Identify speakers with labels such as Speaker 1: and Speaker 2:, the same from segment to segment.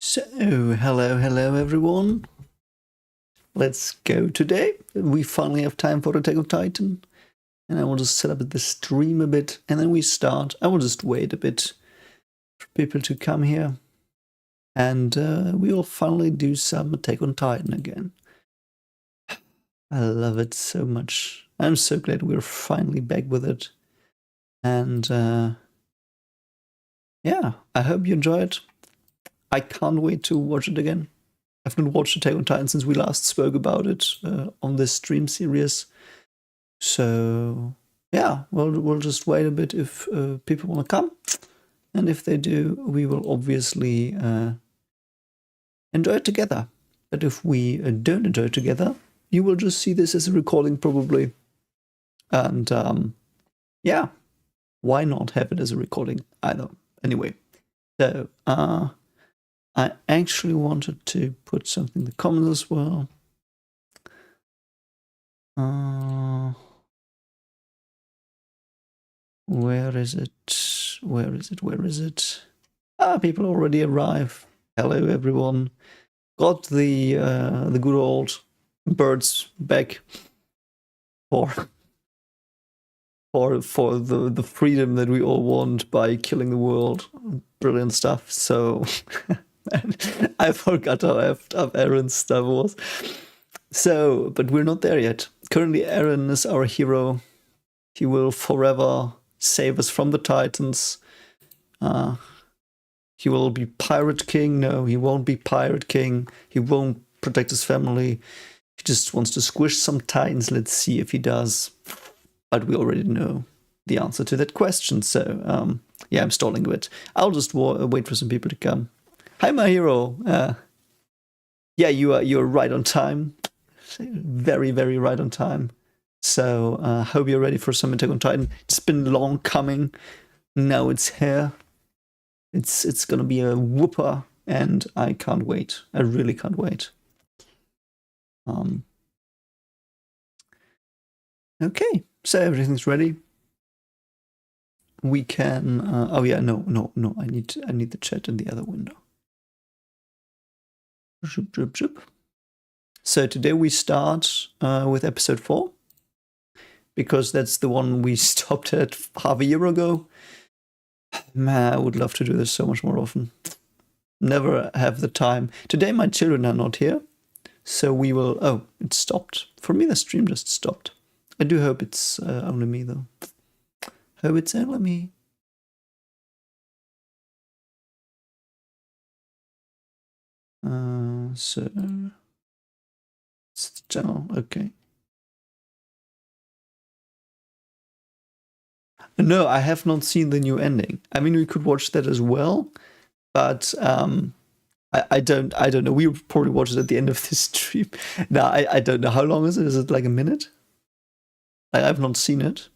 Speaker 1: So, hello everyone. Let's go today. We finally have time for Attack on Titan. And I will just set up the stream a bit and then we start. I will just wait a bit for people to come here. And we will finally do some Attack on Titan again. I love it so much. I'm so glad we're finally back with it. And yeah, I hope you enjoy it. I can't wait to watch it again. I've not watched Attack on Titan since we last spoke about it on this stream series. So yeah, we'll just wait a bit if people want to come. And if they do, we will obviously enjoy it together. But if we don't enjoy it together, you will just see this as a recording probably. And yeah, why not have it as a recording either? Anyway, so I actually wanted to put something in the comments as well. Where is it? Where is it? Where is it? Ah, people already arrive. Hello, everyone. Got the good old birds back for the freedom that we all want by killing the world. Brilliant stuff. So I forgot how effed up Aaron's stuff was. So, but we're not there yet. Currently, Aaron is our hero. He will forever save us from the Titans. He will be Pirate King. No, he won't be Pirate King. He won't protect his family. He just wants to squish some Titans. Let's see if he does. But we already know the answer to that question. So, yeah, I'm stalling a bit. I'll just wait for some people to come. Hi, my hero. Yeah, you're right on time. Very, very right on time. So, hope you're ready for some Attack on Titan. It's been long coming. Now it's here. It's gonna be a whooper, and I can't wait. I really can't wait. Okay, so everything's ready. We can. Oh yeah, no. I need the chat in the other window. So today we start with episode 4, because that's the one we stopped at half a year ago. Man, I would love to do this so much more often. Never have the time. Today my children are not here, so we will... Oh, it stopped. For me, the stream just stopped. I do hope it's only me, though. Hope it's only me. So... It's the channel, okay. No, I have not seen the new ending. I mean, we could watch that as well, but I don't know. We will probably watch it at the end of this stream. No, I don't know. How long is it? Is it like a minute? I've not seen it.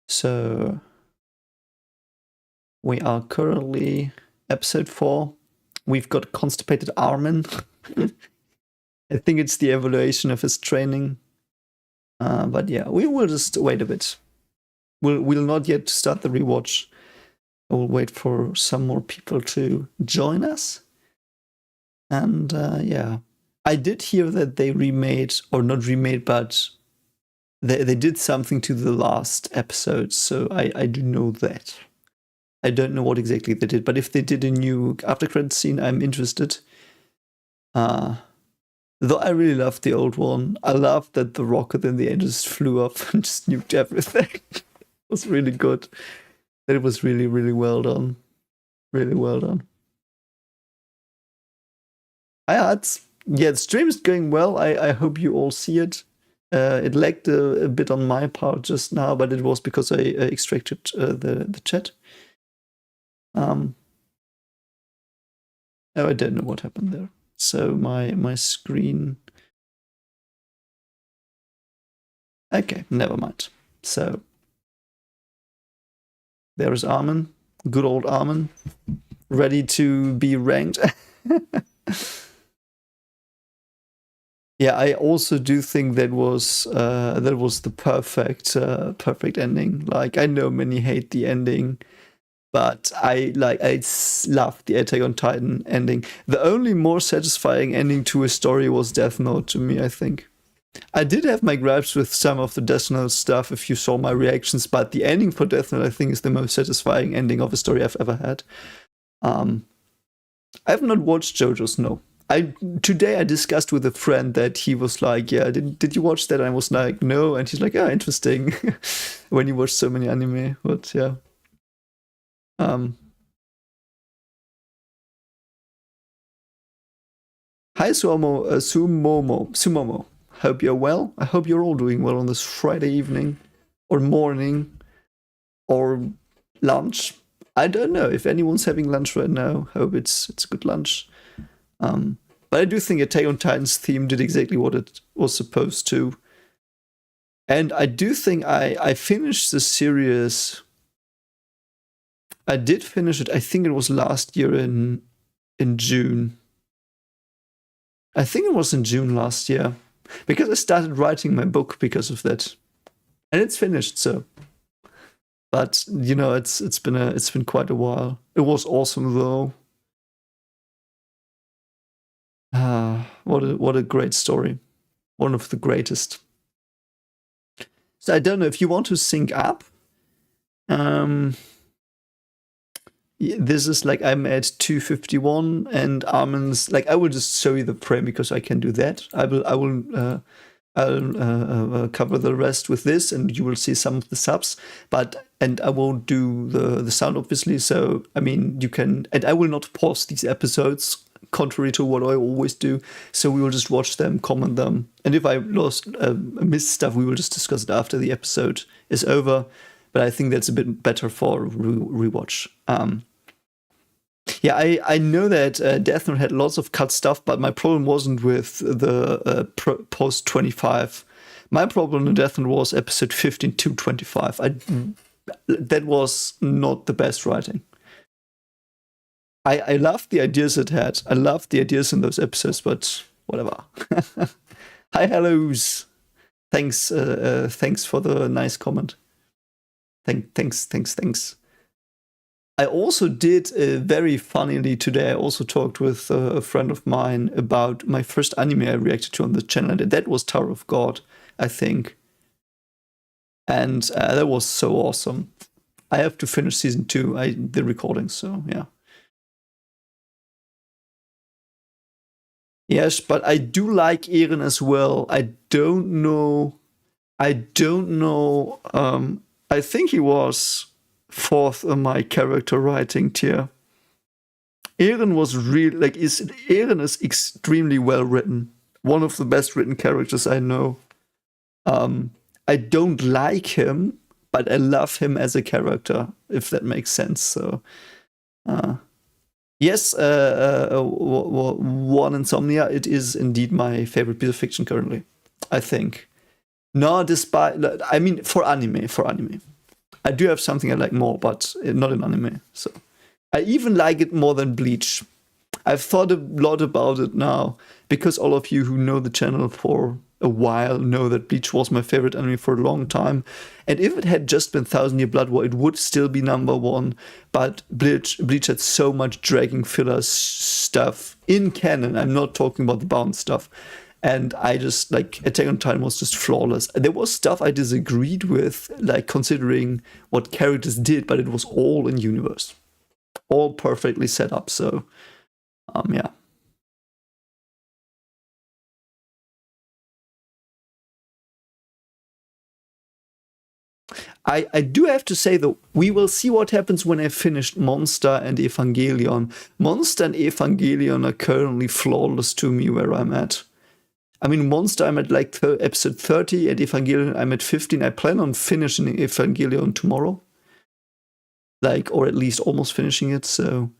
Speaker 1: So we are currently episode 4. We've got constipated Armin. I think it's the evaluation of his training. But yeah, we will just wait a bit. We'll not yet start the rewatch. I will wait for some more people to join us. And yeah, I did hear that they remade, or not remade, but they did something to the last episode. So I do know that. I don't know what exactly they did, but if they did a new after credits scene, I'm interested. Though I really loved the old one. I loved that the rocket in the end just flew up and just nuked everything. It was really good. It was really, really well done. Really well done. Yeah, the stream is going well. I hope you all see it. It lagged a bit on my part just now, but it was because I extracted the chat. Oh, I don't know what happened there. So my screen... Okay, never mind. So there is Armin, good old Armin, ready to be ranked. Yeah, I also do think that was the perfect ending. Like, I know many hate the ending, but I loved the Attack on Titan ending. The only more satisfying ending to a story was Death Note to me, I think. I did have my gripes with some of the Death Note stuff if you saw my reactions, but the ending for Death Note, I think, is the most satisfying ending of a story I've ever had. I have not watched JoJo's, no. Today I discussed with a friend that he was like, yeah, did you watch that? And I was like, no. And he's like, oh, interesting. When you watch so many anime. But yeah. Hi Sumomo. Hope you're well. I hope you're all doing well on this Friday evening or morning or lunch. I don't know if anyone's having lunch right now. Hope it's a good lunch. But I do think Attack on Titan's theme did exactly what it was supposed to. And I do think I finished the series. I did finish it. I think it was last year in June. I think it was in June last year. Because I started writing my book because of that. And it's finished, so. But you know, it's been quite a while. It was awesome though. What a great story. One of the greatest. So I don't know if you want to sync up. This is like I'm at 251 and Armin's like I will just show you the frame because I can do that. I'll cover the rest with this and you will see some of the subs, and I won't do the sound obviously. So I mean you can, and I will not pause these episodes contrary to what I always do. So we will just watch them, comment them, and if I missed stuff, we will just discuss it after the episode is over. But I think that's a bit better for rewatch. Yeah, I know that Death Note had lots of cut stuff, but my problem wasn't with the post 25. My problem in Death Note was episode 15 to 25. That was not the best writing. I loved the ideas it had. I loved the ideas in those episodes, but whatever. Hi, hellos. Thanks for the nice comment. Thanks. I also did very funnily today. I also talked with a friend of mine about my first anime I reacted to on the channel, and that was Tower of God, I think. And that was so awesome. I have to finish season 2, the recording, so yeah. Yes, but I do like Eren as well. I don't know. I think he was 4th on my character writing tier. Eren was really Eren is extremely well written. One of the best written characters I know. I don't like him, but I love him as a character, if that makes sense. So, yes, One Insomnia. It is indeed my favorite piece of fiction currently, I think. No, for anime. I do have something I like more, but not in anime. So I even like it more than Bleach. I've thought a lot about it now, because all of you who know the channel for a while know that Bleach was my favorite anime for a long time. And if it had just been 1000 Year Blood War, it would still be #1. But Bleach had so much dragging filler stuff in canon. I'm not talking about the bound stuff. And I just, like, Attack on Titan was just flawless. There was stuff I disagreed with, like, considering what characters did, but it was all in universe. All perfectly set up, so, yeah. I do have to say, though, we will see what happens when I finished Monster and Evangelion. Monster and Evangelion are currently flawless to me where I'm at. I mean, Monster, I'm at like episode 30, and Evangelion, I'm at 15. I plan on finishing Evangelion tomorrow. Like, or at least almost finishing it, so...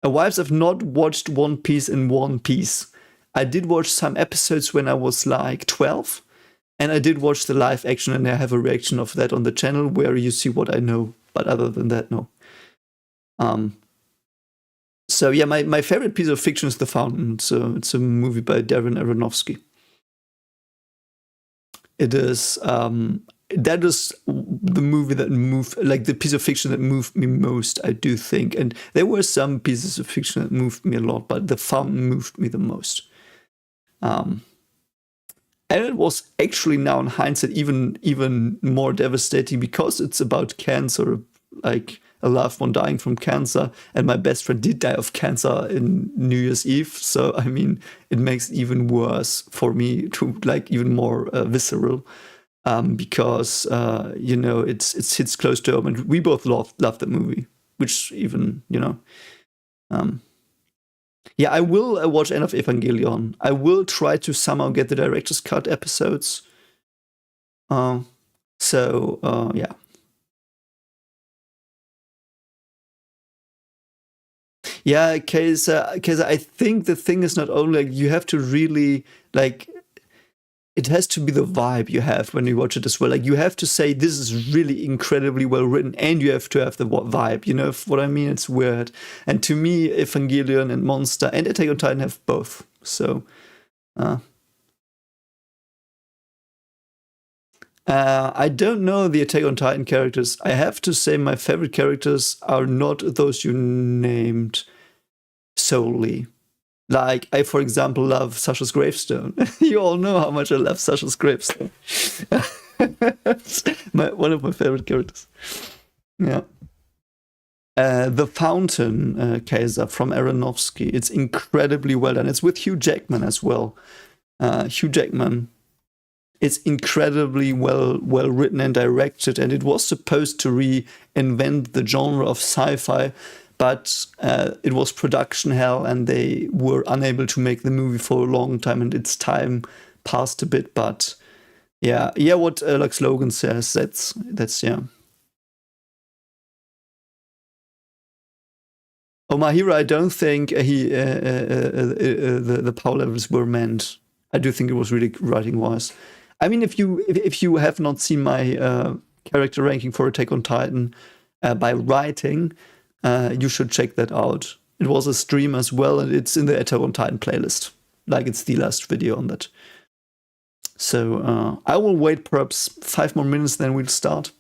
Speaker 1: Wives, I've not watched One Piece in One Piece. I did watch some episodes when I was like 12, and I did watch the live action, and I have a reaction of that on the channel where you see what I know, but other than that, no. So yeah, my favorite piece of fiction is The Fountain. So it's a movie by Darren Aronofsky. It is that is the movie that moved, like the piece of fiction that moved me most, I do think. And there were some pieces of fiction that moved me a lot, but The Fountain moved me the most. And it was actually, now in hindsight, even more devastating because it's about cancer, like a loved one dying from cancer, and my best friend did die of cancer in New Year's Eve. So I mean, it makes it even worse for me, to like even more visceral, because you know, it hits close to home, and we both loved that movie, which even, you know. Yeah, I will watch End of Evangelion. I will try to somehow get the director's cut episodes. Yeah. Yeah, because I think the thing is not only like you have to really like, it has to be the vibe you have when you watch it as well. Like you have to say this is really incredibly well written, and you have to have the vibe. You know what I mean? It's weird. And to me, Evangelion and Monster and Attack on Titan have both. So, I don't know the Attack on Titan characters. I have to say my favorite characters are not those you named solely. Like, I, for example, love Sasha's gravestone. You all know how much I love Sasha's gravestone. One of my favorite characters. Yeah. The Fountain, Kaiser, from Aronofsky. It's incredibly well done. It's with Hugh Jackman as well. Hugh Jackman. It's incredibly well written and directed, and it was supposed to reinvent the genre of sci-fi, but it was production hell, and they were unable to make the movie for a long time, and its time passed a bit. But yeah, what like Logan says, that's yeah. Oh, Mahira, I don't think the power levels were meant. I do think it was really writing wise. I mean, if you have not seen my character ranking for Attack on Titan by writing, you should check that out. It was a stream as well, and it's in the Attack on Titan playlist. Like, it's the last video on that. So I will wait perhaps 5 more minutes, then we'll start.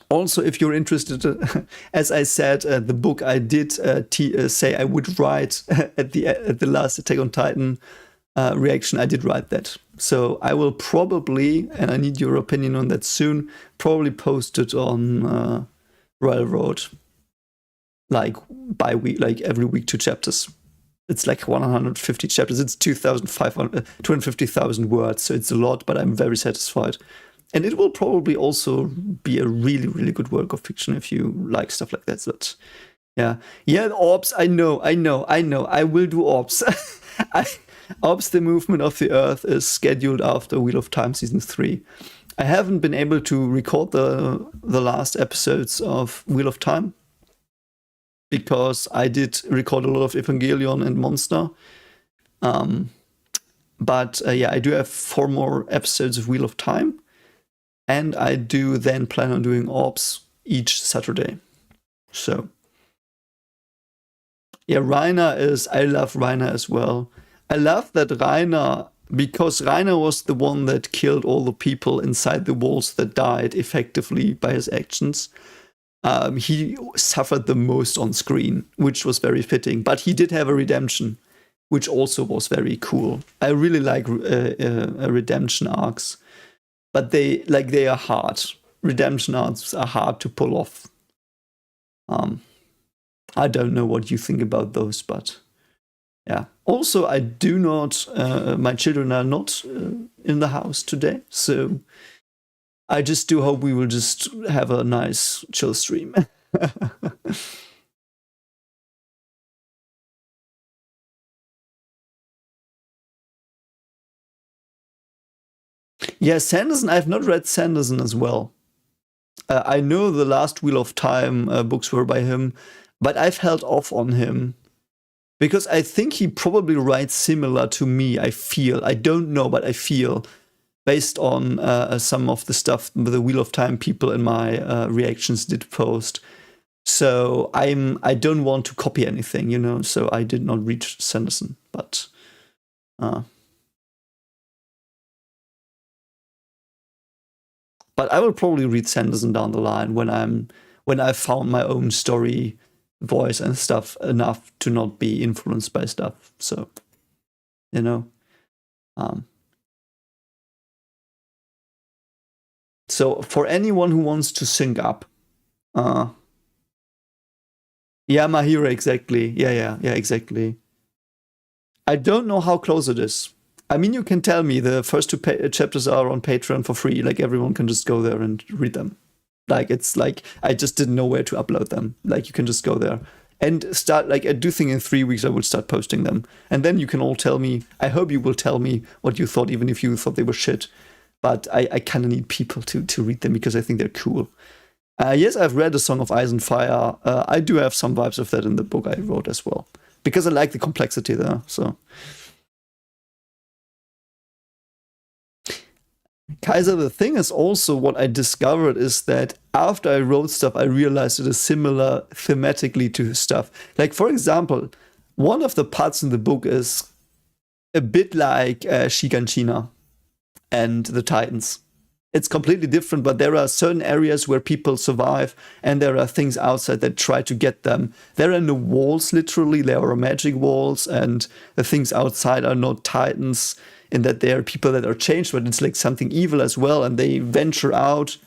Speaker 1: Also, if you're interested, as I said, the book I did say I would write at the last Attack on Titan reaction, I did write that. So I will probably, and I need your opinion on that soon, probably post it on Railroad, like by week, like every week, 2 chapters. It's like 150 chapters. It's 250,000 words, so it's a lot, but I'm very satisfied. And it will probably also be a really, really good work of fiction if you like stuff like that. But yeah, Orbs. I know. I will do Orbs. Orbs, the Movement of the Earth, is scheduled after Wheel of Time Season 3. I haven't been able to record the last episodes of Wheel of Time because I did record a lot of Evangelion and Monster. But yeah, I do have 4 more episodes of Wheel of Time. And I do then plan on doing Orbs each Saturday. So yeah, Reiner I love Reiner as well. I love that Reiner, because Reiner was the one that killed all the people inside the walls that died effectively by his actions. He suffered the most on screen, which was very fitting. But he did have a redemption, which also was very cool. I really like redemption arcs, but they are hard. Redemption arcs are hard to pull off. I don't know what you think about those, but yeah. Also, I do not, my children are not in the house today, so I just do hope we will just have a nice chill stream. Yeah, Sanderson, I've not read Sanderson as well. I know the last Wheel of Time books were by him, but I've held off on him because I think he probably writes similar to me, I feel. I don't know, but I feel, based on some of the stuff the Wheel of Time people in my reactions did post. So I don't want to copy anything, you know. So I did not read Sanderson, but I will probably read Sanderson down the line when I found my own story voice and stuff enough to not be influenced by stuff. So, you know. So for anyone who wants to sync up, yeah, My Hero, exactly. Yeah, exactly. I don't know how close it is. I mean, you can tell me the first two chapters are on Patreon for free. Like everyone can just go there and read them. Like it's like I just didn't know where to upload them. Like you can just go there and start. Like I do think in 3 weeks I will start posting them, and then you can all tell me. I hope you will tell me what you thought, even if you thought they were shit. But I kind of need people to read them because I think they're cool. Yes, I've read A Song of Ice and Fire. I do have some vibes of that in the book I wrote as well, because I like the complexity there. So, Kaiser, the thing is also what I discovered is that after I wrote stuff, I realized it is similar thematically to stuff. Like, for example, one of the parts in the book is a bit like Shiganshina and the Titans. It's completely different, but there are certain areas where people survive, and there are things outside that try to get them. There are no walls, literally. There are magic walls, and the things outside are not Titans, in that there are people that are changed, but it's like something evil as well, and they venture out,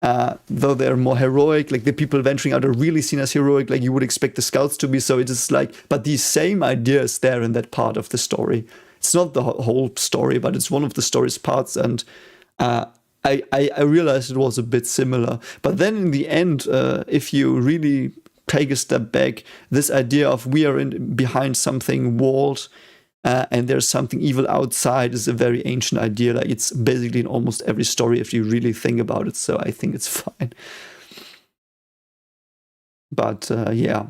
Speaker 1: though they're more heroic. Like the people venturing out are really seen as heroic, like you would expect the scouts to be. So it is like, but these same ideas there in that part of the story. It's not the whole story, but it's one of the story's parts, and I realized it was a bit similar. But then in the end, if you really take a step back, this idea of we are behind something walled and there's something evil outside is a very ancient idea. Like it's basically in almost every story if you really think about it. So I think it's fine. But yeah.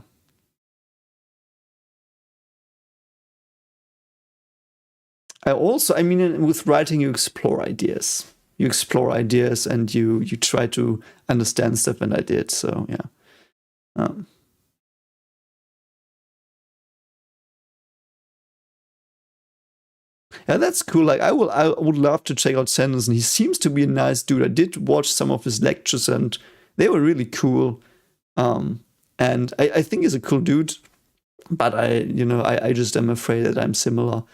Speaker 1: I mean, with writing, you explore ideas. And you try to understand stuff, and I did. So yeah. Yeah, that's cool. Like I would love to check out Sanderson. He seems to be a nice dude. I did watch some of his lectures, and they were really cool. And I think he's a cool dude. But I just am afraid that I'm similar.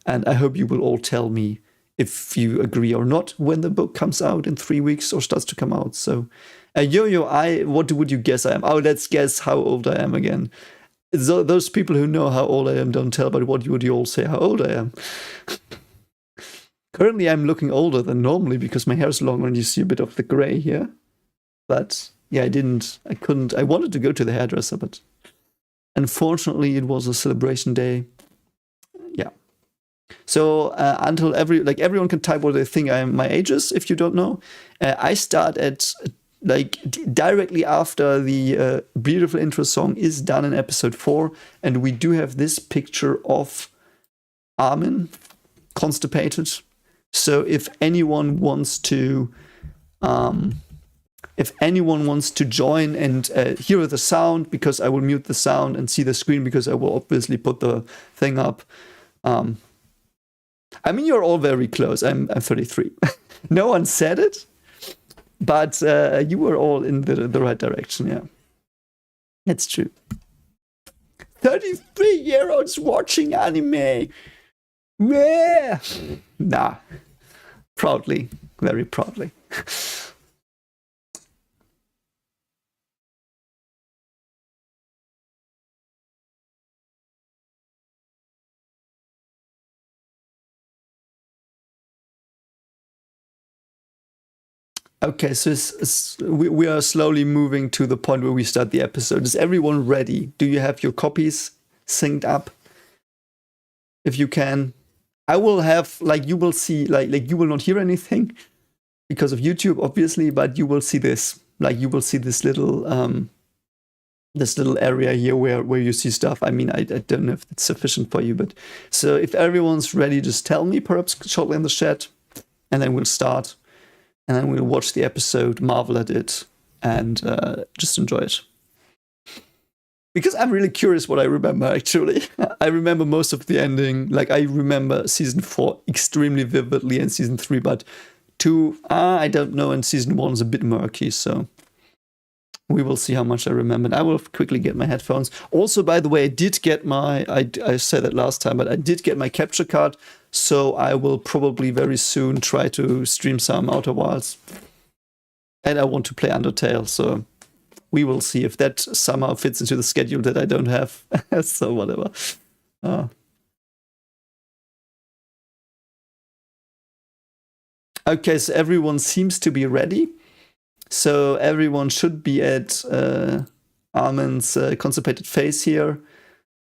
Speaker 1: And I hope you will all tell me if you agree or not when the book comes out in 3 weeks or starts to come out. So, what would you guess I am? Oh, let's guess how old I am again. Those people who know how old I am don't tell, but what would you all say how old I am? Currently, I'm looking older than normally because my hair is longer and you see a bit of the gray here. But yeah, I wanted to go to the hairdresser, but unfortunately, it was a celebration day. Yeah. So until everyone can type what they think my age is, if you don't know. I start at directly after the beautiful intro song is done in episode 4, and we do have this picture of Armin constipated. So if anyone wants to join and hear the sound, because I will mute the sound, and see the screen because I will obviously put the thing up. I mean, you're all very close. I'm 33. No one said it, but you were all in the right direction. Yeah, that's true. 33-year-olds watching anime. Yeah. Nah. Proudly, very proudly. Okay, so we are slowly moving to the point where we start the episode. Is everyone ready? Do you have your copies synced up? If you can, I will have you will see you will not hear anything because of YouTube, obviously, but you will see this. You will see this little area here where you see stuff. I mean, I don't know if it's sufficient for you, but so if everyone's ready, just tell me, perhaps shortly in the chat, and then we'll start. And then we'll watch the episode, marvel at it, and just enjoy it. because I'm really curious what I remember, actually. I remember most of the ending. Like, I remember season 4 extremely vividly and season 3, but 2, I don't know, and season 1 is a bit murky, so we will see how much I remember. And I will quickly get my headphones. Also, by the way, I did get my, I said that last time, but I did get my capture card, so I will probably very soon try to stream some Outer Wilds. And I want to play Undertale, so we will see if that somehow fits into the schedule that I don't have. So whatever. Okay, so everyone seems to be ready. So everyone should be at Armin's constipated face here.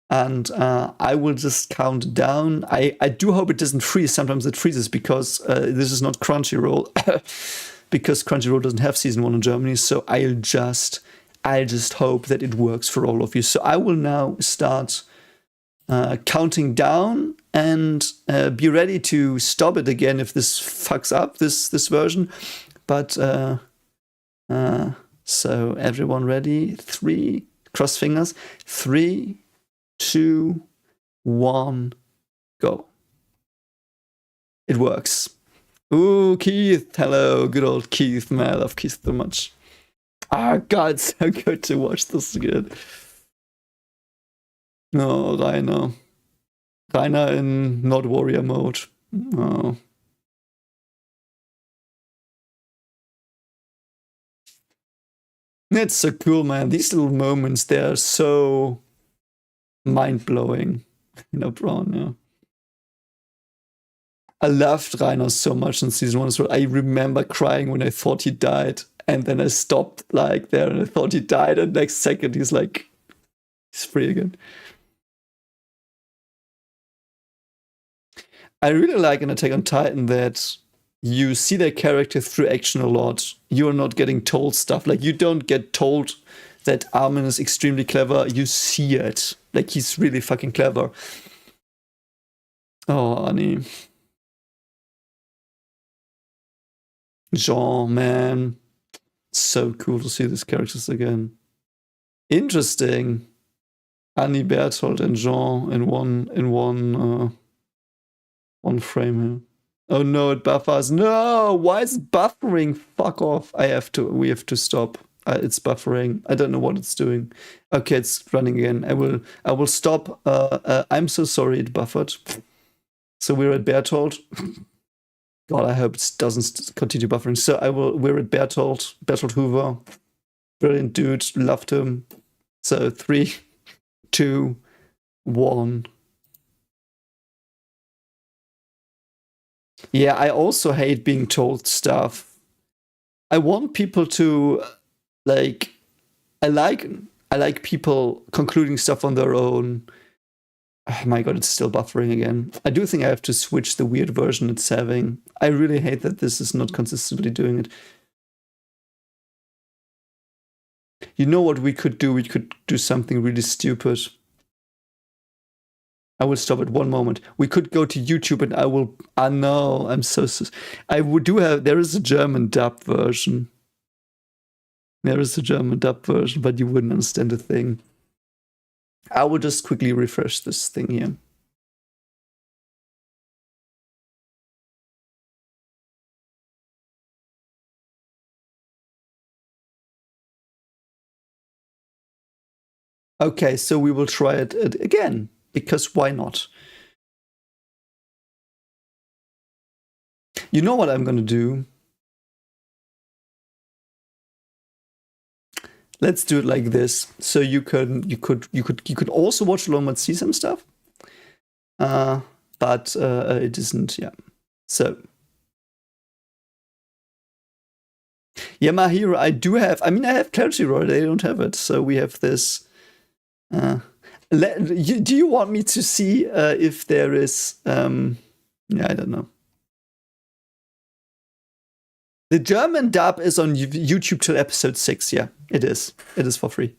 Speaker 1: And I will just count down. I do hope it doesn't freeze. Sometimes it freezes because this is not Crunchyroll. Because Crunchyroll doesn't have season 1 in Germany. So I'll just hope that it works for all of you. So I will now start counting down and be ready to stop it again if this fucks up, this version. But so everyone ready? 3, cross fingers. 3, 2, 1, go. It works. Ooh, Keith. Hello, good old Keith. Man, I love Keith so much. Ah, God, it's so good to watch this again. No, Rainer. Rainer in not warrior mode. Oh. It's so cool, man. These little moments, they're so mind-blowing. Braun, yeah. I loved Rainer so much in season 1 as well. I remember crying when I thought he died. And then I stopped like there and I thought he died. And next second he's free again. I really like in Attack on Titan that you see their character through action a lot. You're not getting told stuff. Like, you don't get told that Armin is extremely clever. You see it. Like, he's really fucking clever. Oh, Annie. Jean, man. So cool to see these characters again. Interesting. Annie, Berthold, and Jean in one frame here. Oh no, it buffers. No, why is it buffering? Fuck off. We have to stop. It's buffering. I don't know what it's doing. Okay, it's running again. I will stop. I'm so sorry it buffered. So we're at Berthold. God, I hope it doesn't continue buffering. So we're at Berthold Hoover. Brilliant dude, loved him. So 3, 2, 1. Yeah, I also hate being told stuff. I want people to I like people concluding stuff on their own. Oh my God, it's still buffering again. I do think I have to switch the weird version it's having. I really hate that this is not consistently doing it. You know what we could do? We could do something really stupid. I will stop at one moment. We could go to YouTube and I will... no, I'm so... I do have... There is a German dub version. There is a German dub version, but you wouldn't understand a thing. I will just quickly refresh this thing here. Okay, so we will try it again, because why not? You know what I'm gonna do? Let's do it like this. So you could also watch along but see some stuff. But it isn't, yeah. So yeah, my hero, I do have, I have Crunchyroll, they don't have it. So we have this. Do you want me to see if there is, yeah, I don't know. The German dub is on YouTube till episode 6, yeah, it is. It is for free.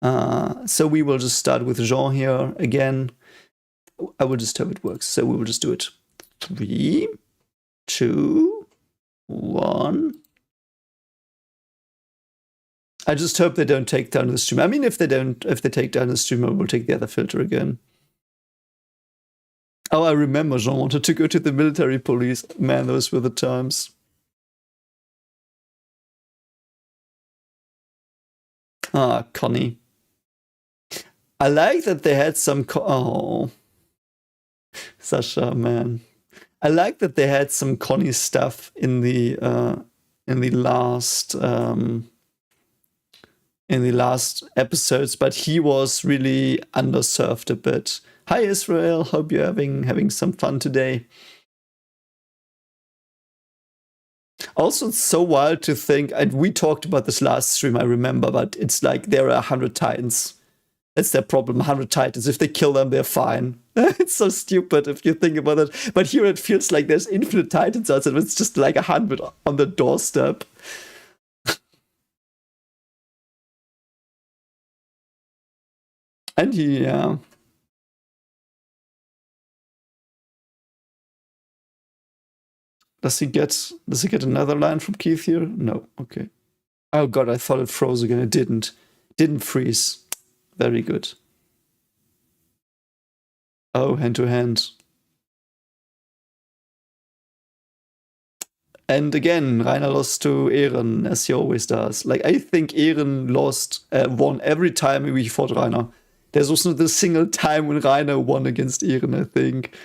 Speaker 1: So we will just start with Jean here again. I will just hope it works. So we will just do it. 3, 2, 1. I just hope they don't take down the stream. I mean, if they take down the streamer, we'll take the other filter again. Oh, I remember Jean wanted to go to the military police. Man, those were the times. Ah, Connie. I like that they had some. Oh, Sasha, man. I like that they had some Connie stuff in the last episodes, but he was really underserved a bit. Hi Israel, hope you're having some fun today. Also, it's so wild to think, and we talked about this last stream, I remember, but it's like there are 100 Titans. That's their problem, 100 Titans. If they kill them, they're fine. It's so stupid if you think about it. But here it feels like there's infinite Titans outside. It's just like 100 on the doorstep. And yeah. Does he get another line from Keith here? No. Okay. Oh god, I thought it froze again. It didn't. Didn't freeze. Very good. Oh, hand to hand. And again, Rainer lost to Ehren, as he always does. Like, I think Ehren won every time we fought Rainer. There's also not a single time when Rainer won against Ehren, I think.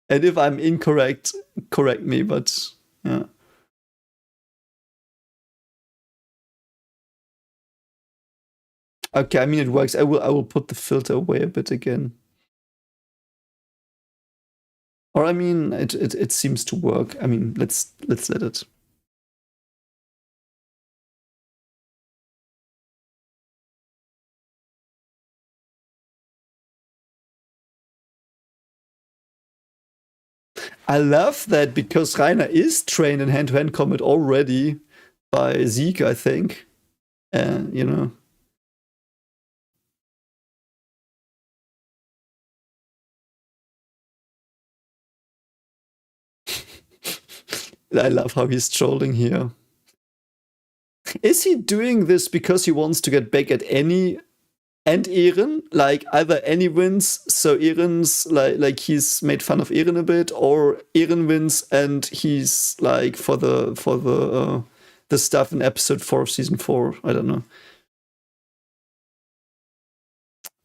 Speaker 1: And if I'm incorrect, correct me, but yeah. Okay, I mean it works. I will put the filter away a bit again. Or I mean it seems to work. I mean let's let it. I love that because Rainer is trained in hand-to-hand combat already by Zeke, I think. You know. I love how he's trolling here. Is he doing this because he wants to get back at Annie and Ehren? Like either Annie wins, so Ehren's like he's made fun of Ehren a bit, or Ehren wins and he's like for the stuff in episode 4 of season 4. I don't know.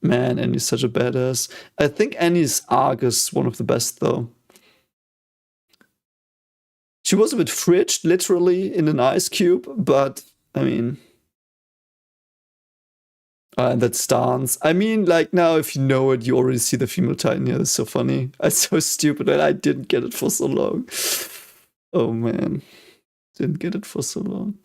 Speaker 1: Man, Annie's such a badass. I think Annie's arc is one of the best though. She was a bit fridged, literally, in an ice cube, but, I mean... and that stance. I mean, like, now if you know it, you already see the female Titan here. That's so funny. It's so stupid, and I didn't get it for so long. Oh, man. Didn't get it for so long.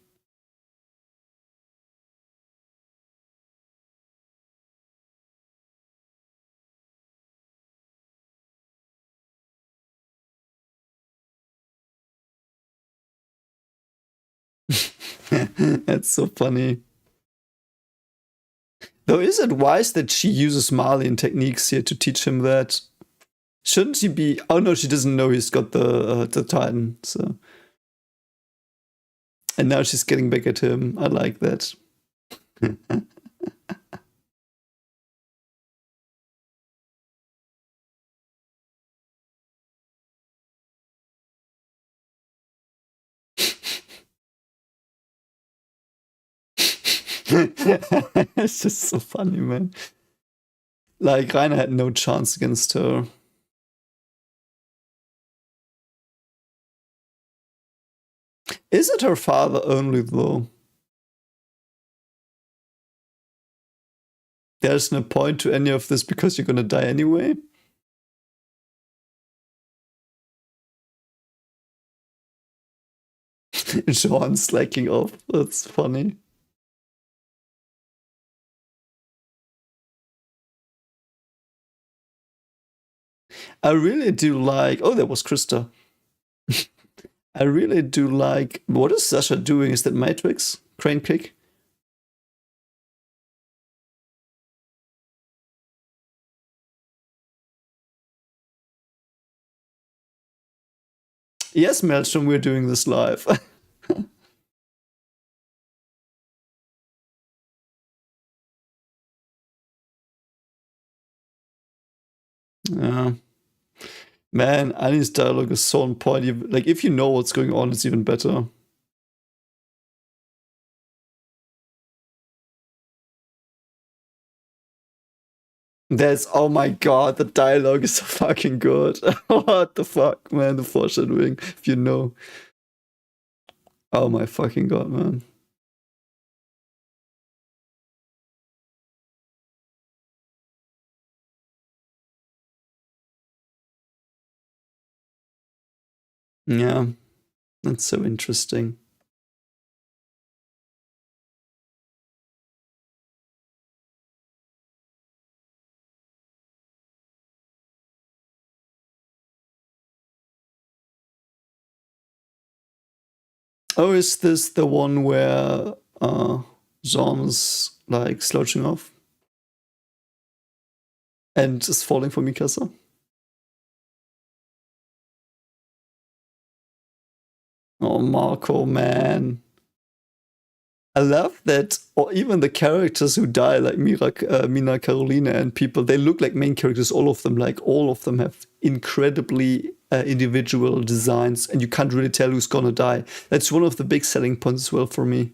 Speaker 1: That's so funny. Though, is it wise that she uses Marlene techniques here to teach him that? Shouldn't she be... Oh no, she doesn't know he's got the Titan, so... And now she's getting back at him. I like that. It's just so funny, man. Like, Rainer had no chance against her. Is it her father only, though? There's no point to any of this because you're gonna die anyway? Sean slacking off. That's funny. I really do like... Oh, there was Krista. I really do like... What is Sasha doing? Is that Matrix? Crane kick? Yes, Maelstrom, we're doing this live. Man, Annie's dialogue is so on point. Like, if you know what's going on, it's even better. Oh my god, the dialogue is so fucking good. What the fuck, man? The foreshadowing, if you know. Oh my fucking god, man. Yeah, that's so interesting. Oh, is this the one where Jean's like slouching off and is falling for Mikasa? Oh, Marco, man. I love that, or even the characters who die, like Mina, Carolina, and people, they look like main characters, all of them. Like, all of them have incredibly individual designs, and you can't really tell who's gonna die. That's one of the big selling points as well for me.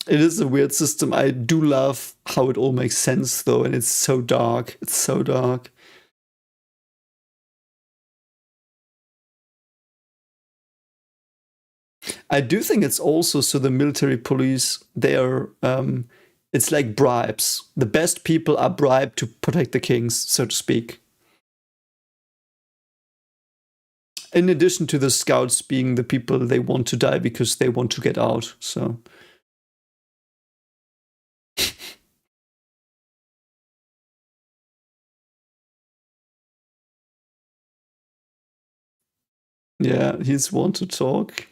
Speaker 1: It is a weird system. I do love how it all makes sense, though, and it's so dark. It's so dark. I do think it's also so the military police, they're, it's like bribes. The best people are bribed to protect the kings, so to speak. In addition to the scouts being the people they want to die because they want to get out, so. Yeah, he's one to talk.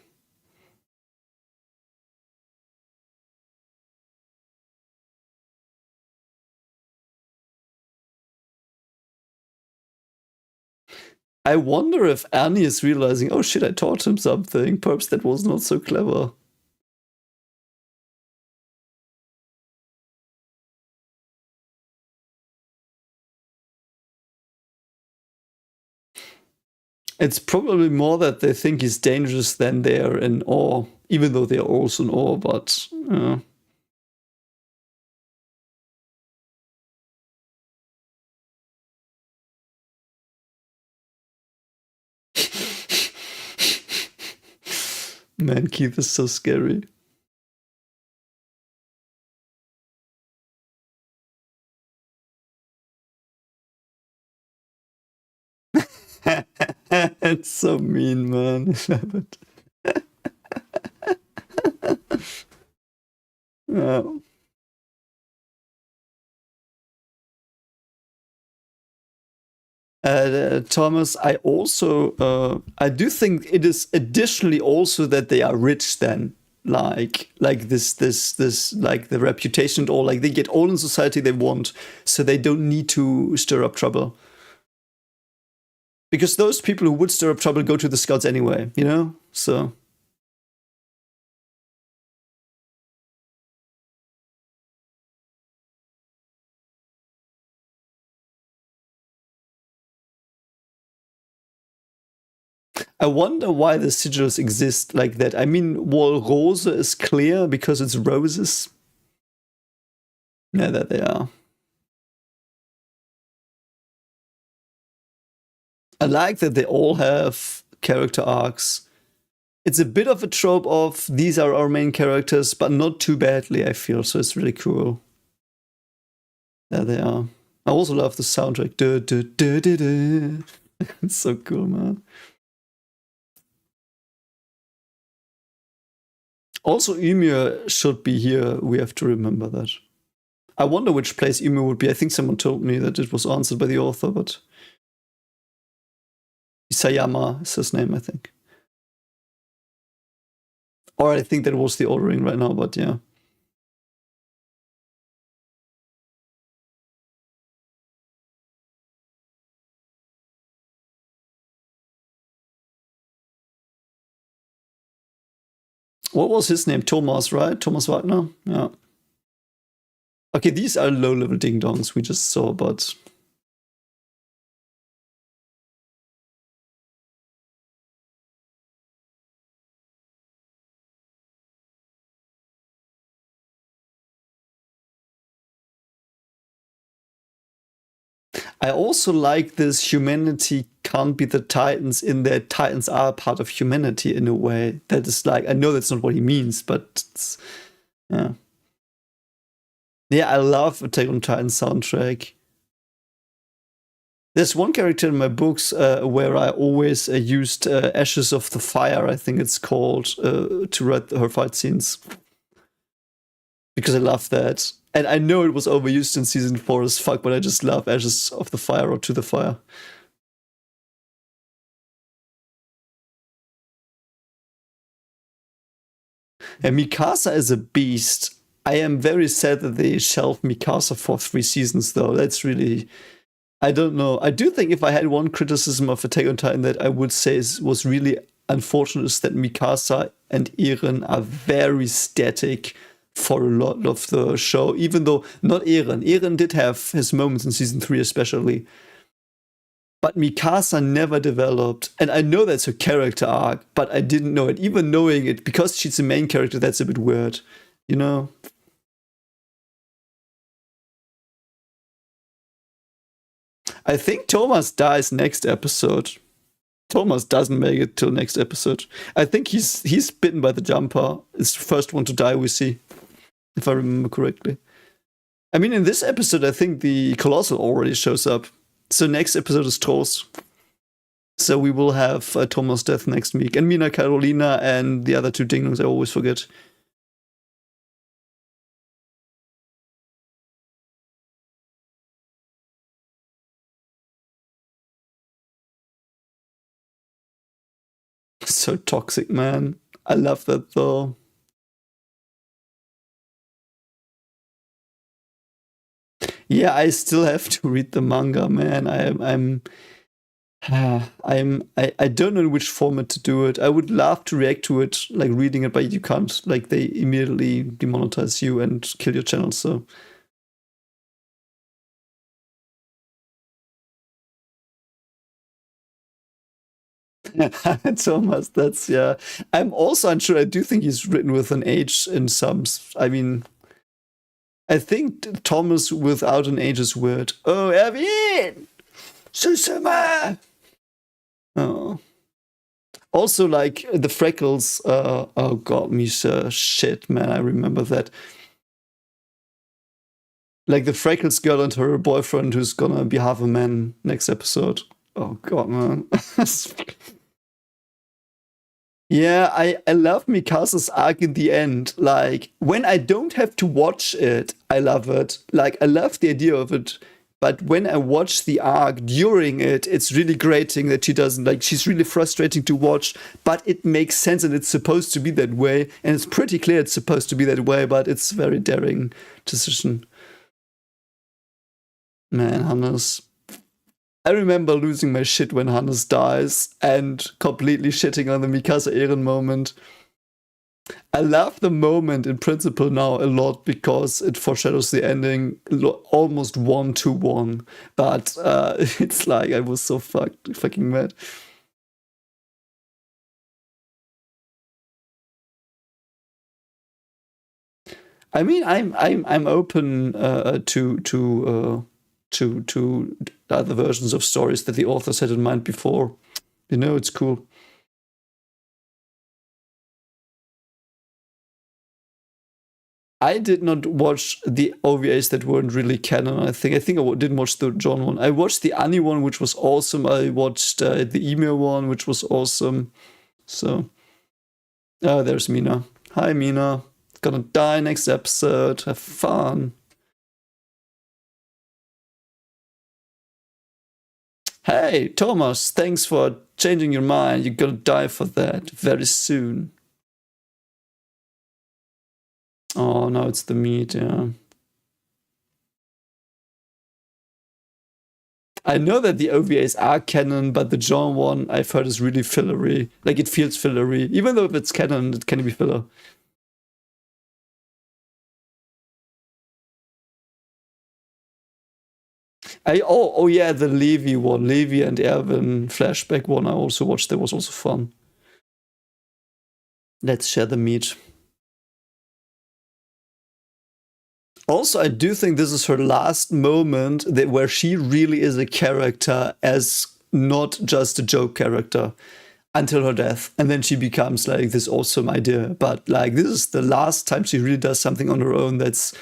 Speaker 1: I wonder if Annie is realizing, oh shit, I taught him something. Perhaps that was not so clever. It's probably more that they think he's dangerous than they're in awe, even though they're also in awe, but. Man, Keith is so scary. It's so mean, man. I love it. Yeah. Thomas, I do think it is additionally also that they are rich then, like this like the reputation or like they get all in society they want, so they don't need to stir up trouble. Because those people who would stir up trouble go to the scouts anyway, you know? So. I wonder why the sigils exist like that. I mean, Wall Rose is clear because it's roses. Yeah, that they are. I like that they all have character arcs. It's a bit of a trope of these are our main characters, but not too badly, I feel. So it's really cool. There they are. I also love the soundtrack. Duh, duh, duh, duh, duh. It's so cool, man. Also, Ymir should be here. We have to remember that. I wonder which place Ymir would be. I think someone told me that it was answered by the author, but Isayama is his name, I think. Or I think that was the ordering right now, but yeah. What was his name? Thomas, right? Thomas Wagner? Yeah. Okay, these are low-level ding-dongs we just saw, but... I also like this humanity can't be the Titans in that Titans are part of humanity in a way. That is like, I know that's not what he means, but it's, yeah. Yeah, I love Attack on Titan soundtrack. There's one character in my books where I always used Ashes of the Fire, I think it's called, to write her fight scenes. Because I love that. And I know it was overused in season 4 as fuck, but I just love Ashes of the Fire or To the Fire. And Mikasa is a beast. I am very sad that they shelved Mikasa for 3 seasons, though. That's really... I don't know. I do think if I had one criticism of Attack on Titan that I would say was really unfortunate is that Mikasa and Eren are very static for a lot of the show, even though not Eren. Eren did have his moments in season 3 especially. But Mikasa never developed. And I know that's her character arc, but I didn't know it. Even knowing it, because she's the main character, that's a bit weird. You know? I think Thomas dies next episode. Thomas doesn't make it till next episode. I think he's bitten by the jumper. It's the first one to die we see, if I remember correctly. I mean, in this episode, I think the Colossal already shows up. So next episode is Trost. So we will have Thomas' death next week. And Mina Carolina and the other 2 dinglings I always forget. So toxic, man. I love that though. Yeah, I still have to read the manga, man. I don't know in which format to do it. I would love to react to it, like reading it, but you can't. Like they immediately demonetize you and kill your channel. So Thomas, that's yeah. I'm also unsure. I do think he's written with an H in some. I mean, I think Thomas without an H is weird. Oh, Erwin! Susuma! Oh. Also, like the freckles. Oh god, Misha, shit, man, I remember that. Like the freckles girl and her boyfriend, who's gonna be half a man next episode. Oh god, man. Yeah, I love Mikasa's arc in the end. Like, when I don't have to watch it, I love it. Like, I love the idea of it. But when I watch the arc during it, it's really grating that she doesn't, like, she's really frustrating to watch, but it makes sense and it's supposed to be that way. And it's pretty clear it's supposed to be that way, but it's a very daring decision. Man, Hannes. I remember losing my shit when Hannes dies and completely shitting on the Mikasa Eren moment. I love the moment in principle now a lot because it foreshadows the ending almost 1-1. But it's like I was so fucking mad. I mean, I'm open to other versions of stories that the authors had in mind before. You know, it's cool. I did not watch the OVAs that weren't really canon. I think I didn't watch the John one. I watched the Annie one, which was awesome. I watched the email one, which was awesome. So, there's Mina. Hi, Mina. Gonna die next episode. Have fun. Hey, Thomas, thanks for changing your mind. You're gonna die for that very soon. Oh, now it's the meat, yeah. I know that the OVAs are canon, but the John one I've heard is really fillery. Like, it feels fillery. Even though if it's canon, it can be filler. Oh yeah, the Levi one, Levi and Erwin flashback one I also watched. That was also fun. Let's share the meat. Also, I do think this is her last moment where she really is a character as not just a joke character until her death. And then she becomes like this awesome idea. But like, this is the last time she really does something on her own that's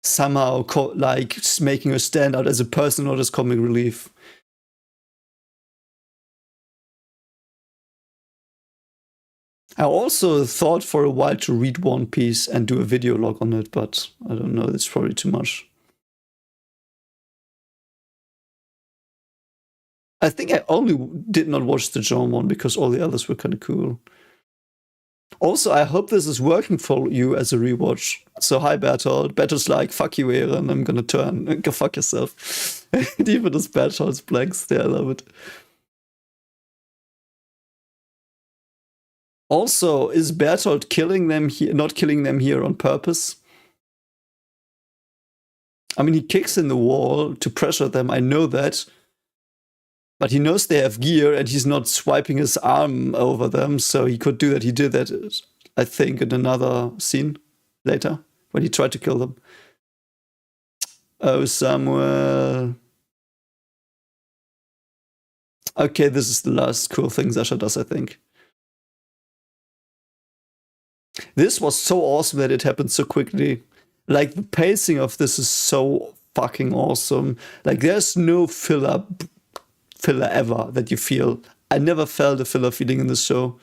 Speaker 1: somehow like making her stand out as a person, not as comic relief. I also thought for a while to read One Piece and do a video log on it, but I don't know, it's probably too much. I think I only did not watch the John one because all the others were kind of cool. Also, I hope this is working for you as a rewatch. So, hi, Bertolt. Bertolt's like, fuck you, Aaron. I'm gonna turn. Go fuck yourself. And even as Bertolt's blanks there, I love it. Also, is Bertolt killing them here, not killing them here on purpose? I mean, he kicks in the wall to pressure them, I know that. But he knows they have gear and he's not swiping his arm over them, so he could do that. He did that, I think, in another scene later when he tried to kill them. Oh, Samuel. Okay, this is the last cool thing Sasha does, I think. This was so awesome that it happened so quickly. Like, the pacing of this is so fucking awesome. Like, there's no filler ever that you feel. I never felt a filler feeling in this show.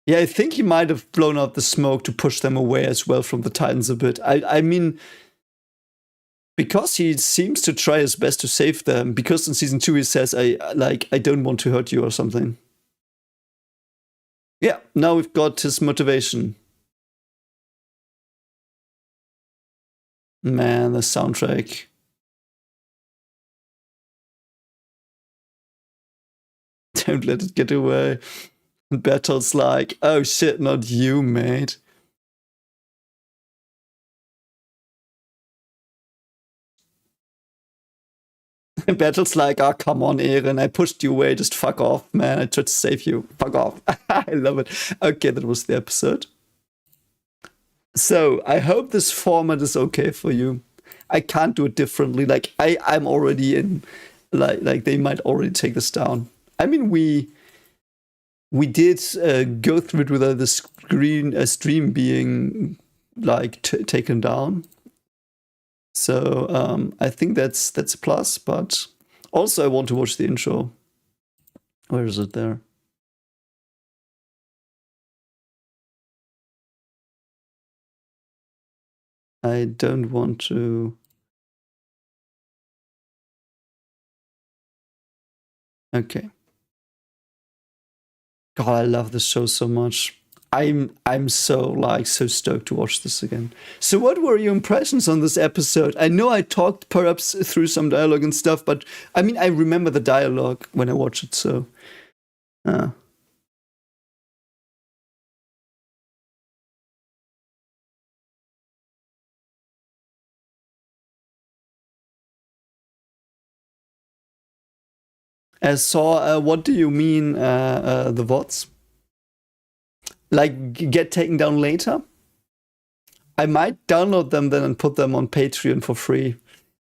Speaker 1: Yeah, I think he might have blown out the smoke to push them away as well from the Titans a bit. I mean, because he seems to try his best to save them, because in season 2 he says, I don't want to hurt you or something. Yeah, now we've got his motivation. Man, the soundtrack. Don't let it get away. And Bertolt's like, oh shit, not you, mate. And Bertolt's like, oh, come on, Eren, I pushed you away, just fuck off, man. I tried to save you. Fuck off. I love it. Okay, that was the episode. So, I hope this format is okay for you. I can't do it differently. Like, I'm already in, like they might already take this down. I mean, we did go through it without the stream being like taken down. So I think that's a plus. But also, I want to watch the intro. Where is it there? I don't want to. Okay. God, I love this show so much. I'm so stoked to watch this again. So what were your impressions on this episode? I know I talked perhaps through some dialogue and stuff, but I mean I remember the dialogue when I watched it, so So what do you mean the VODs? Like get taken down later? I might download them then and put them on Patreon for free.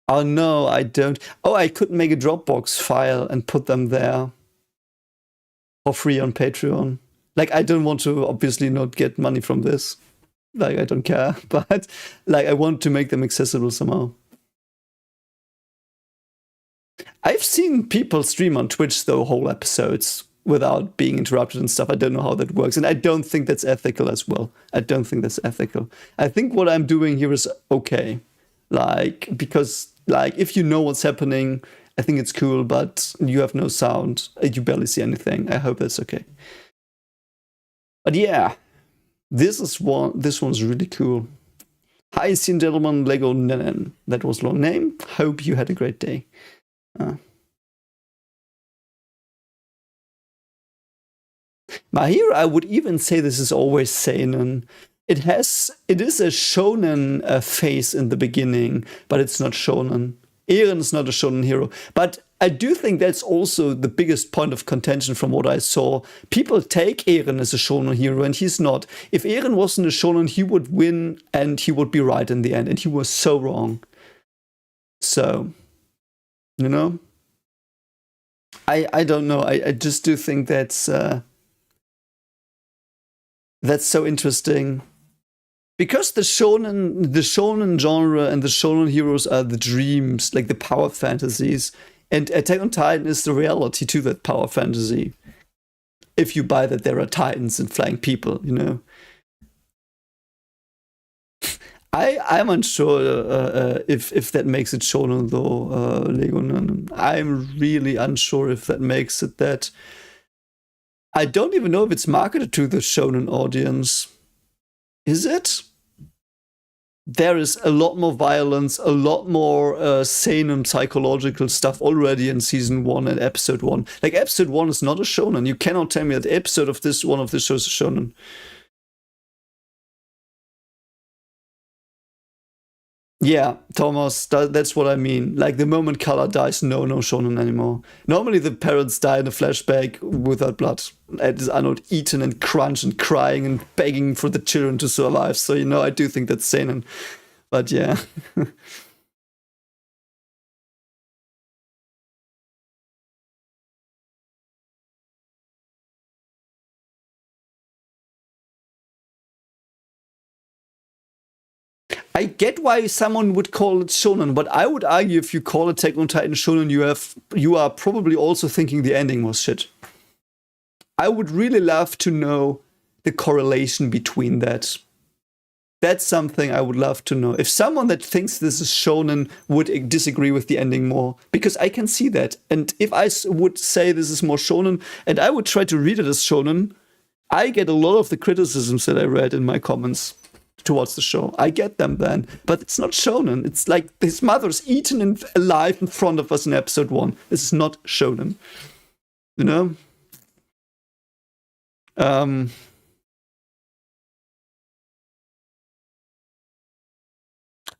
Speaker 1: Oh no, I don't. Oh, I could make a Dropbox file and put them there for free on Patreon. Like, I don't want to obviously not get money from this. Like, I don't care, but like, I want to make them accessible somehow. I've seen people stream on Twitch though whole episodes without being interrupted and stuff. I don't know how that works, and I don't think that's ethical as well. I don't think that's ethical. I think what I'm doing here is okay, like because Like, if you know what's happening, I think it's cool, but you have no sound. You barely see anything. I hope that's okay. But yeah, this one's really cool. Hi, and gentlemen, Lego Nennen. That was long name. Hope you had a great day. My hero, I would even say this is always seinen. It is a shonen phase in the beginning, but it's not shonen. Eren is not a shonen hero, but I do think that's also the biggest point of contention from what I saw. People take Eren as a shonen hero, and he's not. If Eren wasn't a shonen, he would win, and he would be right in the end, and he was so wrong. So, you know, I don't know. I just do think that's so interesting. Because the shonen genre and the shonen heroes are the dreams, like the power fantasies, and Attack on Titan is the reality to that power fantasy. If you buy that there are titans and flying people, you know. I'm unsure if that makes it shonen though, Legonen. I'm really unsure if that makes it that. I don't even know if it's marketed to the shonen audience. Is it? There is a lot more violence, a lot more seinen psychological stuff already in season 1 and episode 1. Like, episode 1 is not a shonen. You cannot tell me that the episode of this one of the shows is shonen. Yeah, Thomas, that's what I mean. Like, the moment Kala dies, no shonen anymore. Normally the parents die in a flashback without blood. And are not eaten and crunched and crying and begging for the children to survive. So, you know, I do think that's seinen. But yeah. I get why someone would call it shonen, but I would argue if you call Attack on Titan shonen, you are probably also thinking the ending was shit. I would really love to know the correlation between that. That's something I would love to know. If someone that thinks this is shonen would disagree with the ending more, because I can see that. And if I would say this is more shonen, and I would try to read it as shonen, I get a lot of the criticisms that I read in my comments towards the show. I get them then, but it's not shonen. It's like his mother's eaten alive in front of us in episode 1. This is not shonen. You know?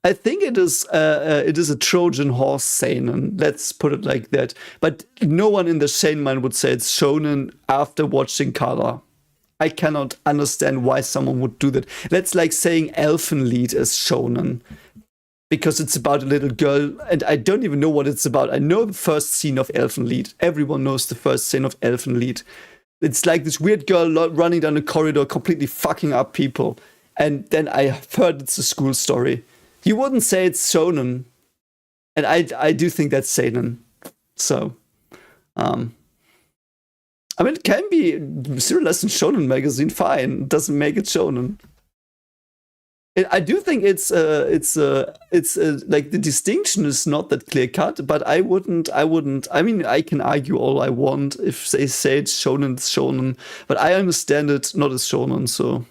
Speaker 1: I think it is a Trojan horse seinen. Let's put it like that. But no one in the sane mind would say it's shonen after watching Kala. I cannot understand why someone would do that. That's like saying Elfenlied is shonen. Because it's about a little girl, and I don't even know what it's about. I know the first scene of Elfenlied. Everyone knows the first scene of Elfenlied. It's like this weird girl running down a corridor, completely fucking up people. And then I heard it's a school story. You wouldn't say it's shonen. And I do think that's seinen. So, I mean, it can be Zero Lesson Shonen magazine, fine. It doesn't make it shonen. I do think it's like the distinction is not that clear cut, but I wouldn't. I mean, I can argue all I want. If they say it's shonen, but I understand it not as shonen. So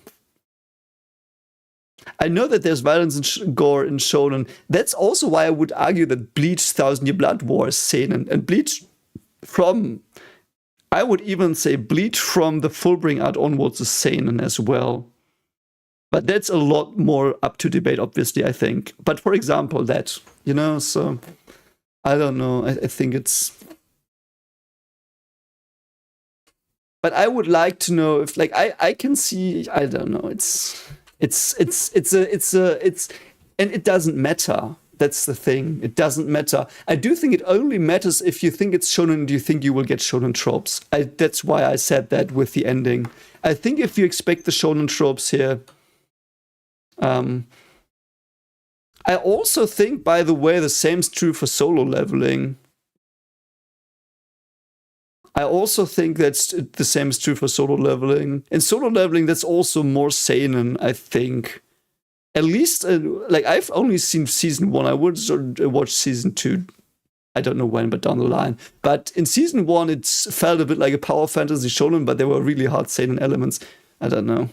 Speaker 1: I know that there's violence and gore in shonen. That's also why I would argue that Bleach 1000 Year Blood War is seinen, and Bleach from. I would even say Bleach from the Fullbring art onwards is seinen as well. But that's a lot more up to debate, obviously, I think. But for example, that, you know, so I don't know. I think it's. But I would like to know if, like, I can see. I don't know. And it doesn't matter. That's the thing. It doesn't matter. I do think it only matters if you think it's shonen and you think you will get shonen tropes. That's why I said that with the ending. I think if you expect the shonen tropes here. I also think, by the way, the same is true for solo leveling. I also think that's the same is true for solo leveling. In solo leveling, that's also more seinen, I think. at least, like, I've only seen season 1. I would watch season 2. I don't know when, but down the line. But in season 1, it felt a bit like a power fantasy shonen, but there were really hard seinen elements. I don't know.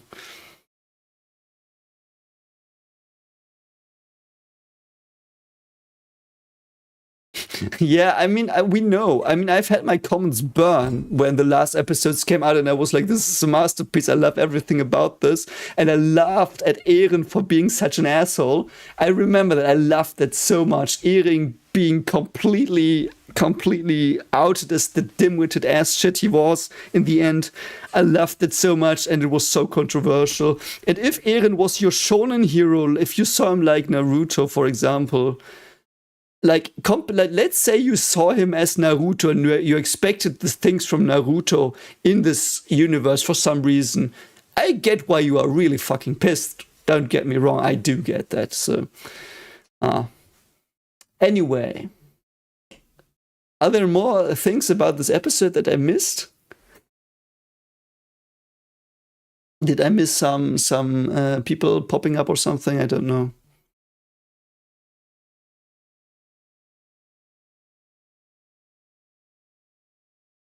Speaker 1: Yeah, I mean, we know. I mean, I've had my comments burn when the last episodes came out, and I was like, this is a masterpiece. I love everything about this. And I laughed at Eren for being such an asshole. I remember that I laughed that so much. Eren being completely outed as the dim-witted ass shit he was in the end. I loved it so much, and it was so controversial. And if Eren was your shonen hero, if you saw him like Naruto, for example, like, let's say you saw him as Naruto and you expected the things from Naruto in this universe for some reason. I get why you are really fucking pissed. Don't get me wrong, I do get that. So, anyway, are there more things about this episode that I missed? Did I miss some people popping up or something? I don't know.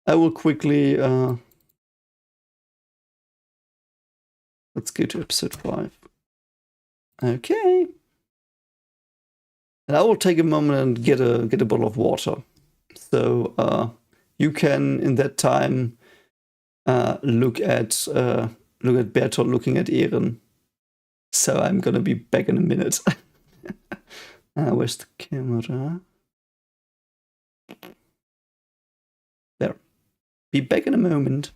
Speaker 1: I will quickly, let's go to episode 5. Okay. And I will take a moment and get a bottle of water. So you can, in that time, look at Bertolt looking at Eren. So I'm gonna be back in a minute. Where's the camera? There. Be back in a moment.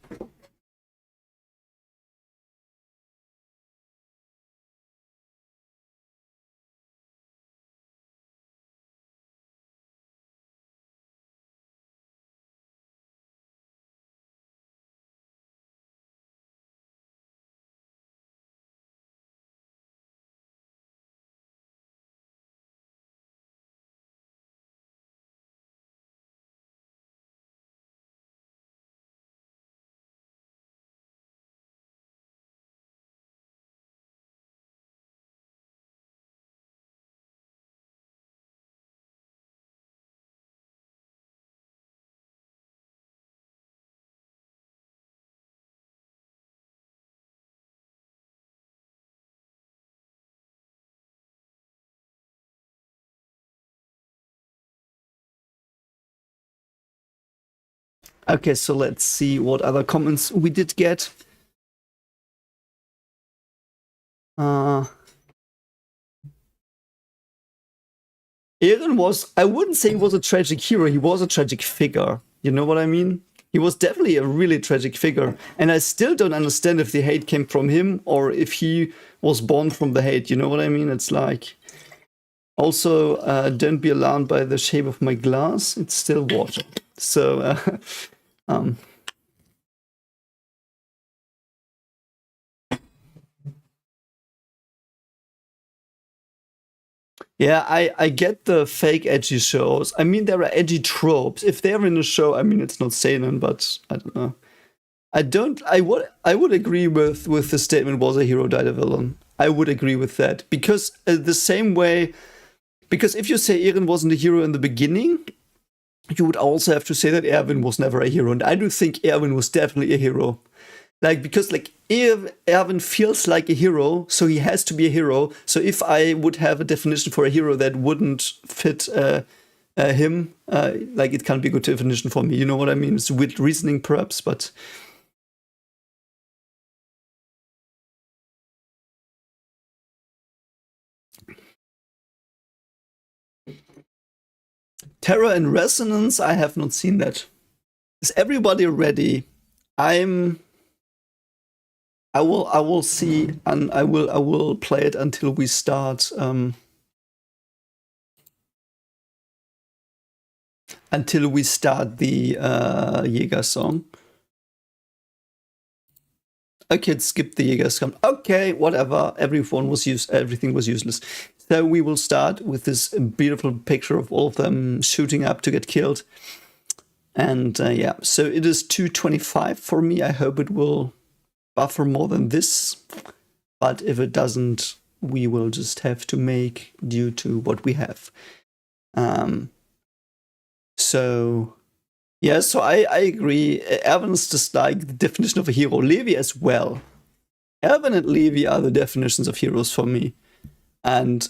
Speaker 1: Okay, so let's see what other comments we did get. Eren was, I wouldn't say he was a tragic hero, he was a tragic figure. You know what I mean? He was definitely a really tragic figure. And I still don't understand if the hate came from him or if he was born from the hate. You know what I mean? It's like, also, don't be alarmed by the shape of my glass. It's still water. So, yeah, I get the fake edgy shows. I mean, there are edgy tropes. If they're in a show, I mean, it's not seinen, but I don't know. I would agree with the statement, was a hero died a villain. I would agree with that because the same way, because if you say Eren wasn't a hero in the beginning, you would also have to say that Erwin was never a hero, and I do think Erwin was definitely a hero. Like, because like Erwin feels like a hero, so he has to be a hero. So if I would have a definition for a hero that wouldn't fit him, like, it can't be a good definition for me. You know what I mean? It's weird reasoning, perhaps, but Terror and Resonance, I have not seen that. Is everybody ready? I will see, and I will play it until we start. Until we start the Jäger song. Okay, skip the Jäger song. Okay, whatever. Everything was useless. So we will start with this beautiful picture of all of them shooting up to get killed. And yeah, so it is 2:25 for me. I hope it will buffer more than this. But if it doesn't, we will just have to make due to what we have. So yeah, so I agree. Erwin's just like the definition of a hero. Levi as well. Erwin and Levi are the definitions of heroes for me. And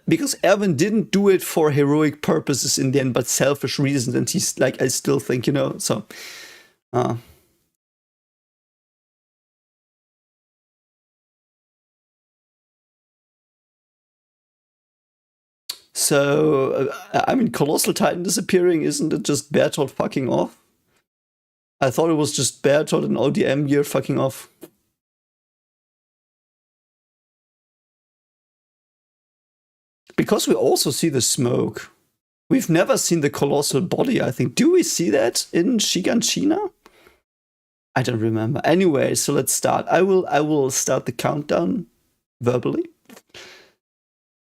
Speaker 1: because Erwin didn't do it for heroic purposes in the end, but selfish reasons, and he's like, I still think, you know, so. So, I mean, Colossal Titan disappearing, isn't it just Bertolt fucking off? I thought it was just Bertolt and ODM gear fucking off. Because we also see the smoke. We've never seen the colossal body, I think. Do we see that in Shiganshina? I don't remember. Anyway, so let's start. I will start the countdown verbally.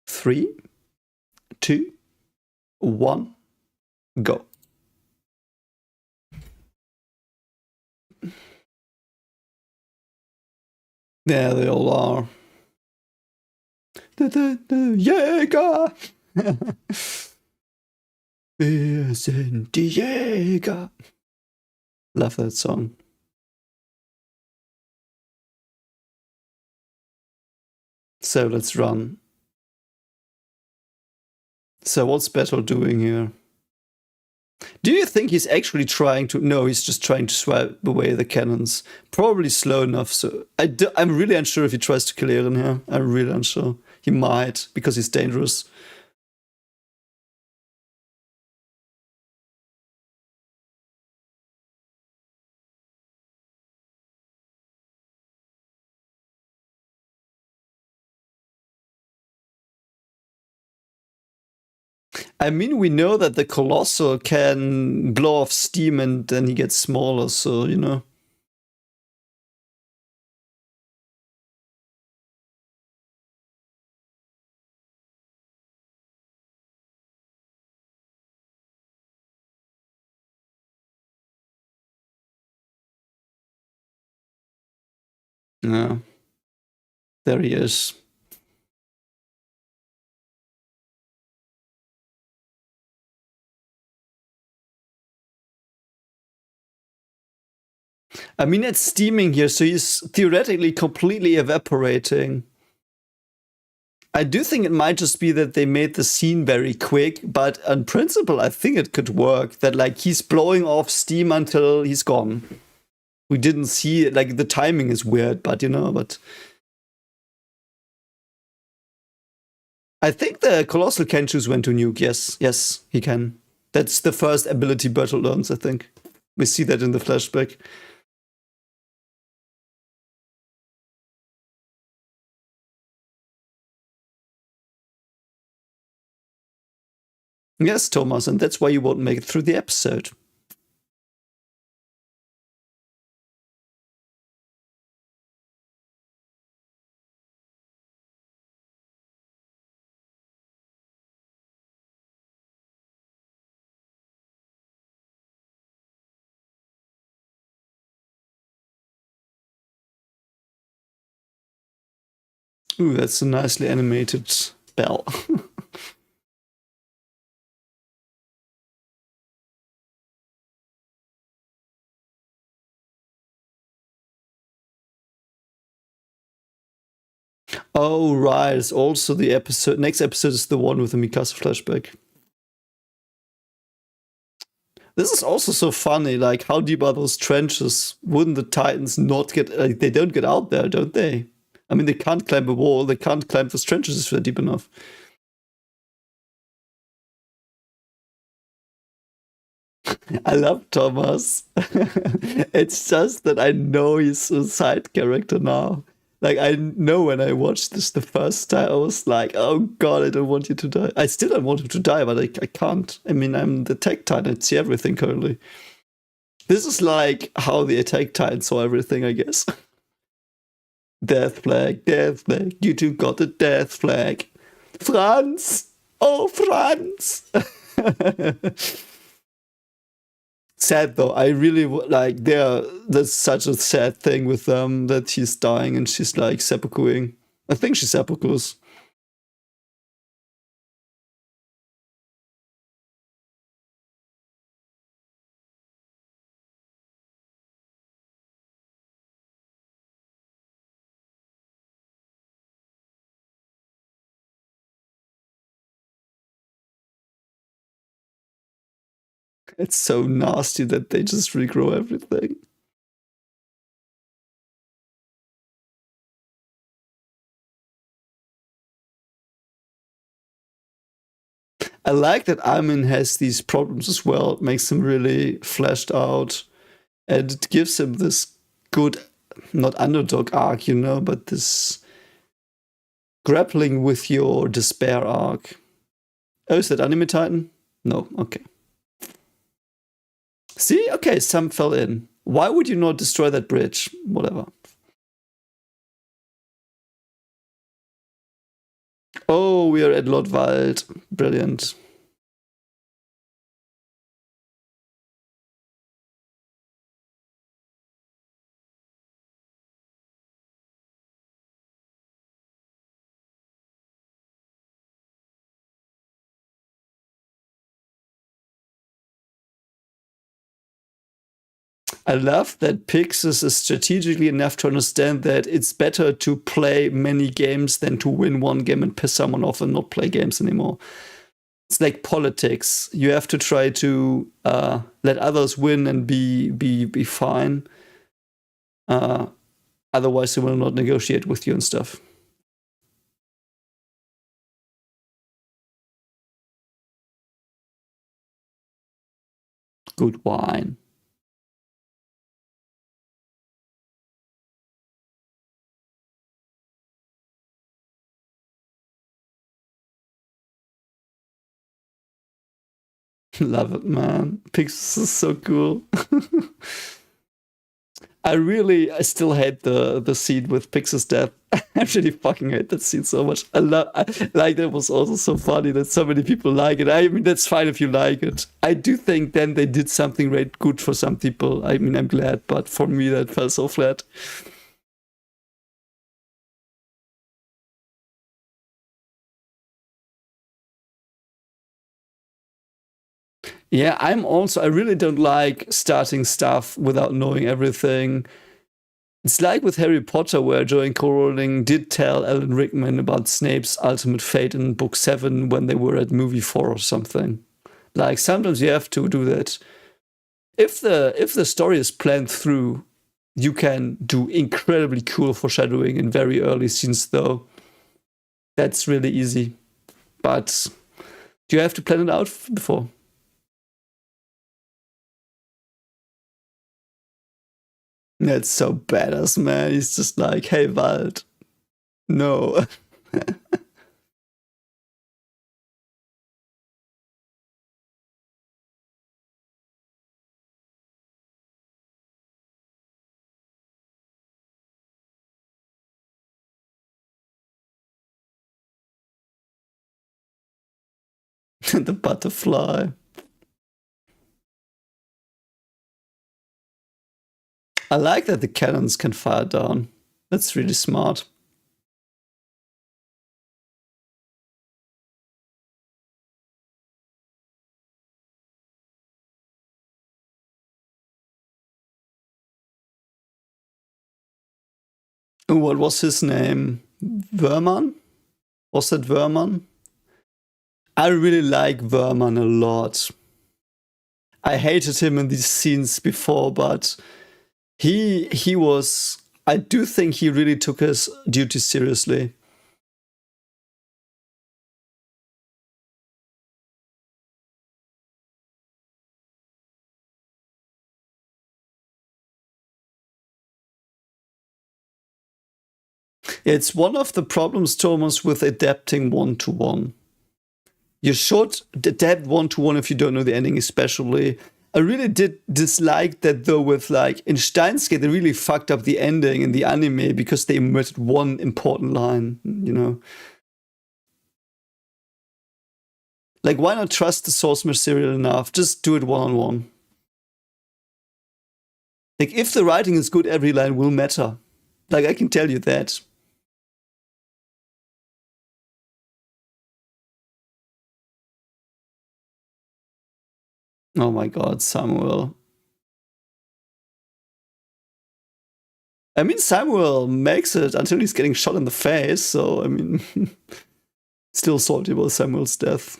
Speaker 1: 3, 2, 1, go. There they all are. The Jäger! Wir sind die Jäger! Love that song. So let's run. So what's Battle doing here? Do you think he's actually trying to... No, he's just trying to swipe away the cannons. Probably slow enough, so... I'm really unsure if he tries to kill Eren here. I'm really unsure. He might, because he's dangerous. I mean, we know that the Colossal can blow off steam and then he gets smaller, so, you know. Yeah. There he is. I mean, it's steaming here, so he's theoretically completely evaporating. I do think it might just be that they made the scene very quick, but on principle, I think it could work. That, like, he's blowing off steam until he's gone. We didn't see it, like, the timing is weird, but, you know, but... I think the Colossal can choose when to nuke, yes, he can. That's the first ability Bertolt learns, I think. We see that in the flashback. Yes, Thomas, and that's why you won't make it through the episode. Ooh, that's a nicely animated bell. Oh, right. It's also the episode. Next episode is the one with the Mikasa flashback. This is also so funny. Like, how deep are those trenches? Wouldn't the Titans not get... Like, they don't get out there, don't they? I mean, they can't climb a wall. They can't climb those trenches if they're deep enough. I love Thomas. It's just that I know he's a side character now. Like, I know when I watched this the first time, I was like, oh god, I don't want you to die. I still don't want him to die, but I can't. I mean, I'm the Attack Titan, I see everything currently. This is like how the Attack Titan saw everything, I guess. Death flag, you two got the death flag. Franz! Oh, Franz! Sad though, I really like, there's such a sad thing with them that he's dying and she's like seppukuing. I think she seppukus. It's so nasty that they just regrow everything. I like that Armin has these problems as well. It makes him really fleshed out. And it gives him this good, not underdog arc, you know, but this grappling with your despair arc. Oh, is that Anime Titan? No, okay. See? Okay, some fell in. Why would you not destroy that bridge? Whatever. Oh, we are at Lordwald. Brilliant. I love that Pixis is strategically enough to understand that it's better to play many games than to win one game and piss someone off and not play games anymore. It's like politics. You have to try to let others win and be fine. Otherwise, they will not negotiate with you and stuff. Good wine. Love it, man. Pixis is so cool. I still hate the scene with Pixis death. I really fucking hate that scene so much. Like that was also so funny that so many people like it. I mean, that's fine if you like it. I do think then they did something right good for some people. I mean, I'm glad, but for me that fell so flat. Yeah, I really don't like starting stuff without knowing everything. It's like with Harry Potter, where J.K. Rowling did tell Alan Rickman about Snape's ultimate fate in book 7 when they were at movie 4 or something. Like, sometimes you have to do that. If the story is planned through, you can do incredibly cool foreshadowing in very early scenes, though. That's really easy. But you have to plan it out before. That's so badass, man. He's just like, hey, Wald, no. The butterfly. I like that the cannons can fire down. That's really smart. What was his name? Verman? Was that Verman? I really like Verman a lot. I hated him in these scenes before, but he was. I do think he really took his duty seriously. It's one of the problems, Thomas, with adapting one-to-one. You should adapt one-to-one if you don't know the ending, especially. I really did dislike that though with like in Steins Gate, they really fucked up the ending in the anime because they omitted one important line, you know. Like, why not trust the source material enough? Just do it one-on-one. Like, if the writing is good, every line will matter. Like, I can tell you that. Oh my god, Samuel. I mean, Samuel makes it until he's getting shot in the face, so, I mean, still salty about Samuel's death.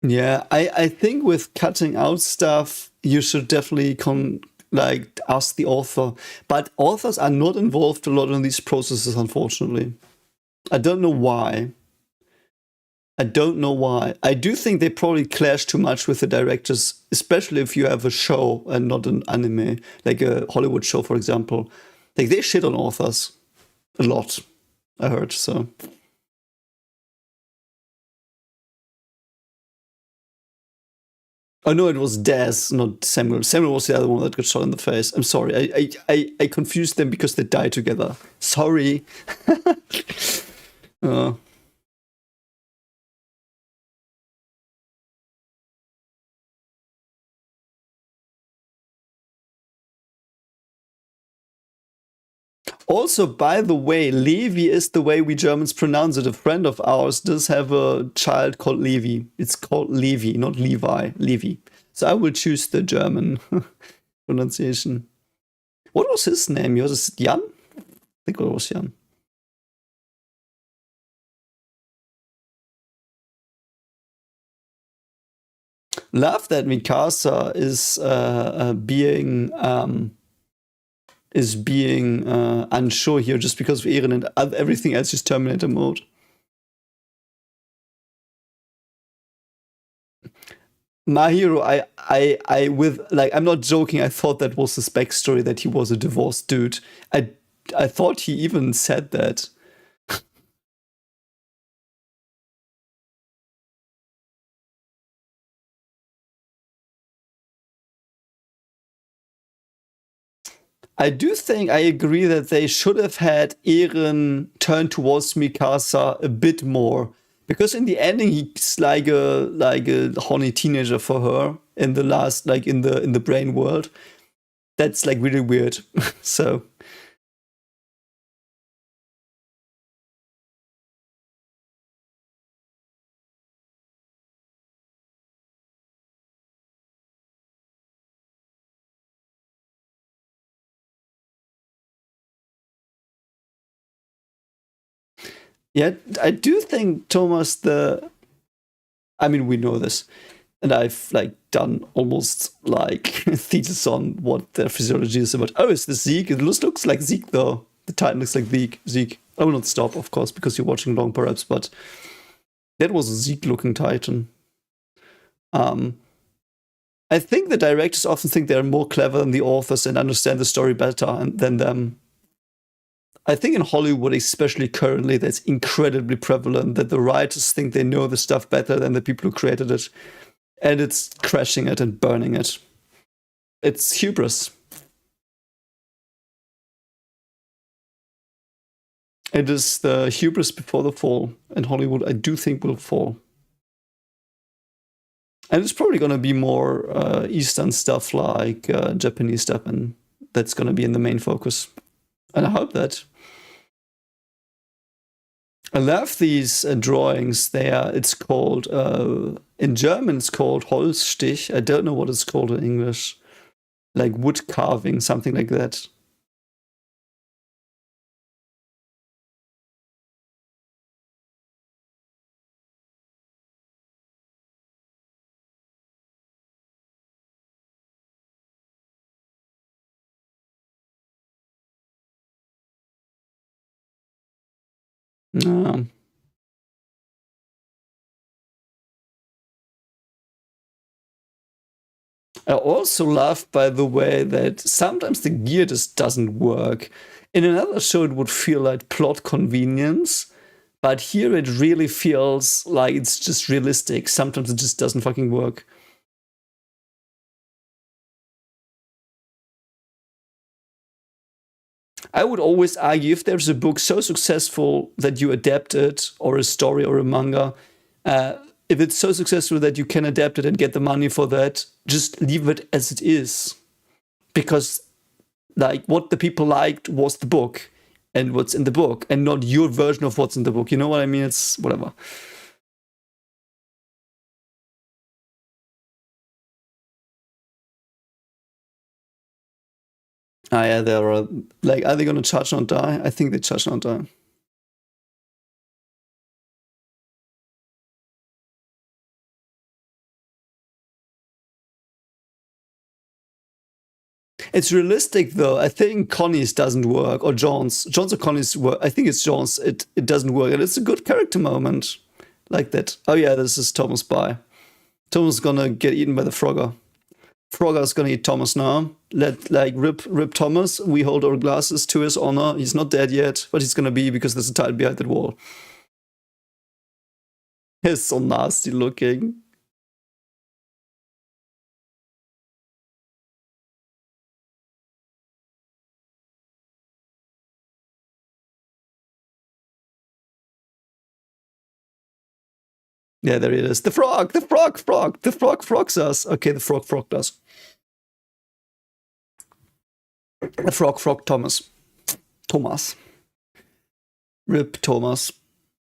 Speaker 1: Yeah, I think with cutting out stuff, you should definitely like ask the author. But authors are not involved a lot in these processes, unfortunately. I don't know why. I don't know why. I do think they probably clash too much with the directors, especially if you have a show and not an anime, like a Hollywood show, for example. Like they shit on authors a lot, I heard. So oh no, it was Daz, not Samuel. Samuel was the other one that got shot in the face. I'm sorry. I confused them because they died together. Sorry. uh, Also, by the way, Levi is the way we Germans pronounce it. A friend of ours does have a child called Levi. It's called Levi, not Levi. Levi. So I will choose the German pronunciation. What was his name? Was it Jan? I think it was Jan. Love that Mikasa is being unsure here just because of Eren and everything else is Terminator mode. My hero, with like, I'm not joking. I thought that was his backstory, that he was a divorced dude. I thought he even said that. I do think I agree that they should have had Eren turn towards Mikasa a bit more, because in the ending he's like a horny teenager for her in the last, like in the brain world. That's like really weird. So yeah, I do think Thomas the. I mean, we know this, and I've like done almost like thesis on what their physiology is about. Oh, it's the Zeke. It looks like Zeke though. The Titan looks like Zeke. Zeke. I will not stop, of course, because you're watching long, perhaps, but that was a Zeke-looking Titan. Um, I think the directors often think they're more clever than the authors and understand the story better than them. I think in Hollywood, especially currently, that's incredibly prevalent that the writers think they know the stuff better than the people who created it, and it's crashing it and burning it. It's hubris. It is the hubris before the fall, and Hollywood, I do think, will fall. And it's probably going to be more Eastern stuff, like Japanese stuff, and that's going to be in the main focus. And I hope that. I love these drawings. It's called, in German, it's called Holzstich. I don't know what it's called in English. Like wood carving, something like that. Um, I also love, by the way, that sometimes the gear just doesn't work. In another show, it would feel like plot convenience, but here it really feels like it's just realistic. Sometimes it just doesn't fucking work. I would always argue if there's a book so successful that you adapt it, or a story or a manga, uh, if it's so successful that you can adapt it and get the money for that, just leave it as it is. Because like what the people liked was the book and what's in the book, and not your version of what's in the book. You know what I mean? It's whatever. Ah, yeah, there are like, are they gonna charge not die? I think they charge not die. It's realistic though. I think Connie's doesn't work, or John's or Connie's work. I think it's John's. It doesn't work, and it's a good character moment like that. Oh yeah, this is Thomas by. Thomas is gonna get eaten by the Frogger. Frogger's gonna eat Thomas now. Rip Thomas. We hold our glasses to his honor. He's not dead yet, but he's gonna be, because there's a titan behind that wall. He's so nasty looking. Yeah, there it is. The frog frogs us. Okay, the frog frogged us. The frog frogged Thomas. Rip Thomas.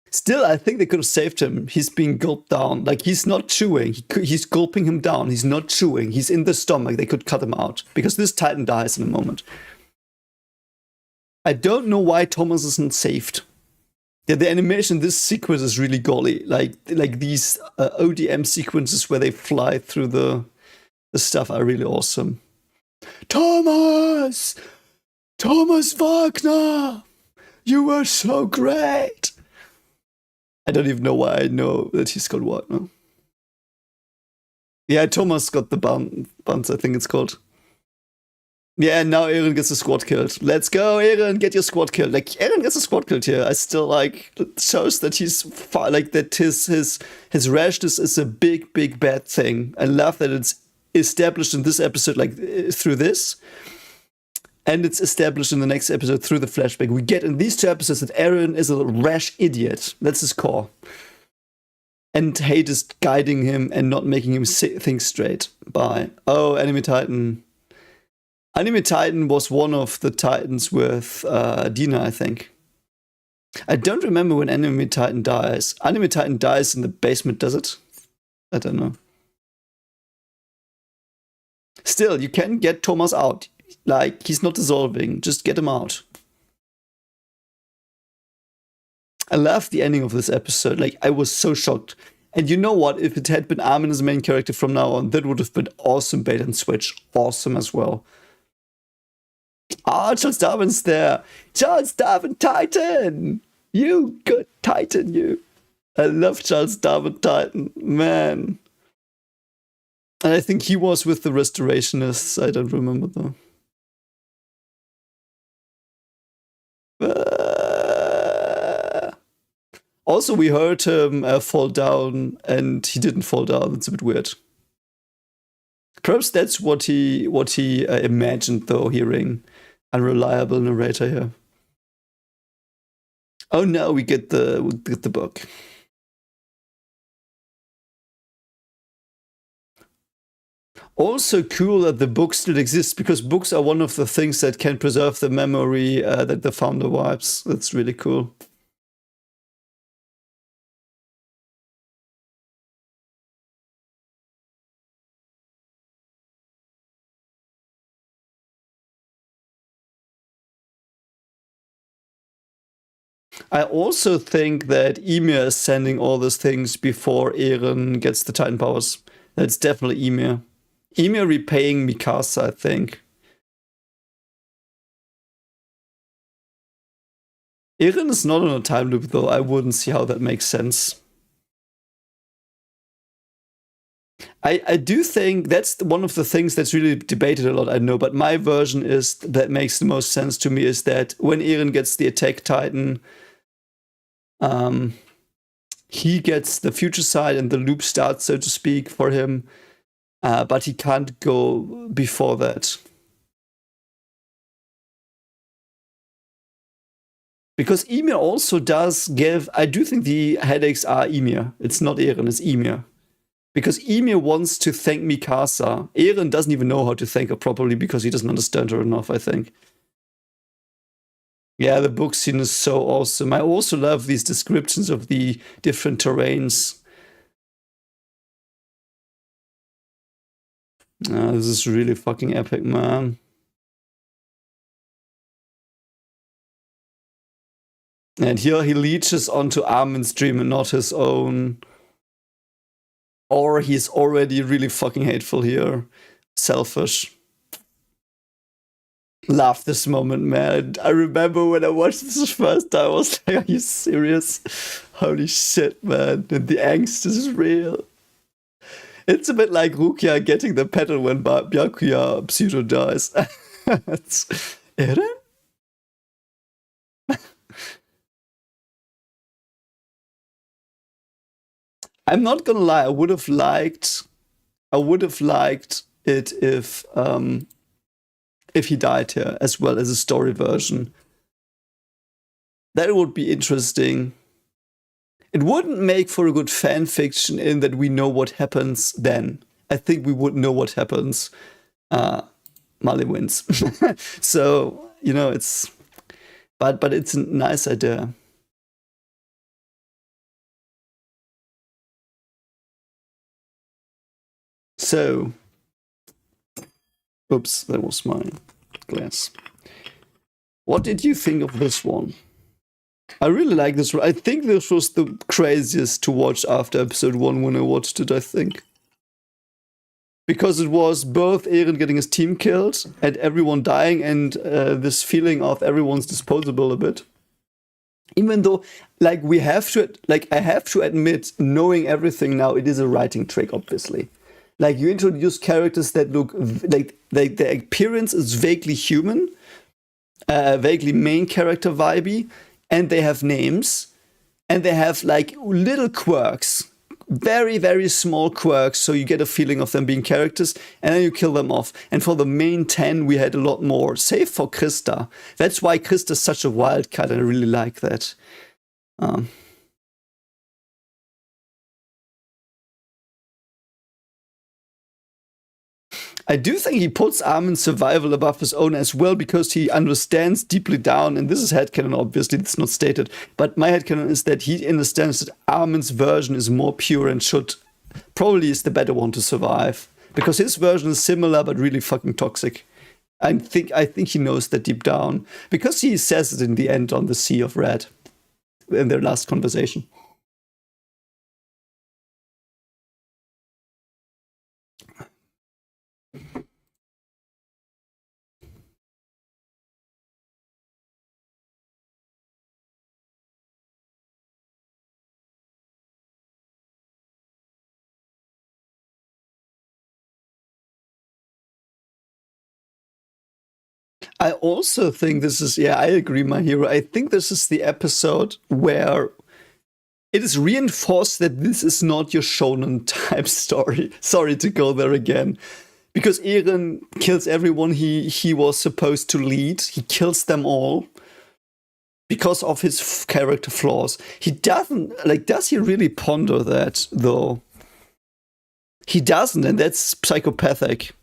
Speaker 1: Still, I think they could have saved him. He's being gulped down. Like, he's not chewing. He's gulping him down. He's not chewing. He's in the stomach. They could cut him out, because this titan dies in a moment. I don't know why Thomas isn't saved. Yeah, the animation, this sequence is really golly. Like these ODM sequences where they fly through the stuff are really awesome. Thomas Wagner, you were so great. I don't even know why I know that he's called Wagner. Yeah, Thomas got the buns, I think it's called. Yeah, and now Eren gets the squad killed. Let's go, Eren, get your squad killed. Like, Eren gets a squad killed here. I still like, it shows that he's like that his rashness is a big bad thing. I love that it's established in this episode, like through this, and it's established in the next episode through the flashback. We get in these 2 episodes that Eren is a rash idiot. That's his core. And Hate is guiding him and not making him think straight. Bye. Oh, Enemy Titan. Enemy Titan was one of the Titans with Dina, I think. I don't remember when Enemy Titan dies. Enemy Titan dies in the basement, does it? I don't know. Still, you can get Thomas out. Like, he's not dissolving. Just get him out. I love the ending of this episode. Like, I was so shocked. And you know what? If it had been Armin as the main character from now on, that would have been awesome bait and switch. Awesome as well. Ah, Charles Darwin's there. Charles Darwin Titan! You good Titan, you. I love Charles Darwin Titan. Man. And I think he was with the Restorationists. I don't remember though. Also, we heard him fall down, and he didn't fall down. It's a bit weird. Perhaps that's what he imagined, though, hearing unreliable narrator here. Oh no, we get the book. Also cool that the book still exists, because books are one of the things that can preserve the memory that the founder wipes. That's really cool. I also think that Ymir is sending all these things before Eren gets the Titan powers. That's definitely Ymir. Ymir repaying Mikasa, I think. Eren is not on a time loop, though. I wouldn't see how that makes sense. I do think that's one of the things that's really debated a lot, I know, but my version is that makes the most sense to me is that when Eren gets the Attack Titan, he gets the future side and the loop starts, so to speak, for him, but he can't go before that. Because Ymir also does give, I do think the headaches are Ymir. It's not Eren, it's Ymir. Because Ymir wants to thank Mikasa. Eren doesn't even know how to thank her properly because he doesn't understand her enough, I think. Yeah, the book scene is so awesome. I also love these descriptions of the different terrains. This is really fucking epic, man. And here he leeches onto Armin's dream and not his own. Or he's already really fucking hateful here. Selfish. Love this moment, man. I remember when I watched this the first time, I was like, are you serious? Holy shit, man. And the angst is real. It's a bit like Rukia getting the pedal when Byakuya pseudo dies. Eren? I'm not gonna lie, I would have liked it if he died here, as well as a story version. That would be interesting. It wouldn't make for a good fan fiction in that we know what happens then. I think we would know what happens. Mali wins. So, you know, it's... But it's a nice idea. So... Oops, that was my glass. What did you think of this one? I really like this one. I think this was the craziest to watch after episode 1 when I watched it, I think. Because it was both Eren getting his team killed and everyone dying, and this feeling of everyone's disposable a bit. Even though, like, I have to admit, knowing everything now, it is a writing trick, obviously. Like, you introduce characters that look like their appearance is vaguely human, vaguely main character vibey, and they have names, and they have like little quirks, very, very small quirks, so you get a feeling of them being characters, and then you kill them off. And for the main 10, we had a lot more, save for Krista. That's why Krista's such a wild card, and I really like that. I do think he puts Armin's survival above his own as well, because he understands deeply down, and this is headcanon, obviously, it's not stated, but my headcanon is that he understands that Armin's version is more pure and probably is the better one to survive. Because his version is similar, but really fucking toxic. I think he knows that deep down, because he says it in the end on the Sea of Red, in their last conversation. I also think this is, I agree, my hero. I think this is the episode where it is reinforced that this is not your shonen type story. Sorry to go there again. Because Eren kills everyone he was supposed to lead. He kills them all because of his character flaws. He doesn't, does he really ponder that, though? He doesn't, and that's psychopathic.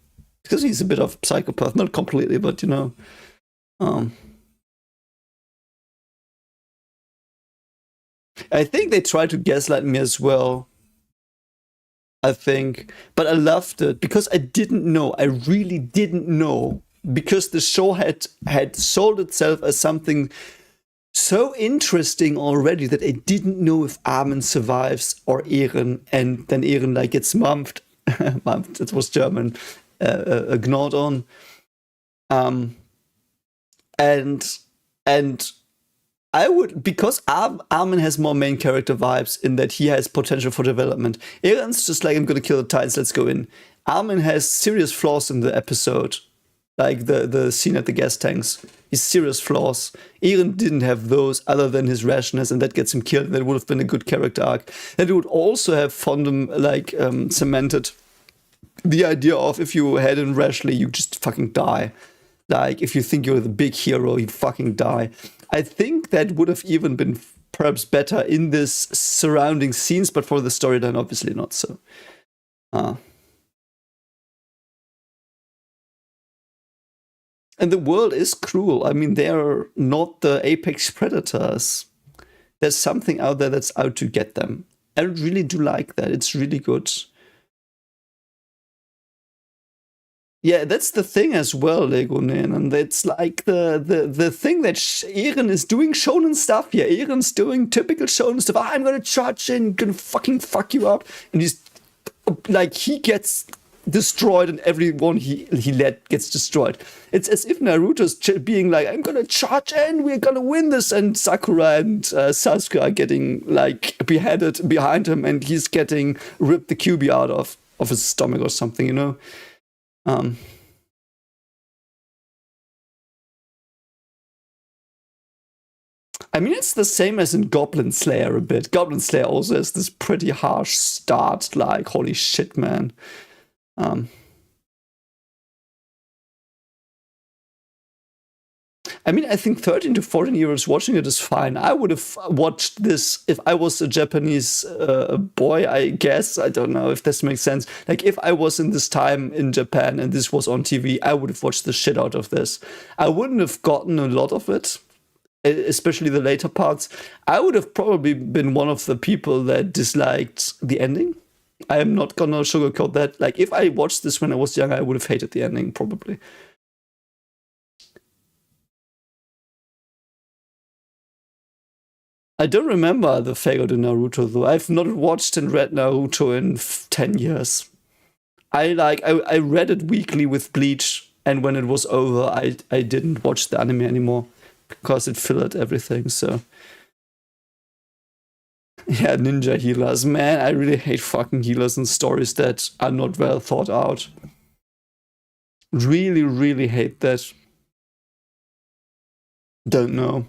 Speaker 1: Because he's a bit of a psychopath, not completely, but you know. I think they tried to gaslight me as well. I think. But I loved it because I didn't know. I really didn't know. Because the show had sold itself as something so interesting already that I didn't know if Armin survives or Eren, and then Eren gets mumped. Mumped, it was German. Ignored on, and I would, because Armin has more main character vibes in that he has potential for development. Eren's just like, I'm gonna kill the Titans, let's go in. Armin has serious flaws in the episode, like the scene at the gas tanks. He's serious flaws. Eren didn't have those other than his rashness, and that gets him killed. That would have been a good character arc. And it would also have cemented the idea of, if you head in rashly, you just fucking die. Like, if you think you're the big hero, you fucking die. I think that would have even been perhaps better in this surrounding scenes, but for the storyline, obviously not so. And the world is cruel. I mean, they're not the apex predators. There's something out there that's out to get them. I really do like that. It's really good. Yeah, that's the thing as well, Legonen, and it's like the thing that Eren is doing shonen stuff here. Eren's doing typical shonen stuff. I'm gonna charge in, gonna fucking fuck you up, and he's like, he gets destroyed and everyone he led gets destroyed. It's as if Naruto's being like, I'm gonna charge in, we're gonna win this, and Sakura and Sasuke are getting like beheaded behind him, and he's getting ripped the QB out of his stomach or something, you know. I mean, it's the same as in Goblin Slayer a bit. Goblin Slayer also has this pretty harsh start, like, holy shit, man. I mean, I think 13 to 14-year-olds watching it is fine. I would have watched this if I was a Japanese boy, I guess. I don't know if this makes sense. Like, if I was in this time in Japan and this was on TV, I would have watched the shit out of this. I wouldn't have gotten a lot of it, especially the later parts. I would have probably been one of the people that disliked the ending. I am not gonna sugarcoat that. Like, if I watched this when I was young, I would have hated the ending, probably. I don't remember the Fego de Naruto, though. I've not watched and read Naruto in 10 years. I read it weekly with Bleach, and when it was over, I didn't watch the anime anymore because it filled everything, so. Yeah, ninja healers. Man, I really hate fucking healers and stories that are not well thought out. Really, really hate that. Don't know.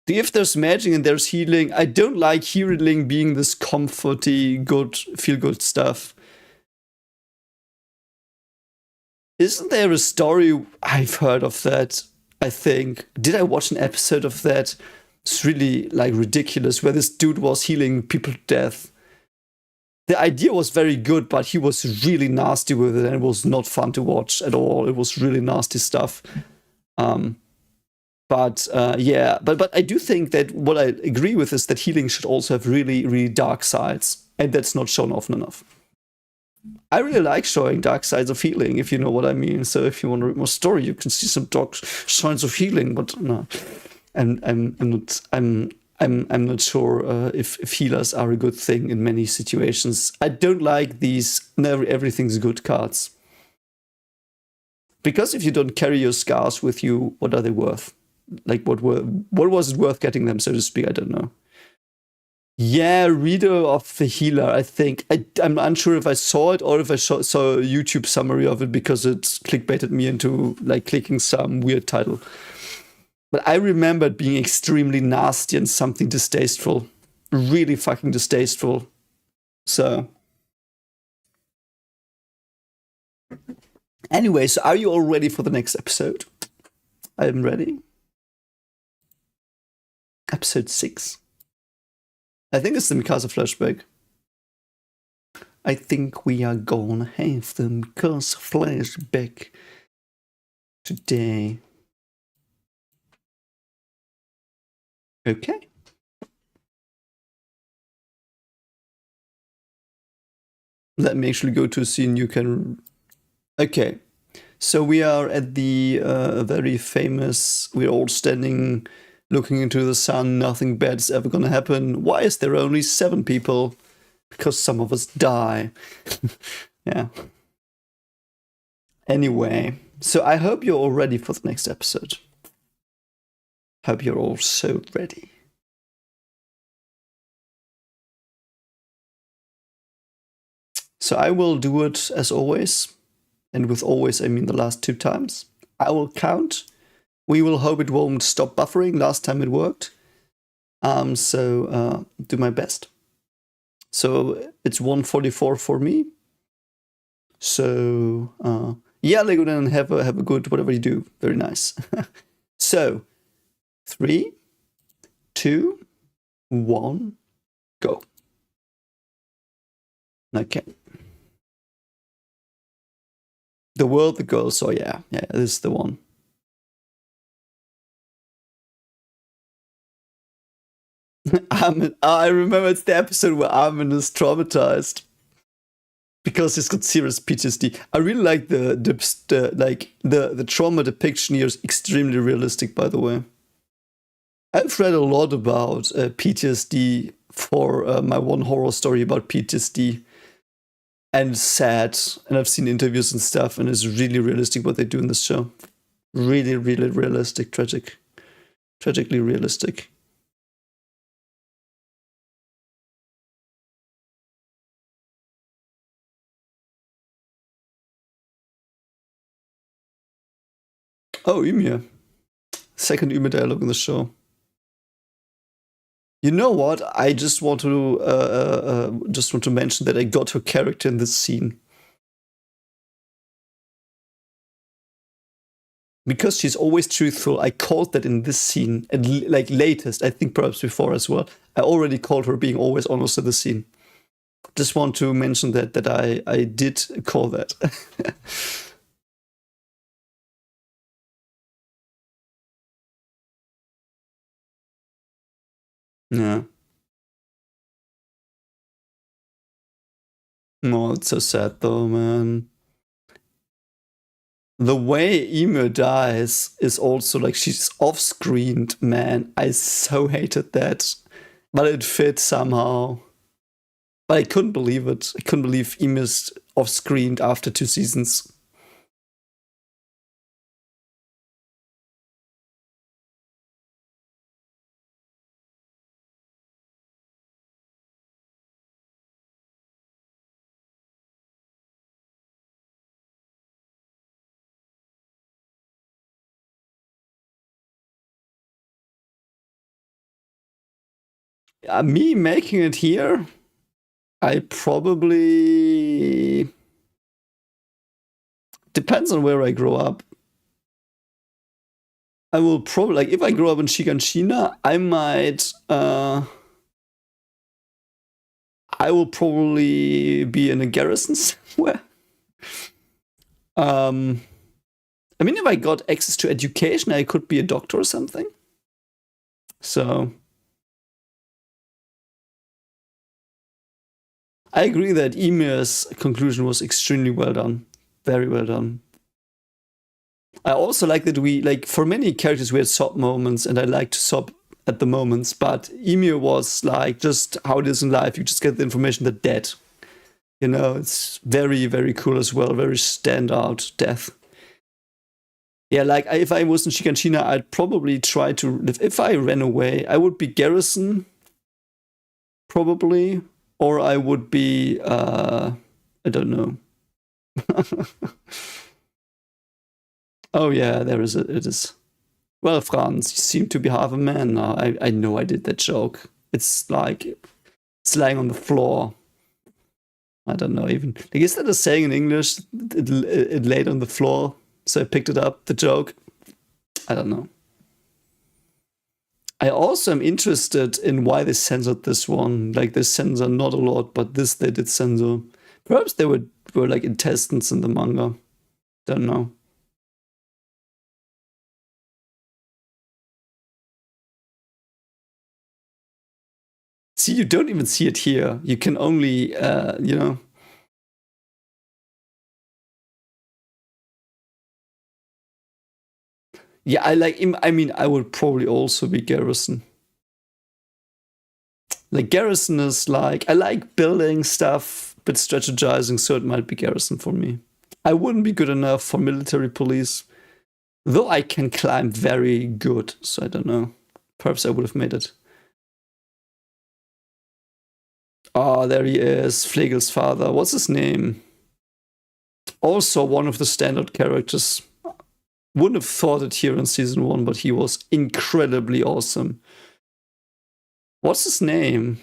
Speaker 1: If there's magic and there's healing, I don't like healing being this comforty, good, feel-good stuff. Isn't there a story, I've heard of that, I think. Did I watch an episode of that? It's really, like, ridiculous, where this dude was healing people to death. The idea was very good, but he was really nasty with it, and it was not fun to watch at all. It was really nasty stuff. But I do think that what I agree with is that healing should also have really, really dark sides, and that's not shown often enough. I really like showing dark sides of healing, if you know what I mean. So if you want to read more story, you can see some dark sides of healing. But no, I'm not sure if healers are a good thing in many situations. I don't like these never everything's good cards, because if you don't carry your scars with you, what are they worth? Like, what was it worth getting them, so to speak? I don't know. Yeah, Reader of the Healer, I think. I'm unsure if I saw it or if I saw a YouTube summary of it, because it clickbaited me into, like, clicking some weird title. But I remember it being extremely nasty and something distasteful. Really fucking distasteful. So. Anyway, so are you all ready for the next episode? I am ready. Episode 6. I think it's the Mikasa flashback. I think we are gonna have the Mikasa flashback today. Okay. Let me actually go to a scene you can... Okay. So we are at the very famous... We're all standing... looking into the sun, nothing bad is ever gonna happen. Why is there only 7 people? Because some of us die. Yeah. Anyway, so I hope you're all ready for the next episode. Hope you're all so ready. So I will do it as always. And with always, I mean the last 2 times. I will count. We will hope it won't stop buffering. Last time it worked. So do my best. So it's 1:44 for me. So yeah, Lego, then have a good whatever you do. Very nice. So 3, 2, 1, go. Okay. The world, the girl. So yeah, this is the one. I remember it's the episode where Armin is traumatized because he's got serious PTSD. I really like the trauma depiction here is extremely realistic, by the way. I've read a lot about PTSD for my one horror story about PTSD. and sad. And I've seen interviews and stuff, and it's really realistic what they do in this show. Really, really realistic, tragically realistic. Oh, Ymir. Second Ymir dialogue in the show. You know what? I just want to mention that I got her character in this scene. Because she's always truthful, I called that in this scene, and like latest, I think perhaps before as well. I already called her being always honest in the scene. Just want to mention that I did call that. Yeah. No, it's so sad though, man. The way Ymir dies is also like she's off-screened, man. I so hated that. But it fit somehow. But I couldn't believe it. I couldn't believe Ymir's off-screened after 2 seasons. Me making it here, I probably... Depends on where I grow up. I will probably, like, if I grow up in Shiganshina, I might, I will probably be in a garrison somewhere. I mean, if I got access to education, I could be a doctor or something. So I agree that Ymir's conclusion was extremely well done. Very well done. I also like that we, like, for many characters, we had sob moments, and I like to sob at the moments, but Ymir was like just how it is in life. You just get the information that dead. You know, it's very, very cool as well. Very standout death. Yeah, like if I was in Shiganshina, I'd probably try to live. If I ran away, I would be garrison, probably, or I would be, I don't know. Oh yeah, there is it is. Well, Franz, you seem to be half a man now. I know I did that joke. It's like it's lying on the floor. I don't know even. Like, is that a saying in English? It laid on the floor, so I picked it up. The joke. I don't know. I also am interested in why they censored this one. Like, they censor not a lot, but this they did censor. Perhaps there were like intestines in the manga. Don't know. See, you don't even see it here. You can only, you know. Yeah, I mean, I would probably also be garrison. Like, garrison is like, I like building stuff, but strategizing, so it might be garrison for me. I wouldn't be good enough for military police, though I can climb very good, so I don't know. Perhaps I would have made it. Oh, there he is, Flegel's father. What's his name? Also one of the standout characters. Wouldn't have thought it here in season 1, but he was incredibly awesome. What's his name?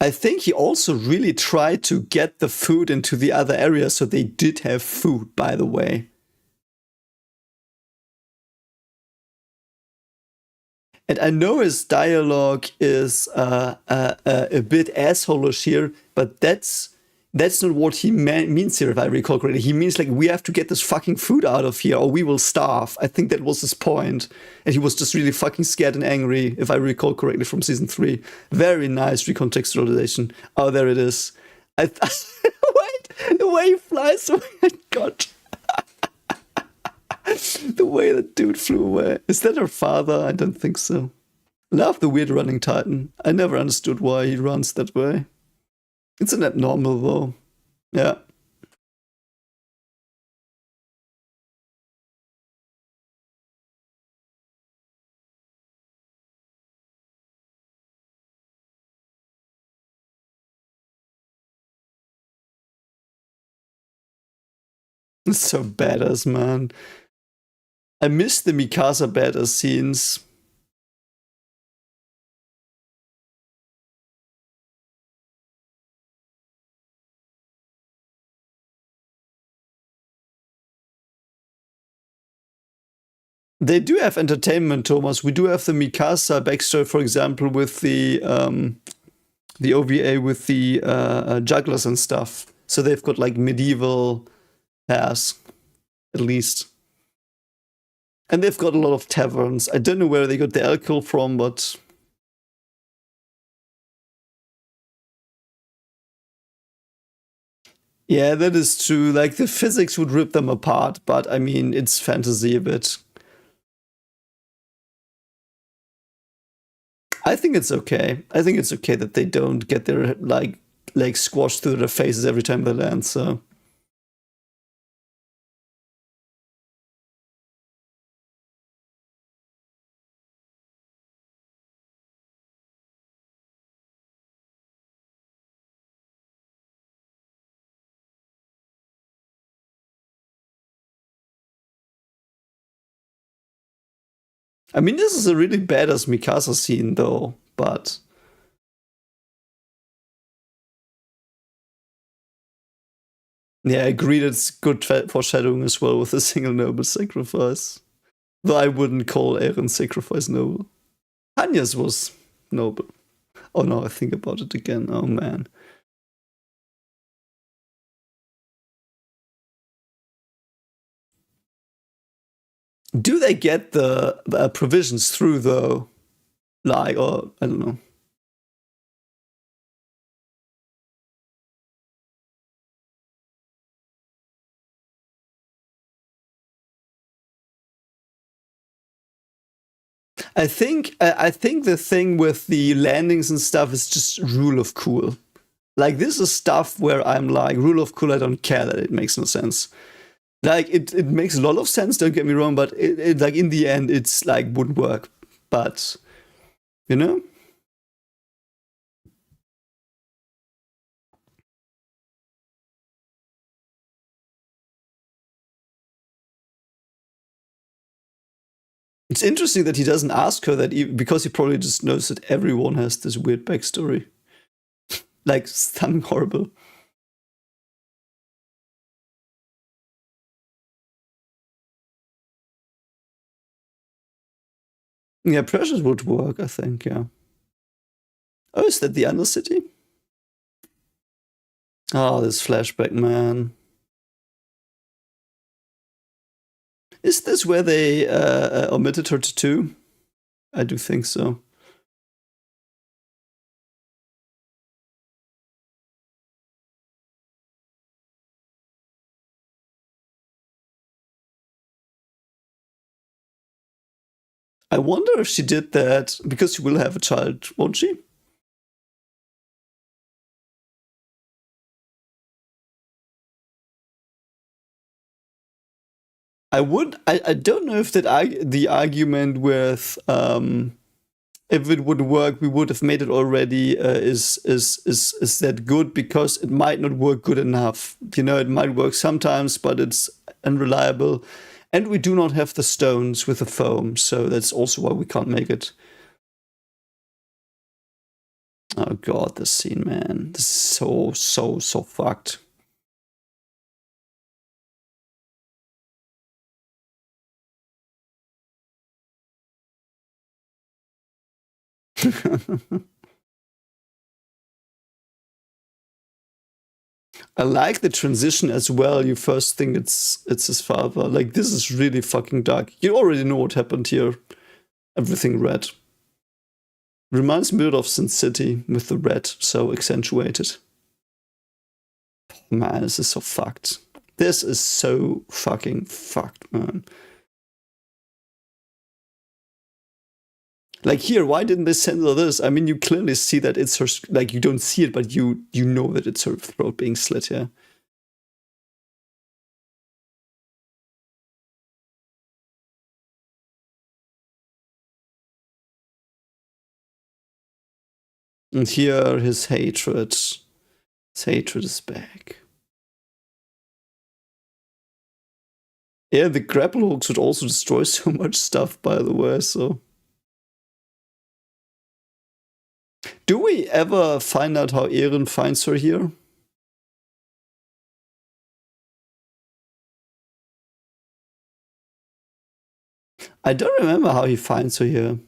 Speaker 1: I think he also really tried to get the food into the other areas, so they did have food, by the way. And I know his dialogue is a bit asshole-ish here, but that's not what he means here, if I recall correctly. He means, like, we have to get this fucking food out of here or we will starve. I think that was his point. And he was just really fucking scared and angry, if I recall correctly, from season 3. Very nice recontextualization. Oh, there it is. Wait, the way he flies, oh my god. The way that dude flew away. Is that her father? I don't think so. Love the weird running Titan. I never understood why he runs that way. It's an abnormal though. Yeah. It's so badass, man. I miss the Mikasa badass scenes. They do have entertainment, Thomas. We do have the Mikasa backstory, for example, with the OVA with the jugglers and stuff. So they've got like medieval pairs, at least. And they've got a lot of taverns. I don't know where they got the alcohol from, but... Yeah, that is true. Like, the physics would rip them apart, but I mean, it's fantasy a bit. I think it's okay. I think it's okay that they don't get their, like, legs squashed through their faces every time they land, so... I mean, this is a really badass Mikasa scene, though, but... Yeah, I agree that's good foreshadowing as well with a single noble sacrifice. Though I wouldn't call Eren's sacrifice noble. Hanya's was noble. Oh no, I think about it again. Oh man. Do they get the provisions through though? Like, or I don't know. I think the thing with the landings and stuff is just rule of cool. Like, this is stuff where I'm like, rule of cool, I don't care that it makes no sense. Like, it makes a lot of sense, don't get me wrong, but it like, in the end, it's like, wouldn't work. But, you know? It's interesting that he doesn't ask her that, because he probably just knows that everyone has this weird backstory. Like, something horrible. Yeah, Precious would work, I think, yeah. Oh, is that the Undercity? Oh, this flashback, man. Is this where they omitted her tattoo? I do think so. I wonder if she did that because she will have a child, won't she? I don't know if the argument with if it would work, we would have made it already. Is that good? Because it might not work good enough. You know, it might work sometimes, but it's unreliable. And we do not have the stones with the foam, so that's also why we can't make it. Oh god, this scene, man. This is so fucked. I like the transition as well. You first think it's his father. Like, this is really fucking dark. You already know what happened here. Everything red. Reminds me a bit of Sin City with the red so accentuated. Man, this is so fucked. This is so fucking fucked, man. Like here, why didn't they censor this? I mean, you clearly see that it's her, like you don't see it, but you know that it's her throat being slit here. And here, his hatred is back. Yeah, the grapple hooks would also destroy so much stuff, by the way, so. Do we ever find out how Eren finds her here? I don't remember how he finds her here.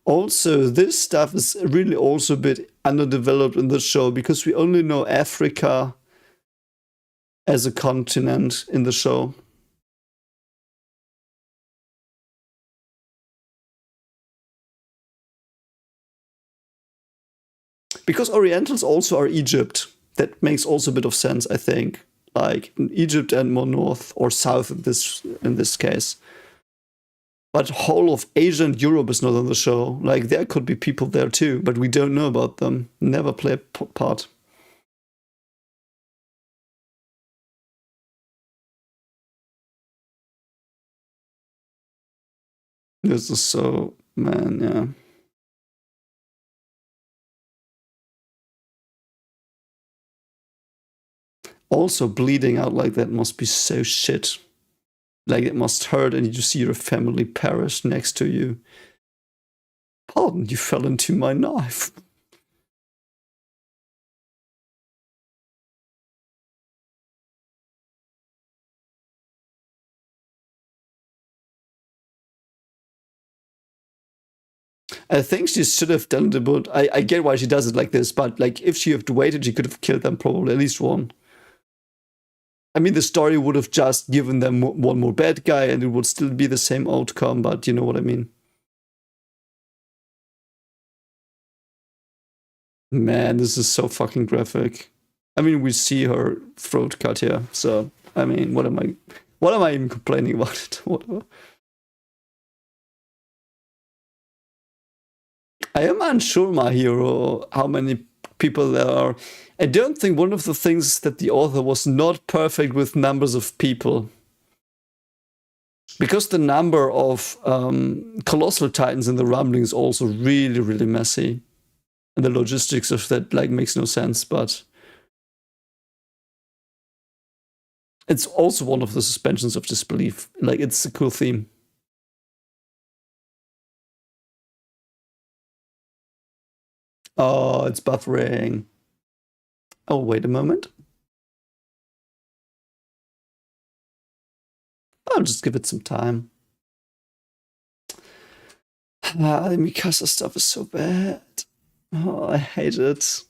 Speaker 1: Also, this stuff is really also a bit underdeveloped in the show because we only know Africa as a continent in the show. Because Orientals also are Egypt. That makes also a bit of sense, I think. Like Egypt and more north or south in this case. But whole of Asia and Europe is not on the show. Like there could be people there too, but we don't know about them. Never play a part. This is so, man, yeah. Also, bleeding out like that must be so shit. Like it must hurt, and you see your family perish next to you. Pardon, you fell into my knife. I think she should have done it, but I get why she does it like this, but like if she had waited, she could have killed them probably, at least one. I mean, the story would have just given them one more bad guy and it would still be the same outcome, but you know what I mean. Man, this is so fucking graphic. I mean, we see her throat cut here, so I mean, what am I even complaining about it? Whatever. I am unsure, my hero, how many people there are. I don't think one of the things that the author was not perfect with numbers of people. Because the number of colossal titans in the rumbling is also really, really messy. And the logistics of that like makes no sense, but it's also one of the suspensions of disbelief. Like it's a cool theme. Oh, it's buffering. Oh, wait a moment. I'll just give it some time. The Mikasa stuff is so bad. Oh, I hate it.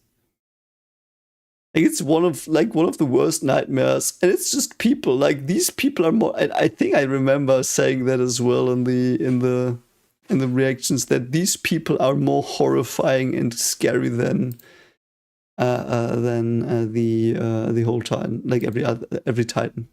Speaker 1: Like it's one of the worst nightmares, and it's just people. Like these people are more. I think I remember saying that as well in the reactions that these people are more horrifying and scary than the whole Titan, like every Titan.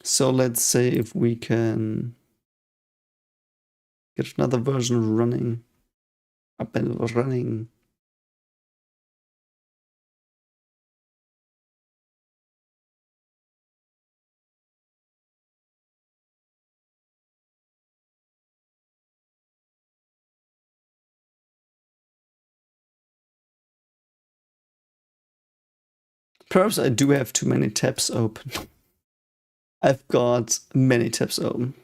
Speaker 1: So let's say if we can get another version running, up and running. Perhaps I do have too many tabs open. I've got many tabs open.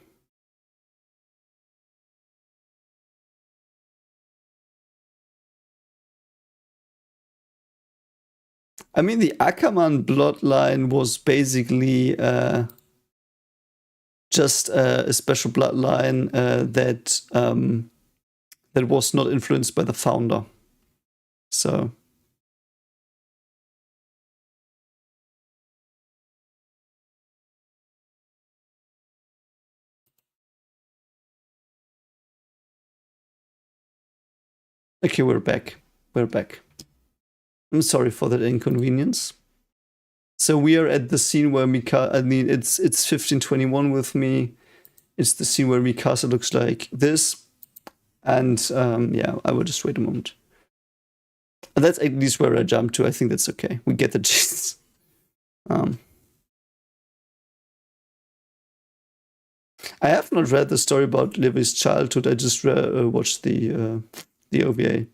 Speaker 1: I mean, the Ackerman bloodline was basically just a special bloodline that that was not influenced by the founder. So Okay, we're back. We're back. I'm sorry for that inconvenience. So we are at the scene where Mikasa, I mean, it's 1521 with me. It's the scene where Mikasa looks like this. And yeah, I will just wait a moment. And that's at least where I jump to. I think that's okay. We get the gist. I have not read the story about Livy's childhood. I just watched the OVA.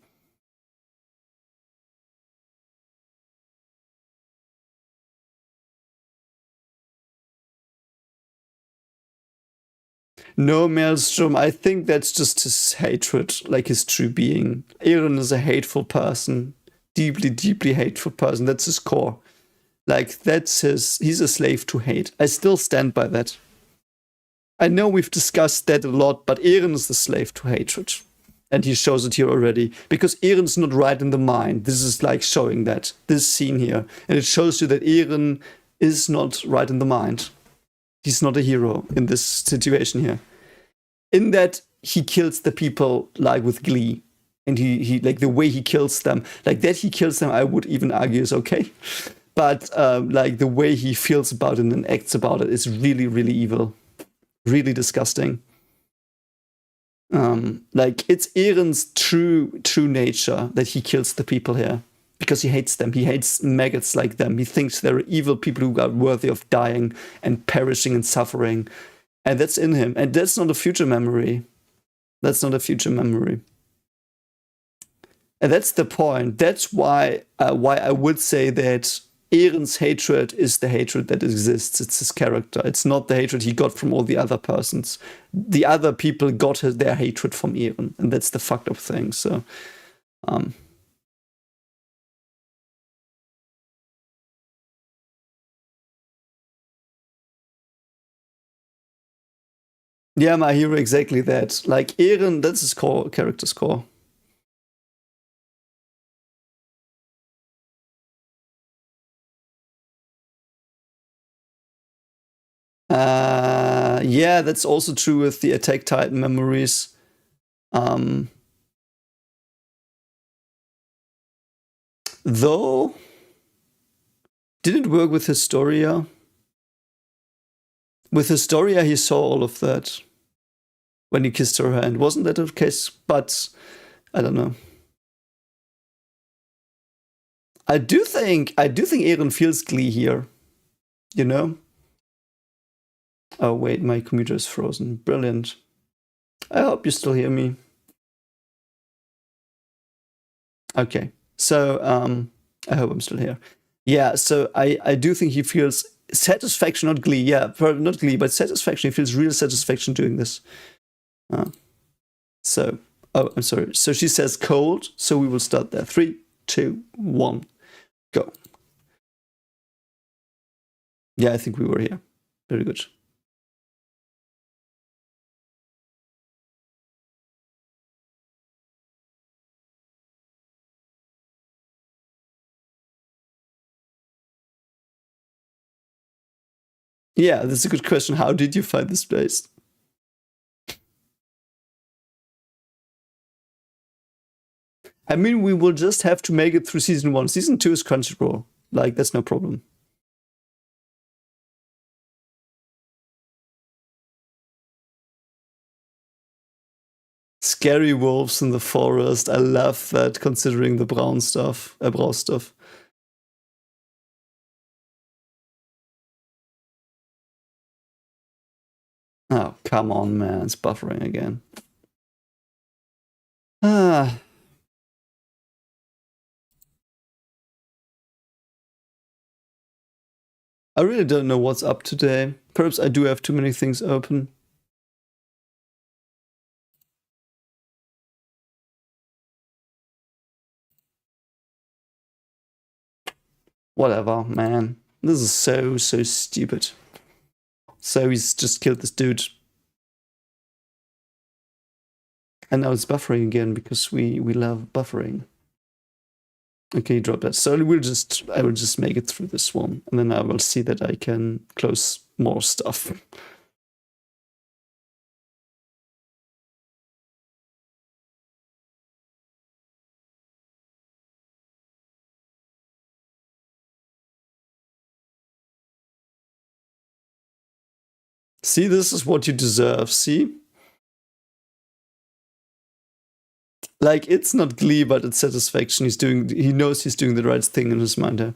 Speaker 1: No, Maelstrom, I think that's just his hatred, like his true being. Eren is a hateful person. Deeply, deeply hateful person. That's his core. Like, he's a slave to hate. I still stand by that. I know we've discussed that a lot, but Eren is the slave to hatred. And he shows it here already. Because Eren's not right in the mind. This is like showing that. This scene here. And it shows you that Eren is not right in the mind. He's not a hero in this situation here. In that he kills the people like with glee. And he like the way he kills them. Like that he kills them, I would even argue is okay. But like the way he feels about it and acts about it is really, really evil. Really disgusting. Like it's Eren's true nature that he kills the people here because he hates them. He hates maggots like them. He thinks they're evil people who are worthy of dying and perishing and suffering, and that's in him. And that's not a future memory. That's not a future memory. And that's the point. That's why I would say that Eren's hatred is the hatred that exists. It's his character. It's not the hatred he got from all the other persons. The other people got their hatred from Eren, and that's the fucked up thing. So, yeah, my hero, exactly that. Like Eren, that's his core character's core. Yeah, that's also true with the Attack Titan memories. Though, did it work with Historia? With Historia, he saw all of that when he kissed her hand. Wasn't that the case? But I don't know. I do think Eren feels glee here. You know? Oh wait, my computer is frozen. Brilliant. I hope you still hear me. Okay. So I hope I'm still here. Yeah, so I do think he feels satisfaction, not glee. Yeah, not glee, but satisfaction. He feels real satisfaction doing this. So, oh, I'm sorry. So she says cold, so we will start there. 3, 2, 1, go. Yeah, I think we were here. Very good. Yeah, that's a good question. How did you find this place? I mean, we will just have to make it through season 1. Season 2 is Crunchyroll. Like, that's no problem. Scary wolves in the forest. I love that, considering the brown stuff. Brown stuff. Oh, come on, man. It's buffering again. Ah. I really don't know what's up today. Perhaps I do have too many things open. Whatever, man. This is so stupid. So he's just killed this dude. And now it's buffering again because we love buffering. Okay, drop that. So I will just make it through this one, and then I will see that I can close more stuff. See, this is what you deserve, see? Like, it's not glee, but it's satisfaction. He knows he's doing the right thing in his mind here.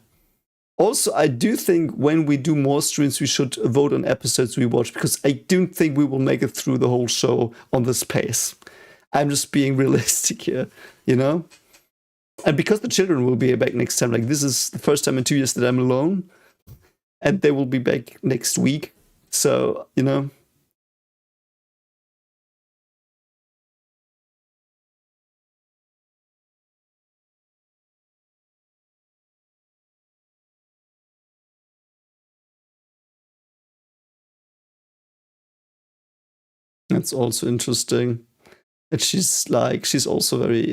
Speaker 1: Also, I do think when we do more streams, we should vote on episodes we watch, because I don't think we will make it through the whole show on this pace. I'm just being realistic here, you know? And because the children will be back next time, like, this is the first time in 2 years that I'm alone, and they will be back next week. So, you know. That's also interesting. And she's also very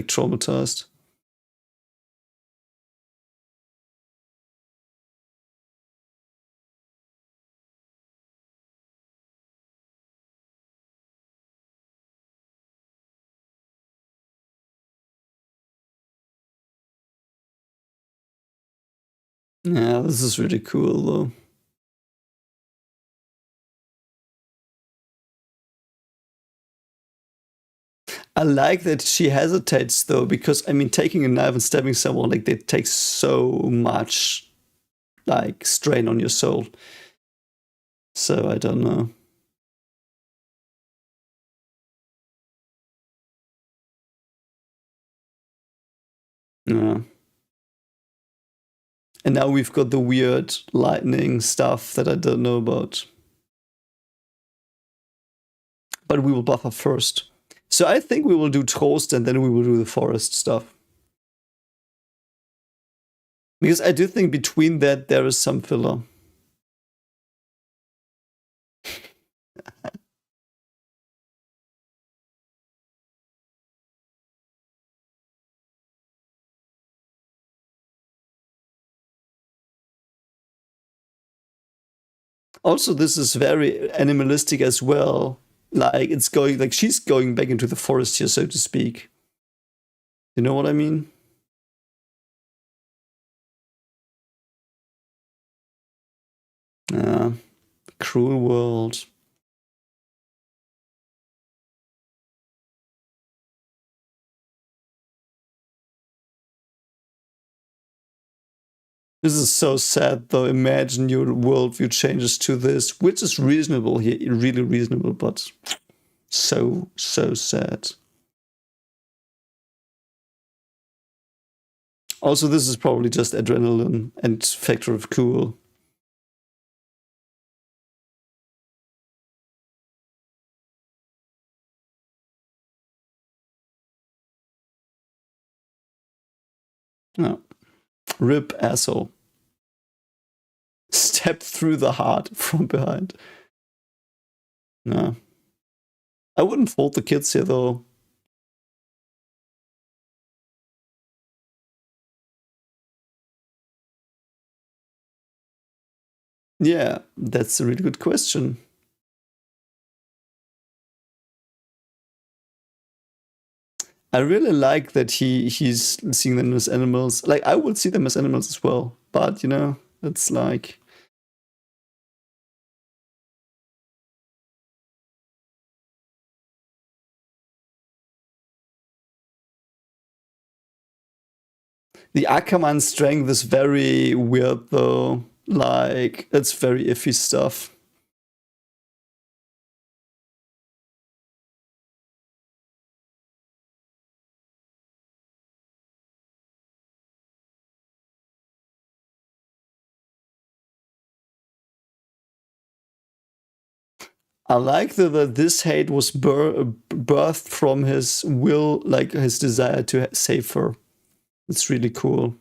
Speaker 1: traumatized. Yeah, this is really cool though. I like that she hesitates though, because I mean, taking a knife and stabbing someone, like, that takes so much like strain on your soul. So I don't know. Yeah. And now we've got the weird lightning stuff that I don't know about. But we will buffer first. So I think we will do Trost and then we will do the forest stuff. Because I do think between that there is some filler. Also, this is very animalistic as well. Like, it's going, like, she's going back into the forest here, so to speak. You know what I mean? Yeah. Cruel world. This is so sad, though. Imagine your worldview changes to this, which is reasonable here, really reasonable, but so sad. Also, this is probably just adrenaline and factor of cool. No. Rip asshole. Step through the heart from behind. No. I wouldn't fault the kids here, though. Yeah, that's a really good question. I really like that he's seeing them as animals. Like, I would see them as animals as well, but you know, it's like, the Ackerman strength is very weird though. Like, it's very iffy stuff. I like that this hate was birthed from his will, like his desire to save her. It's really cool.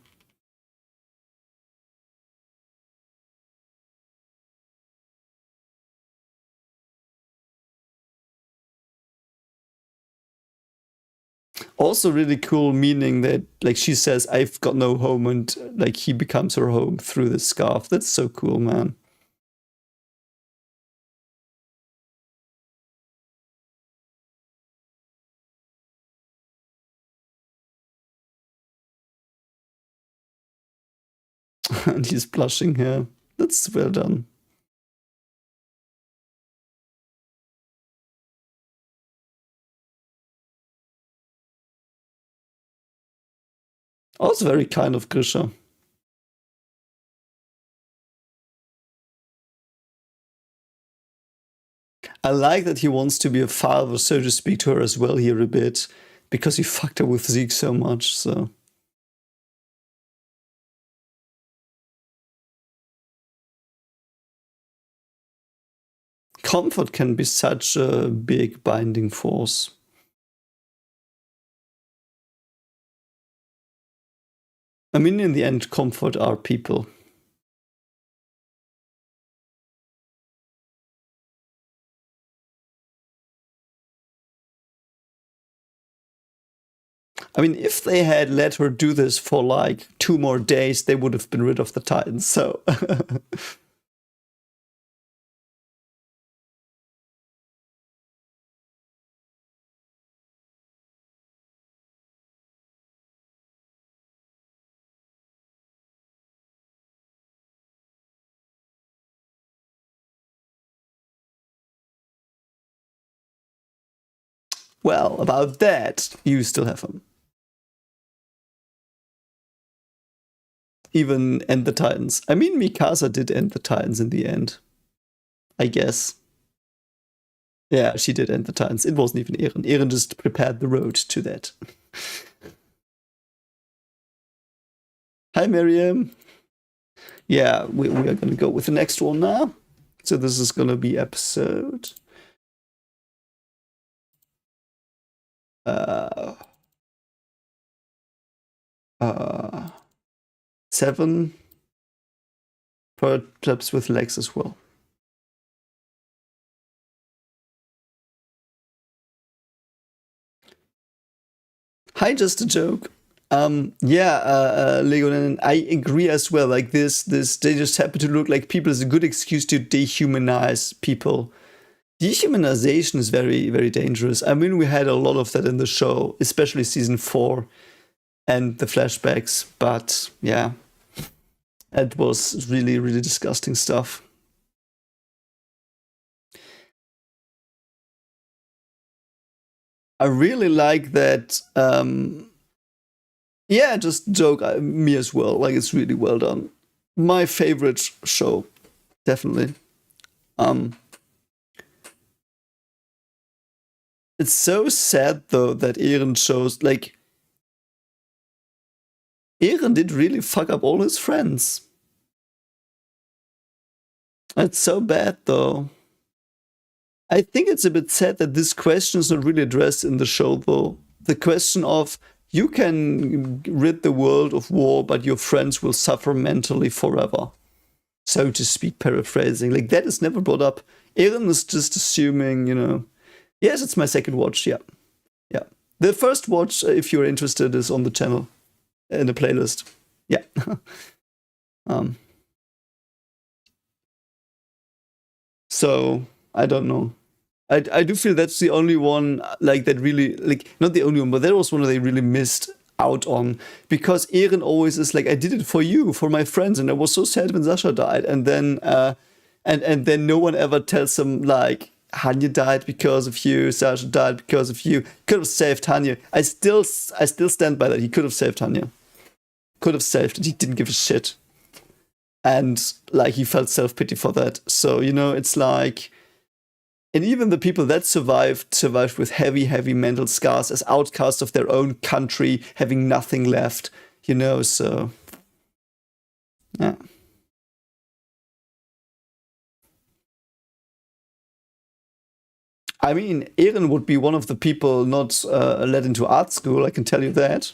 Speaker 1: Also really cool, meaning that, like, she says, I've got no home, and like he becomes her home through the scarf. That's so cool, man. And he's blushing here. That's well done. Also very kind of Grisha. I like that he wants to be a father, so to speak, to her as well here a bit, because he fucked her with Zeke so much, so. Comfort can be such a big binding force. I mean, in the end, comfort are people. I mean, if they had let her do this for like 2 more days, they would have been rid of the Titans, so. Well, about that, you still have him. Even end the Titans. I mean, Mikasa did end the Titans in the end. I guess. Yeah, she did end the Titans. It wasn't even Eren. Eren just prepared the road to that. Hi, Miriam. Yeah, we are going to go with the next one now. So this is going to be episode... 7, perhaps with Lex as well. Hi, just a joke. Legonen, I agree as well. Like this, they just happen to look like people is a good excuse to dehumanize people. Dehumanization is very, very dangerous. I mean, we had a lot of that in the show, especially season 4 and the flashbacks. But yeah, it was really, really disgusting stuff. I really like that. Yeah, just joke me as well. Like it's really well done. My favorite show, definitely. It's so sad though that Eren shows like Eren did really fuck up all his friends. It's so bad though. I think it's a bit sad that this question is not really addressed in the show though. The question of you can rid the world of war, but your friends will suffer mentally forever. So to speak, paraphrasing. Like that is never brought up. Eren is just assuming, you know. Yes, it's my second watch, yeah. Yeah. The first watch, if you're interested, is on the channel in the playlist. Yeah. So I don't know. I do feel that's the only one like that really like not the only one, but that was one that they really missed out on because Eren always is like I did it for you, for my friends, and I was so sad when Sasha died, and then and then no one ever tells him like Hanya died because of you, Sasha died because of you. Could have saved Hanya. I still stand by that. He could have saved Hanya. Could have saved it. He didn't give a shit. And like he felt self-pity for that. So, you know, it's like and even the people that survived with heavy, heavy mental scars as outcasts of their own country, having nothing left, you know, so yeah. I mean, Eren would be one of the people not led into art school, I can tell you that.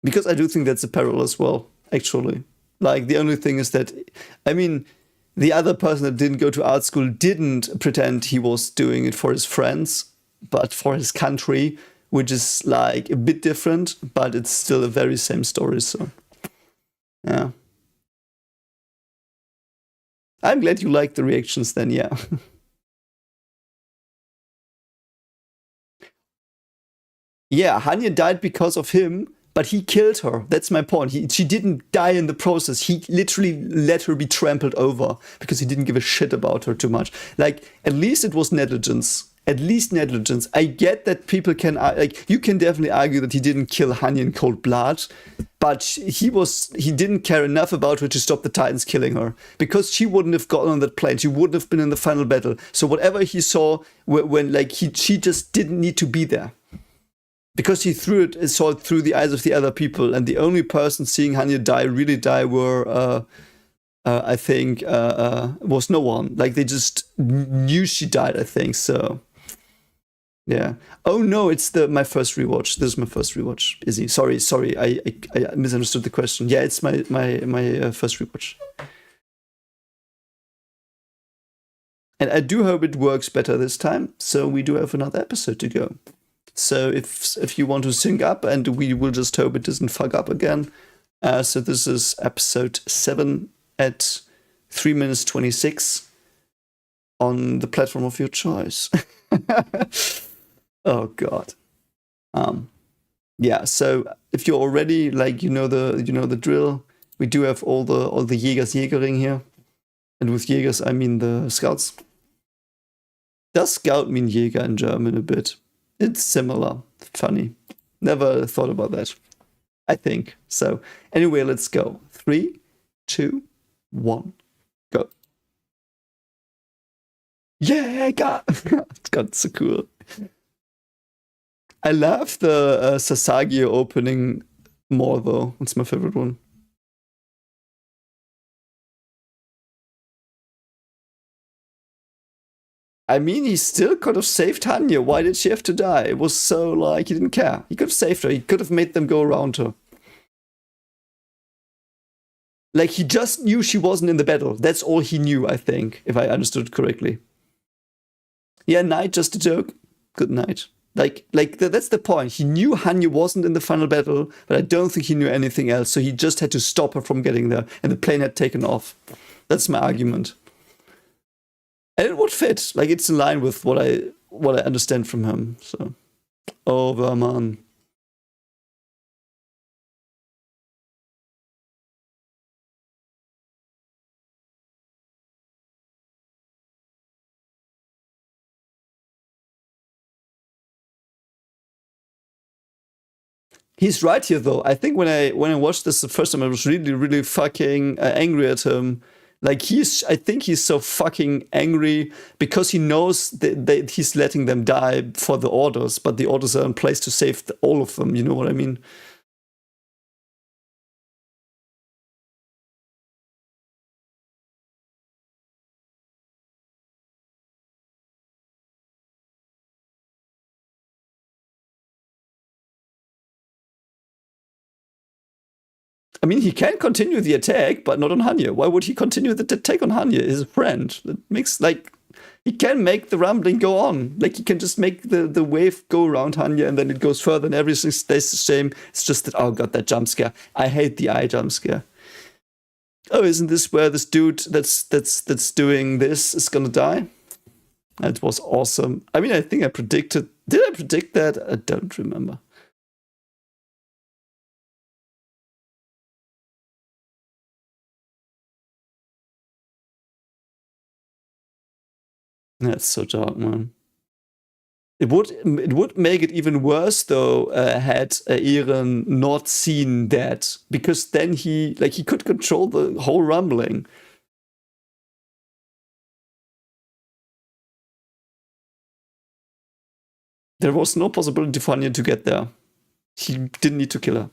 Speaker 1: Because I do think that's a peril as well, actually. Like, the only thing is that, I mean, the other person that didn't go to art school didn't pretend he was doing it for his friends, but for his country, which is like a bit different, but it's still a very same story, so yeah. I'm glad you liked the reactions then, yeah. Yeah, Hanya died because of him, but he killed her. That's my point. She didn't die in the process. He literally let her be trampled over because he didn't give a shit about her too much. Like, at least it was negligence. at least negligence. I get that people can, like, you can definitely argue that he didn't kill Hanya in cold blood, but he didn't care enough about her to stop the Titans killing her, because she wouldn't have gotten on that plane. She wouldn't have been in the final battle. So whatever he saw when like she just didn't need to be there, because he saw it through the eyes of the other people, and the only person seeing Hanya really die were I think was no one. Like, they just knew she died, I think. So yeah. Oh no, it's my first rewatch. This is my first rewatch. Izzy, sorry, I misunderstood the question. Yeah, it's my first rewatch. And I do hope it works better this time. So we do have another episode to go. So if you want to sync up, and we will just hope it doesn't fuck up again. So this is episode 7 at 3 minutes 26 on the platform of your choice. Oh god. Yeah. So if you're already, like, you know the drill. We do have all the Jägering here, and with Jägers I mean the scouts. Does scout mean Jäger in German a bit? It's similar. Funny. Never thought about that. I think. So anyway, let's go. 3, 2, 1, go. Yeah, God. It's so cool. I love the Sasagi opening more, though. It's my favorite one. I mean, he still could have saved Hanya. Why did she have to die? It was so, like, he didn't care. He could have saved her. He could have made them go around her. Like, he just knew she wasn't in the battle. That's all he knew, I think, if I understood correctly. Yeah, night, just a joke. Good night. Like that's the point. He knew Hanya wasn't in the final battle, but I don't think he knew anything else. So he just had to stop her from getting there, and the plane had taken off. That's my argument. And it would fit. Like, it's in line with what I understand from him. So, oh, Verman. He's right here, though. I think when I watched this the first time, I was really, really fucking angry at him. Like, I think he's so fucking angry because he knows that he's letting them die for the orders, but the orders are in place to save all of them. You know what I mean? I mean, he can continue the attack, but not on Hanya. Why would he continue the attack on Hanya? His friend. It makes, like, he can make the rumbling go on. Like, he can just make the wave go around Hanya, and then it goes further, and everything stays the same. It's just that, oh god, that jump scare. I hate the eye jump scare. Oh, isn't this where this dude that's doing this is gonna die? That was awesome. I mean, I think I predicted. Did I predict that? I don't remember. That's so dark, man. It would make it even worse, though, had Eren not seen that, because then he could control the whole rumbling. There was no possibility for Anya to get there. He didn't need to kill her.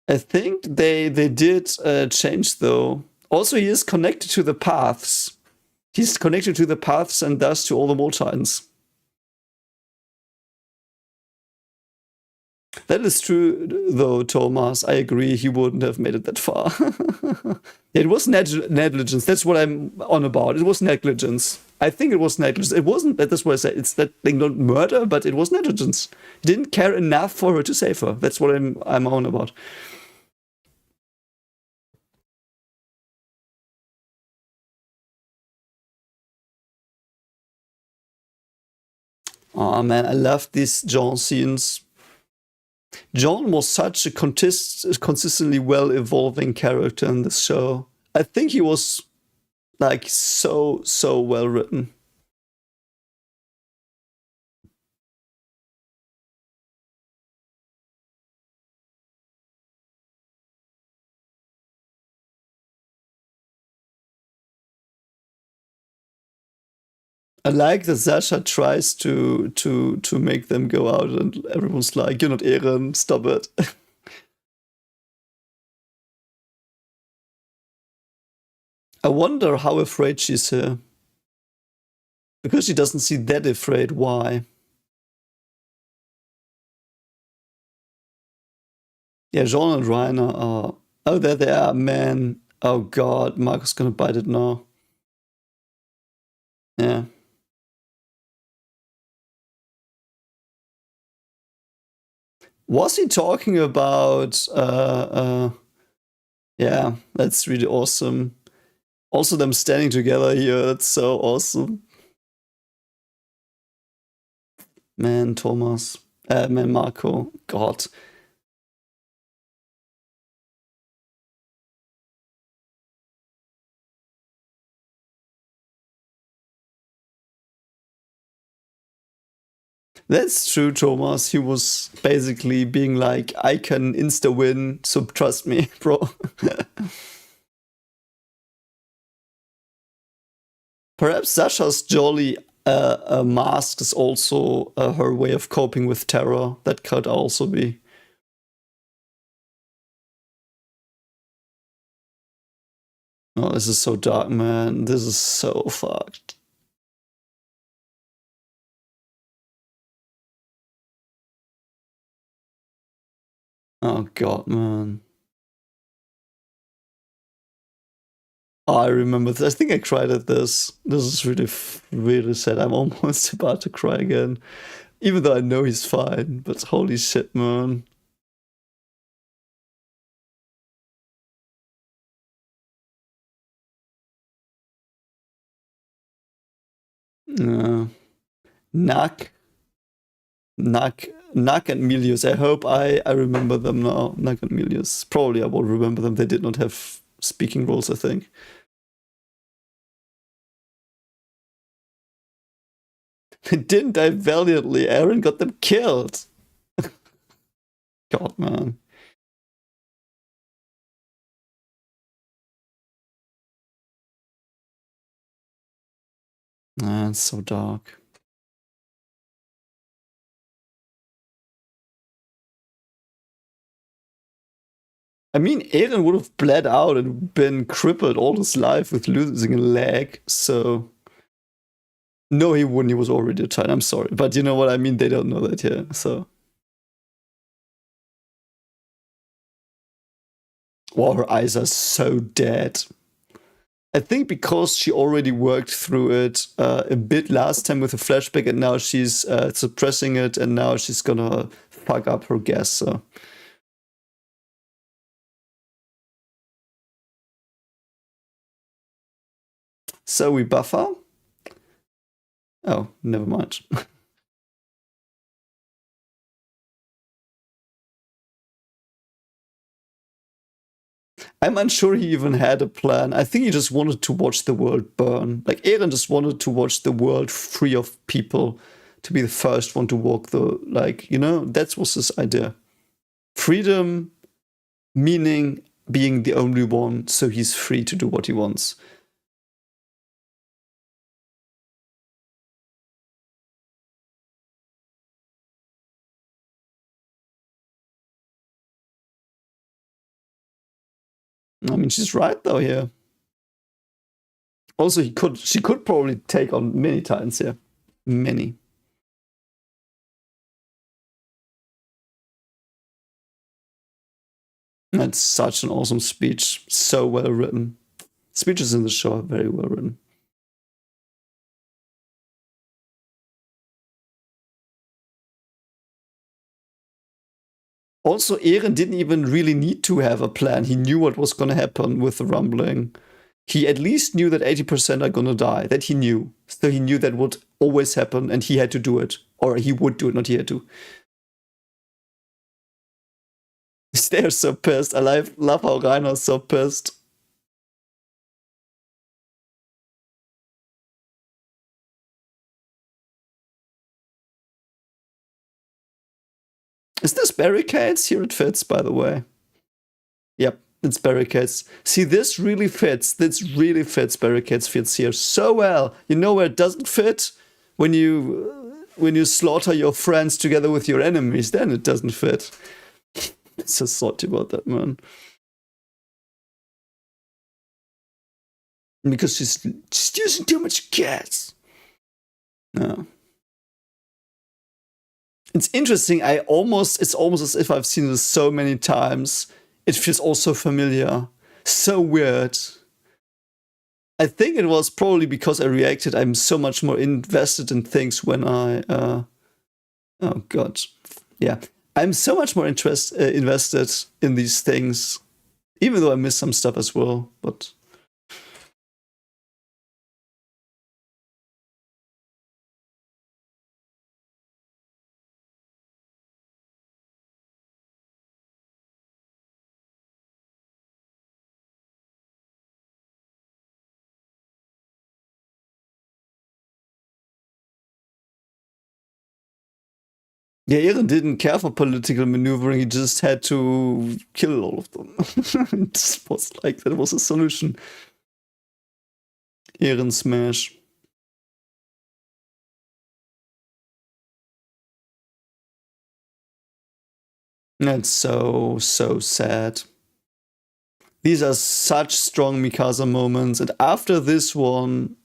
Speaker 1: I think they did change, though. Also, he is connected to the paths. He's connected to the paths and thus to all the Mole Titans. That is true, though, Thomas. I agree. He wouldn't have made it that far. It was negligence. That's what I'm on about. It was negligence. I think it was negligence. It wasn't. That's what I said. It's that they don't murder, but it was negligence. He didn't care enough for her to save her. That's what I'm on about. Oh man, I love these John scenes. John was such a consistently well evolving character in this show. I think he was like so well written. I like that Sasha tries to make them go out, and everyone's like, "You're not Eren, stop it." I wonder how afraid she's here. Because she doesn't seem that afraid. Why? Yeah, Jean and Rainer are. Oh, there they are, man. Oh god, Marco's gonna bite it now. Yeah. Was he talking about yeah, that's really awesome. Also them standing together here, that's so awesome. Man, Thomas. Man, Marco. God. That's true, Thomas. He was basically being like, I can insta win, so trust me, bro. Perhaps Sasha's jolly mask is also her way of coping with terror. That could also be. Oh, this is so dark, man. This is so fucked. Oh god, man. Oh, I remember this. I think I cried at this. This is really sad. I'm almost about to cry again. Even though I know he's fine, but holy shit, man. Yeah. Nak. Nak and Milius. I hope I remember them now. Nak and Milius. Probably I won't remember them. They did not have speaking roles, I think. They didn't die valiantly. Eren got them killed. God, man. Ah, it's so dark. I mean, Eren would have bled out and been crippled all his life with losing a leg, so. No, he wouldn't. He was already tired. I'm sorry. But you know what I mean? They don't know that yet, so. Wow, her eyes are so dead. I think because she already worked through it a bit last time with a flashback, and now she's suppressing it, and now she's gonna fuck up her guess, so. So we buffer? Oh, never mind. I'm unsure he even had a plan. I think he just wanted to watch the world burn. Like, Eren just wanted to watch the world free of people, to be the first one to walk the, like, you know, that was his idea. Freedom, meaning being the only one, so he's free to do what he wants. I mean, she's right though here. Also, she could probably take on many titans here. Many. That's such an awesome speech. So well written. Speeches in the show are very well written. Also, Eren didn't even really need to have a plan. He knew what was going to happen with the rumbling. He at least knew that 80% are going to die. That he knew. So he knew that would always happen, and he had to do it. Or he would do it, not here to. They're so pissed. I love how Rainer's so pissed. Is this barricades? Here it fits, by the way. Yep, it's barricades. See, this really fits. This really fits. Barricades fits here so well. You know where it doesn't fit? When you slaughter your friends together with your enemies, then it doesn't fit. So salty about that, man. Because she's using too much gas. No. It's interesting. It's almost as if I've seen this so many times. It feels also familiar. So weird. I think it was probably because I reacted. I'm so much more invested in things when I. Oh God, yeah. I'm so much more invested in these things, even though I miss some stuff as well. But yeah, Eren didn't care for political maneuvering. He just had to kill all of them. It was like that was a solution. Eren smash. That's so sad. These are such strong Mikasa moments, and after this one,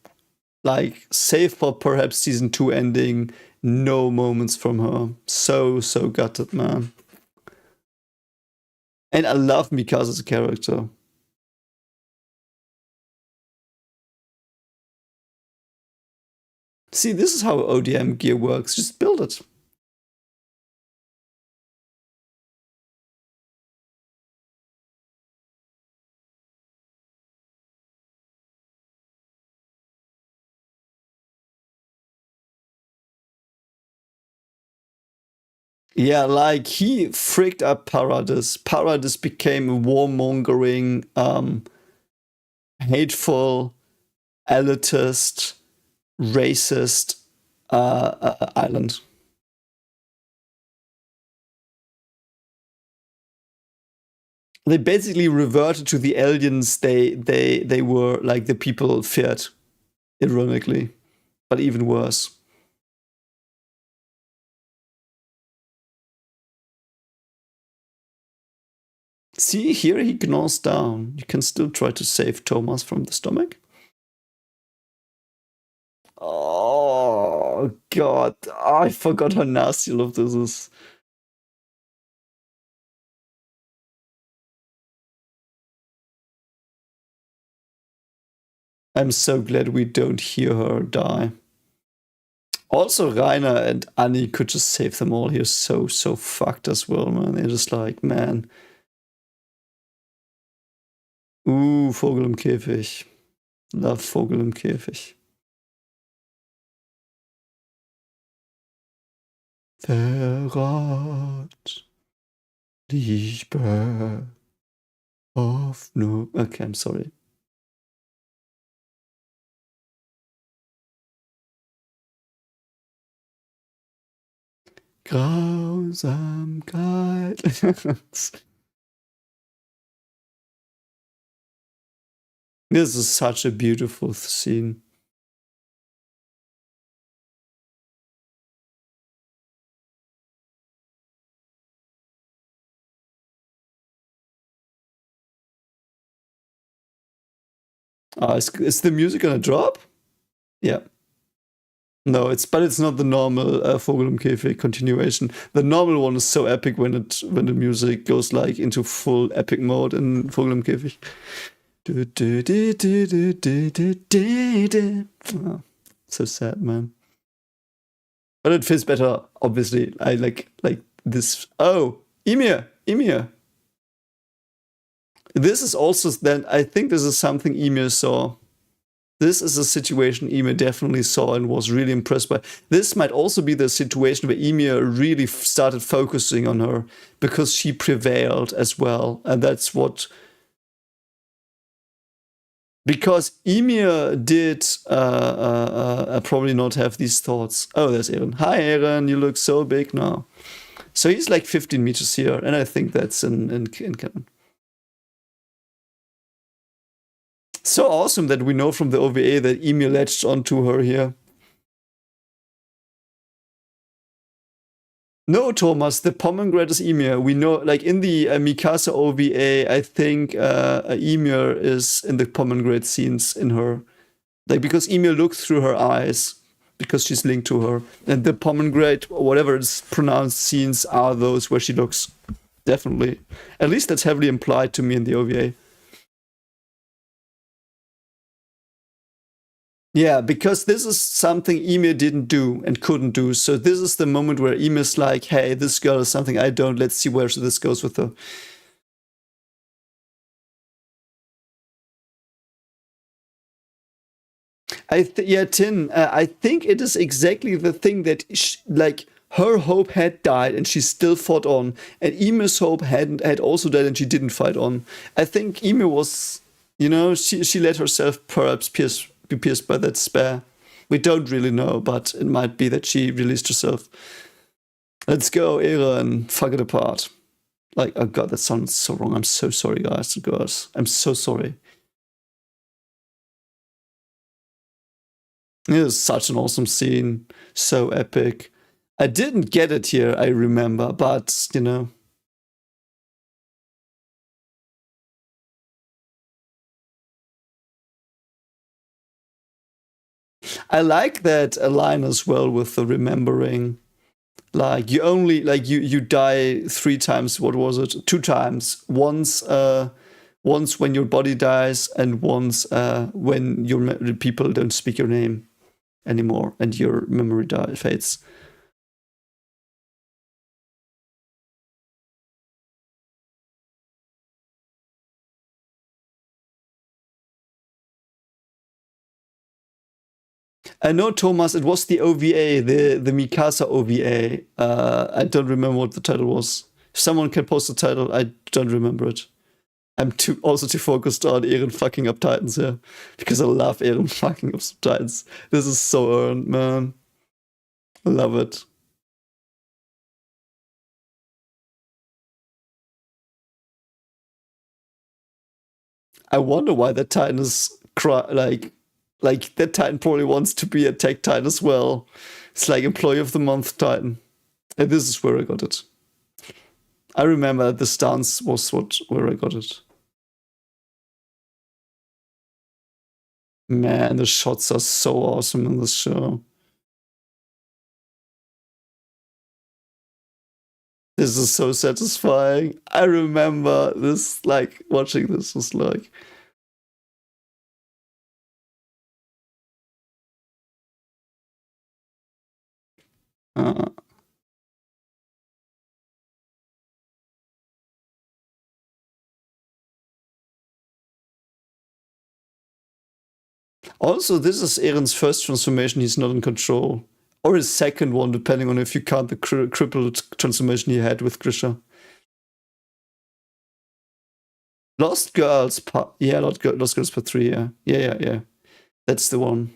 Speaker 1: like, save for perhaps season 2 ending, no moments from her. So gutted, man. And I love Mikasa as a character. See, this is how ODM gear works. Just build it. Yeah, like, he freaked up Paradis. Paradis became a warmongering, hateful, elitist, racist island. They basically reverted to the aliens they were, like, the people feared, ironically, but even worse. See, here he gnaws down. You can still try to save Thomas from the stomach. Oh, God. I forgot how nasty all of this is. I'm so glad we don't hear her die. Also, Rainer and Annie could just save them all here. So fucked as well, man. They're just like, man. Vogel im Käfig. Love Vogel im Käfig. Verrat, Liebe, Hoffnung. Okay, I'm sorry. Grausamkeit. This is such a beautiful scene. Is the music gonna drop? Yeah. No, it's not the normal Vogel im Käfig continuation. The normal one is so epic when the music goes like into full epic mode in Vogel im Käfig. Oh, so sad, man. But it feels better, obviously. I like this. Oh, Emir. This is also then. I think this is something Emir saw. This is a situation Ymir definitely saw and was really impressed by. This might also be the situation where Ymir really started focusing on her because she prevailed as well. And that's what... Because Ymir did probably not have these thoughts. Oh, there's Eren. Hi, Eren, you look so big now. So he's like 15 meters here, and I think that's in canon. So awesome that we know from the OVA that Ymir latched onto her here. No, Thomas, the pomegranate is Ymir. We know, like in the Mikasa OVA, I think Ymir is in the pomegranate scenes in her. Like, because Ymir looked through her eyes, because she's linked to her. And the pomegranate, whatever it's pronounced, scenes are those where she looks. Definitely. At least that's heavily implied to me in the OVA. Yeah, because this is something Ymir didn't do and couldn't do. So this is the moment where Ymir's like, hey, this girl is something I don't. Let's see where this goes with her. Yeah, Tin, I think it is exactly the thing that, like, her hope had died and she still fought on. And Ymir's hope had also died and she didn't fight on. I think Ymir was, she let herself perhaps be pierced by that spear. We don't really know, but it might be that she released herself. Let's go, Eren, fuck it apart. Like, oh god, that sounds so wrong. I'm so sorry, guys and girls. I'm so sorry. It is such an awesome scene. So epic. I didn't get it here, I remember, but, I like that line as well with the remembering. Like, you die 3 times, what was it? 2 times. Once when your body dies, and once when your people don't speak your name anymore and your memory fades. I know, Thomas, it was the OVA, the Mikasa OVA. I don't remember what the title was. If someone can post the title, I don't remember it. I'm too focused on Eren fucking up Titans here. Because I love Eren fucking up Titans. This is so earned, man. I love it. I wonder why that Titan is like that Titan probably wants to be a tech Titan as well. It's like Employee of the Month Titan. And this is where I got it. I remember the stance was where I got it. Man, the shots are so awesome in this show. This is so satisfying. I remember this, like, watching this was like... Uh, Also, this is Eren's first transformation he's not in control. Or his second one, depending on if you count the crippled transformation he had with Grisha. Lost Girls Part... Yeah, Lost Girls Part 3, yeah. Yeah. That's the one.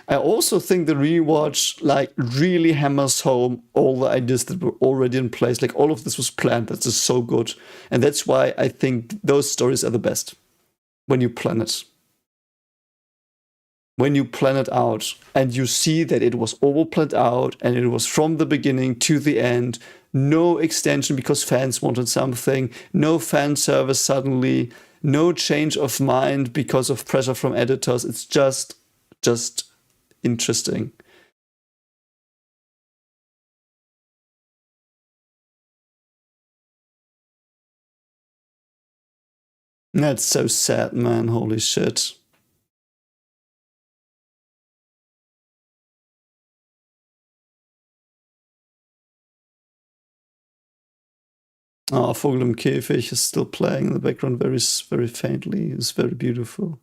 Speaker 1: I also think the rewatch like really hammers home all the ideas that were already in place. Like all of this was planned. That's just so good. And that's why I think those stories are the best. When you plan it. When you plan it out and you see that it was all planned out and it was from the beginning to the end, no extension because fans wanted something, no fan service suddenly, no change of mind because of pressure from editors. It's just interesting. That's so sad, man. Holy shit. Oh, Vogel im Käfig is still playing in the background very, very faintly. It's very beautiful.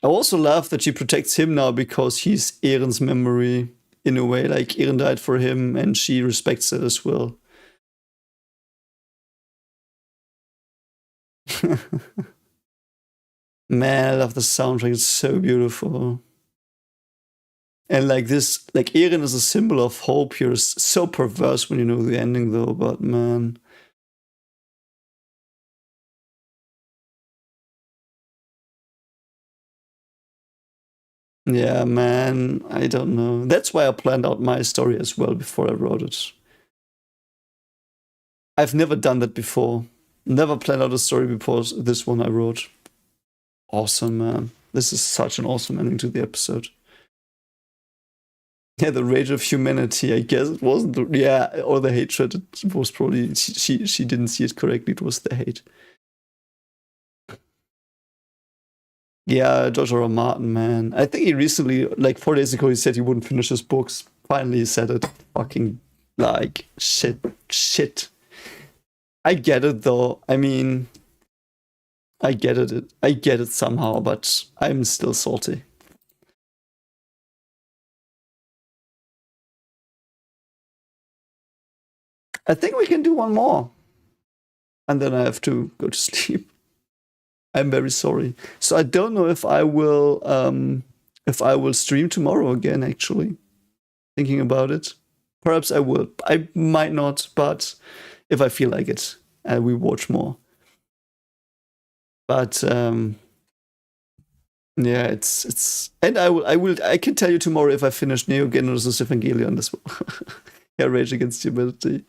Speaker 1: I also love that she protects him now because he's Ehren's memory in a way. Like, Ehren died for him and she respects it as well. Man, I love the soundtrack. It's so beautiful. And like this, like Eren is a symbol of hope here. It's so perverse when you know the ending, though. But man, yeah, man, I don't know. That's why I planned out my story as well before I wrote it. I've never done that before. Never planned out a story before this one I wrote. Awesome, man. This is such an awesome ending to the episode. Yeah, the rage of humanity. I guess it wasn't. Yeah, or the hatred. It was probably she didn't see it correctly. It was the hate. Yeah, George R. R. Martin, man. I think he recently, like 4 days ago, he said he wouldn't finish his books. Finally, he said it. Fucking like shit. I get it though. I mean, I get it. I get it somehow, but I'm still salty. I think we can do one more. And then I have to go to sleep. I'm very sorry. So I don't know if I will stream tomorrow again, actually. Thinking about it. Perhaps I will. I might not, but if I feel like it, we watch more. But yeah, it's and I can tell you tomorrow if I finish Neo Genesis Evangelion as well. Yeah, Rage Against Humanity.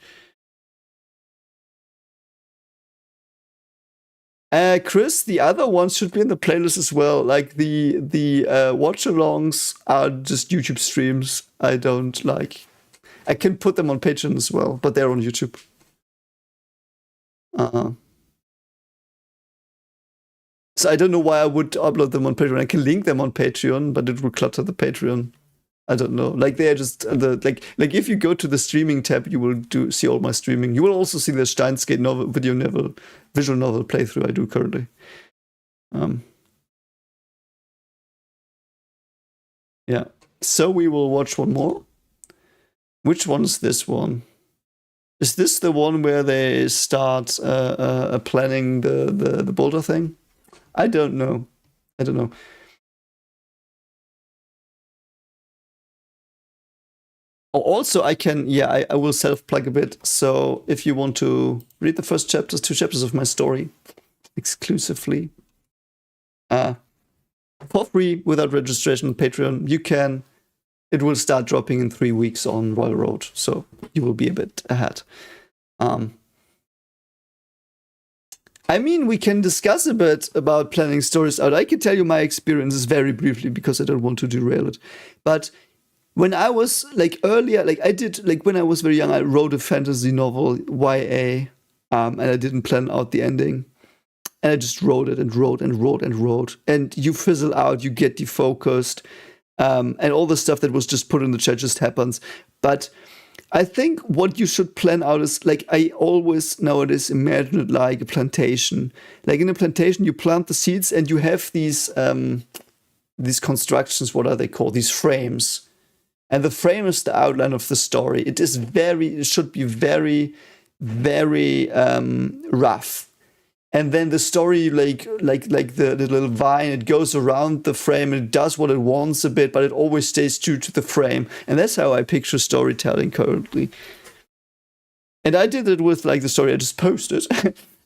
Speaker 1: Chris, the other ones should be in the playlist as well. Like the watch-alongs are just YouTube streams. I don't like. I can put them on Patreon as well, but they're on YouTube. So I don't know why I would upload them on Patreon. I can link them on Patreon, but it would clutter the Patreon. I don't know. Like they're just the like if you go to the streaming tab, you will see all my streaming. You will also see the Steins Gate novel, visual novel playthrough I do currently. Yeah. So we will watch one more. Which one is this one? Is this the one where they start planning the boulder thing? I don't know. Also, I can, I will self-plug a bit. So if you want to read the first chapters, 2 chapters of my story exclusively for free without registration on Patreon, you can. It will start dropping in 3 weeks on Royal Road, so you will be a bit ahead. I mean, we can discuss a bit about planning stories out. I can tell you my experiences very briefly because I don't want to derail it. But when I was like earlier, like I did, like when I was very young, I wrote a fantasy novel, YA, and I didn't plan out the ending. And I just wrote it and wrote and wrote and wrote. And you fizzle out, you get defocused, and all the stuff that was just put in the chat just happens. But I think what you should plan out is like I always nowadays imagine it like a plantation. Like in a plantation, you plant the seeds and you have these constructions. What are they called? These frames. And the frame is the outline of the story. It should be very, very rough. And then the story, like the little vine, it goes around the frame and it does what it wants a bit, but it always stays true to the frame. And that's how I picture storytelling currently. And I did it with like the story I just posted.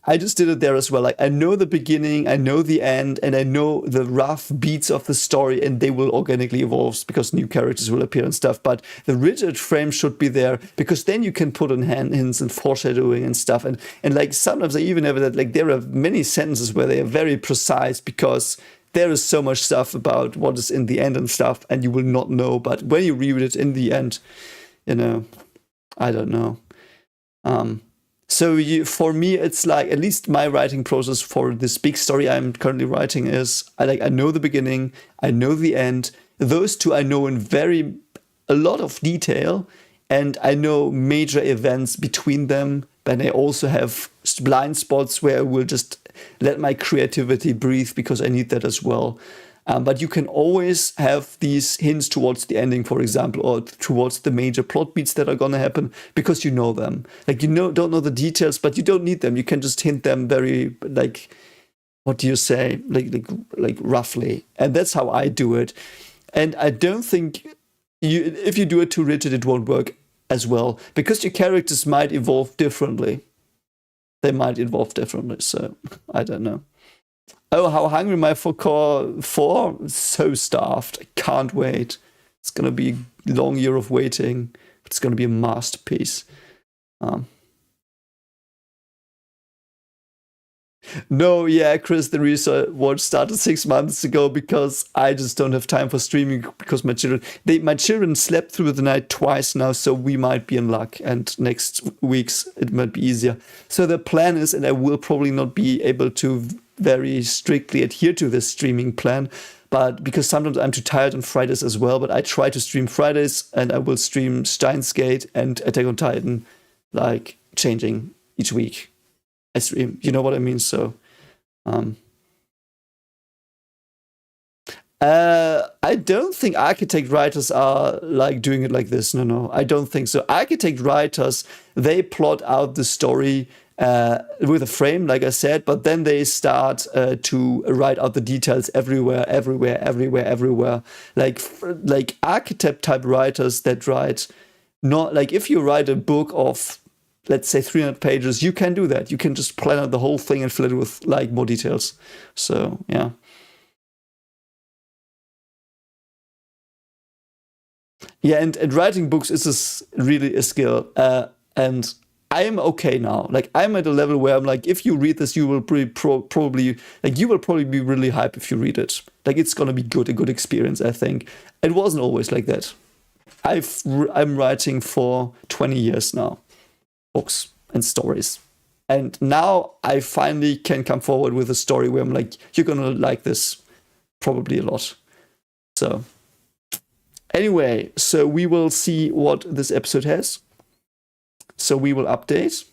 Speaker 1: I just did it there as well. Like I know the beginning, I know the end, and I know the rough beats of the story, and they will organically evolve because new characters will appear and stuff. But the rigid frame should be there because then you can put in hints and foreshadowing and stuff. And like sometimes I even have that like there are many sentences where they are very precise because there is so much stuff about what is in the end and stuff, and you will not know. But when you read it in the end, I don't know. So for me, it's like, at least my writing process for this big story I'm currently writing is, I know the beginning, I know the end. Those two I know in a lot of detail, and I know major events between them. But I also have blind spots where I will just let my creativity breathe, because I need that as well. But you can always have these hints towards the ending, for example, or towards the major plot beats that are going to happen, because you know them. Like, don't know the details, but you don't need them. You can just hint them very, like, what do you say? Like roughly. And that's how I do it. And I don't think if you do it too rigid, it won't work as well, because your characters might evolve differently. They might evolve differently. So I don't know. Oh, how hungry my for? So starved. I can't wait. It's going to be a long year of waiting. It's going to be a masterpiece. No, yeah, Chris, the research started 6 months ago, because I just don't have time for streaming, because my children slept through the night twice now, so we might be in luck, and next weeks it might be easier. So the plan is, and I will probably not be able to very strictly adhere to this streaming plan, but because sometimes I'm too tired on Fridays as well, but I try to stream Fridays, and I will stream Steins Gate and Attack on Titan, like, changing each week. I stream, you know what I mean? So, I don't think architect writers are like doing it like this. No, I don't think so. Architect writers, they plot out the story with a frame, like I said, but then they start to write out the details everywhere. Like architect type writers that write, not like, if you write a book of, let's say, 300 pages, you can do that. You can just plan out the whole thing and fill it with like more details. So yeah. Yeah, and writing books is really a skill. And I am okay now. Like, I'm at a level where I'm like, if you read this, you will probably be really hyped if you read it. Like, it's gonna be a good experience, I think. It wasn't always like that. I'm writing for 20 years now, books and stories. And now I finally can come forward with a story where I'm like, you're gonna like this probably a lot. So anyway, so we will see what this episode has. So we will update.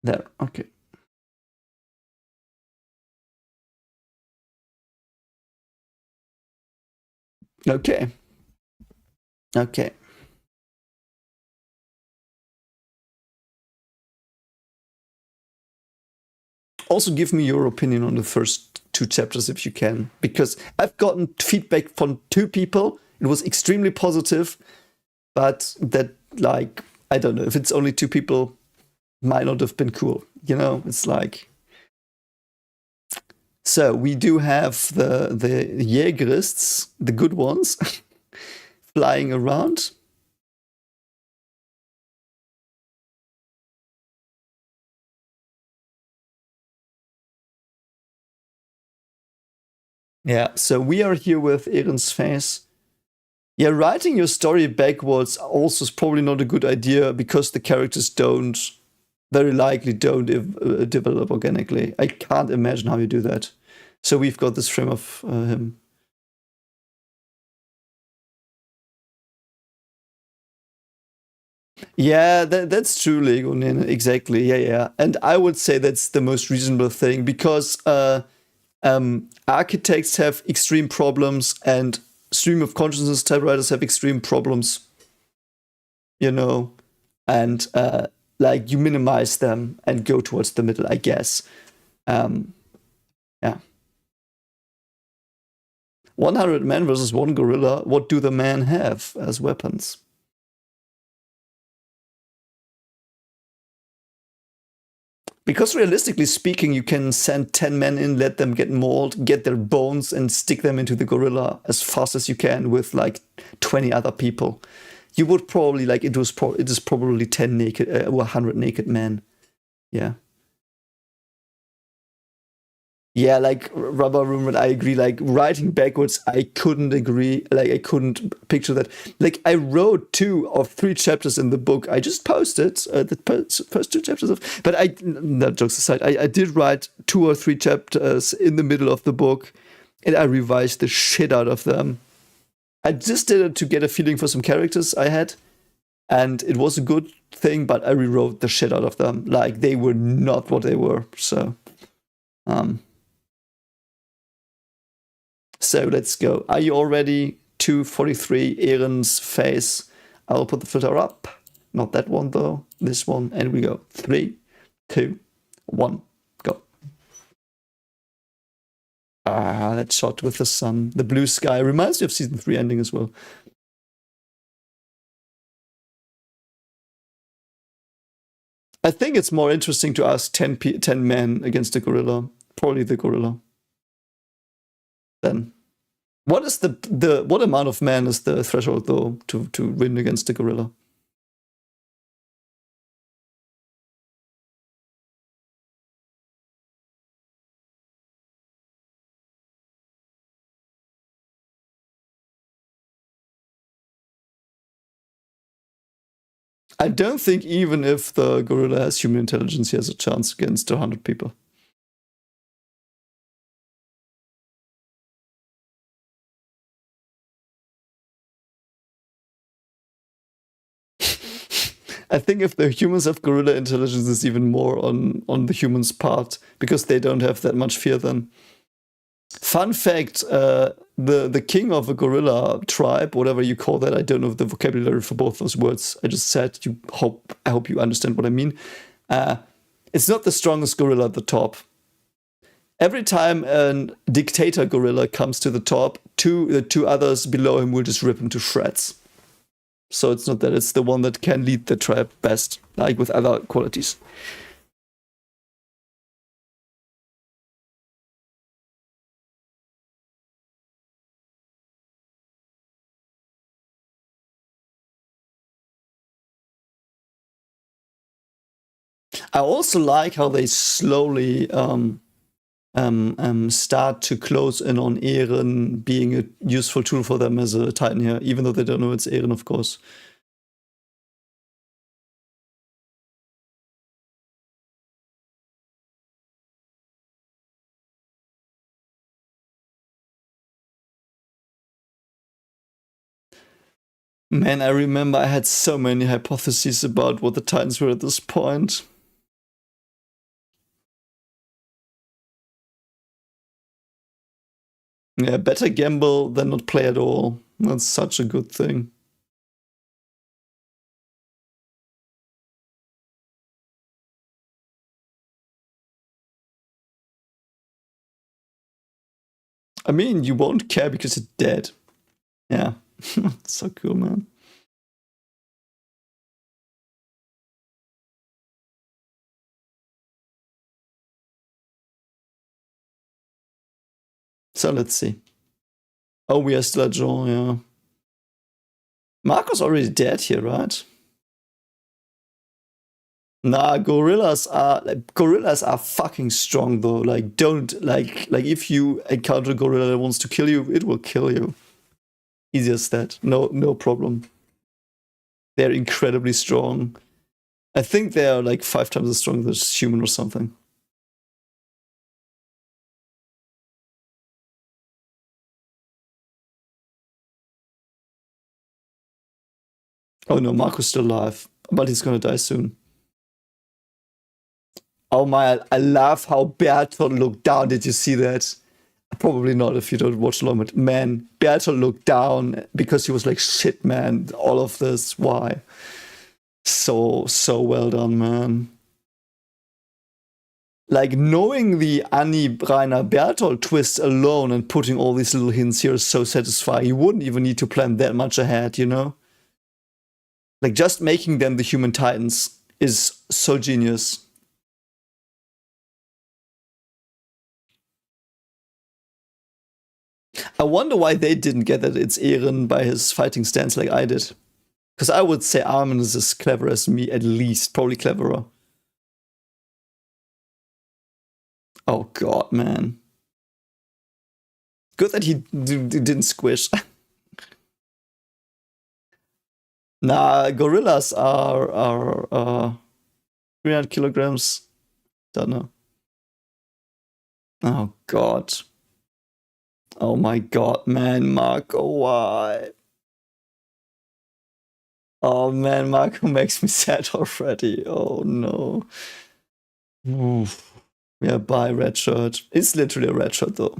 Speaker 1: There, okay. Okay. Also, give me your opinion on the first 2 chapters if you can, because I've gotten feedback from 2 people. It was extremely positive, but that, like, I don't know, if it's only 2 people, might not have been cool. You know, it's like. So we do have the Jägerists, the good ones, flying around. Yeah, so we are here with Ehren's face. Yeah, writing your story backwards also is probably not a good idea, because the characters very likely don't develop organically. I can't imagine how you do that. So we've got this frame of him. Yeah, that's true, Lego. Exactly. Yeah. And I would say that's the most reasonable thing, because architects have extreme problems, and stream of consciousness typewriters have extreme problems, you know, and like, you minimize them and go towards the middle, I guess. Yeah. 100 men versus 1 gorilla. What do the men have as weapons? Because realistically speaking, you can send 10 men in, let them get mauled, get their bones, and stick them into the gorilla as fast as you can with like 20 other people. You would probably, like, it is probably 10 naked or 100 naked men. Yeah. Yeah, like Rubber Room, and I agree. Like writing backwards, I couldn't agree. Like I couldn't picture that. Like I wrote 2 or 3 chapters in the book. I just posted the first 2 chapters of. But not jokes aside, I did write 2 or 3 chapters in the middle of the book, and I revised the shit out of them. I just did it to get a feeling for some characters I had, and it was a good thing. But I rewrote the shit out of them. Like they were not what they were. So. So let's go. Are you all ready? 243, Aaron's face. I'll put the filter up. Not that one though. This one. And we go. 3, 2, 1, go. That shot with the sun. The blue sky. Reminds me of season 3 ending as well. I think it's more interesting to ask 10 men against a gorilla. Probably the gorilla. Then. What is what amount of men is the threshold though to win against the gorilla? I don't think even if the gorilla has human intelligence, he has a chance against 100 people. I think if the humans have gorilla intelligence, it's even more on the humans' part because they don't have that much fear then. Fun fact, the king of a gorilla tribe, whatever you call that, I don't know the vocabulary for both those words. I just said I hope you understand what I mean. It's not the strongest gorilla at the top. Every time a dictator gorilla comes to the top, the 2 others below him will just rip him to shreds. So it's not that, it's the one that can lead the tribe best, like with other qualities. I also like how they slowly start to close in on Eren being a useful tool for them as a Titan here, even though they don't know it's Eren, of course. Man, I remember I had so many hypotheses about what the Titans were at this point. Yeah, better gamble than not play at all. That's such a good thing. I mean, you won't care because you're dead. Yeah. So cool, man. So let's see. Oh, we are still at Jean, yeah. Marco's already dead here, right? Nah, gorillas are fucking strong though. Like don't like if you encounter a gorilla that wants to kill you, it will kill you. Easy as that. No problem. They're incredibly strong. I think they are like 5 times as strong as human or something. Oh no, Marco's still alive, but he's gonna die soon. Oh my, I love how Bertolt looked down. Did you see that? Probably not if you don't watch long, but man, Bertolt looked down because he was like, shit, man, all of this, why? So well done, man. Like knowing the Annie Rainer Bertolt twist alone and putting all these little hints here is so satisfying. You wouldn't even need to plan that much ahead, you know? Like just making them the human titans is so genius. I wonder why they didn't get that it's Eren by his fighting stance like I did. Because I would say Armin is as clever as me, at least, probably cleverer. Oh god, man. Good that he didn't squish. Nah, gorillas are 300 kilograms. Don't know. Oh god. Oh my god, man, Marco, why? Oh man, Marco makes me sad already. Oh no. Oof. Yeah, bye, red shirt. It's literally a red shirt though.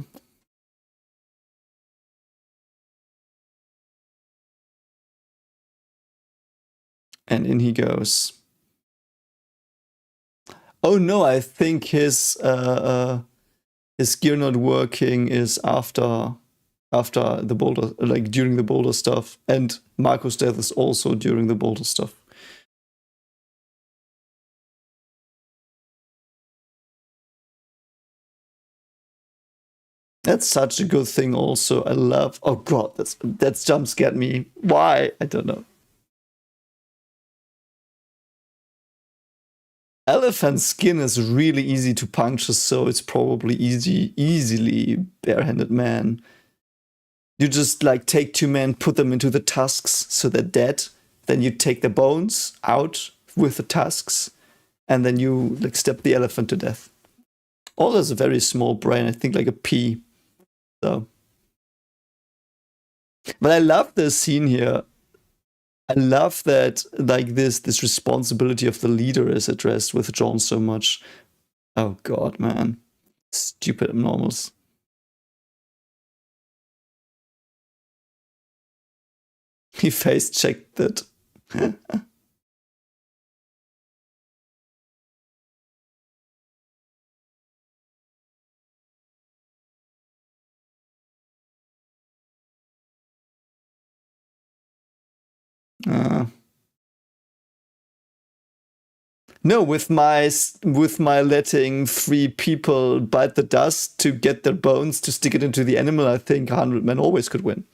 Speaker 1: And in he goes. Oh no, I think his gear not working is after the boulder, like during the boulder stuff, and Marco's death is also during the boulder stuff. That's such a good thing also. I love, oh god, that's jump scared me. Why? I don't know. Elephant skin is really easy to puncture, so it's probably easily barehanded man. You just like take two men, put them into the tusks so they're dead. Then you take the bones out with the tusks, and then you like stab the elephant to death. All has a very small brain, I think like a pea. So, but I love the scene here. I love that like this responsibility of the leader is addressed with John so much. Oh god, man. Stupid abnormals. He face checked it. No, with my letting 3 people bite the dust to get their bones to stick it into the animal, I think 100 men always could win.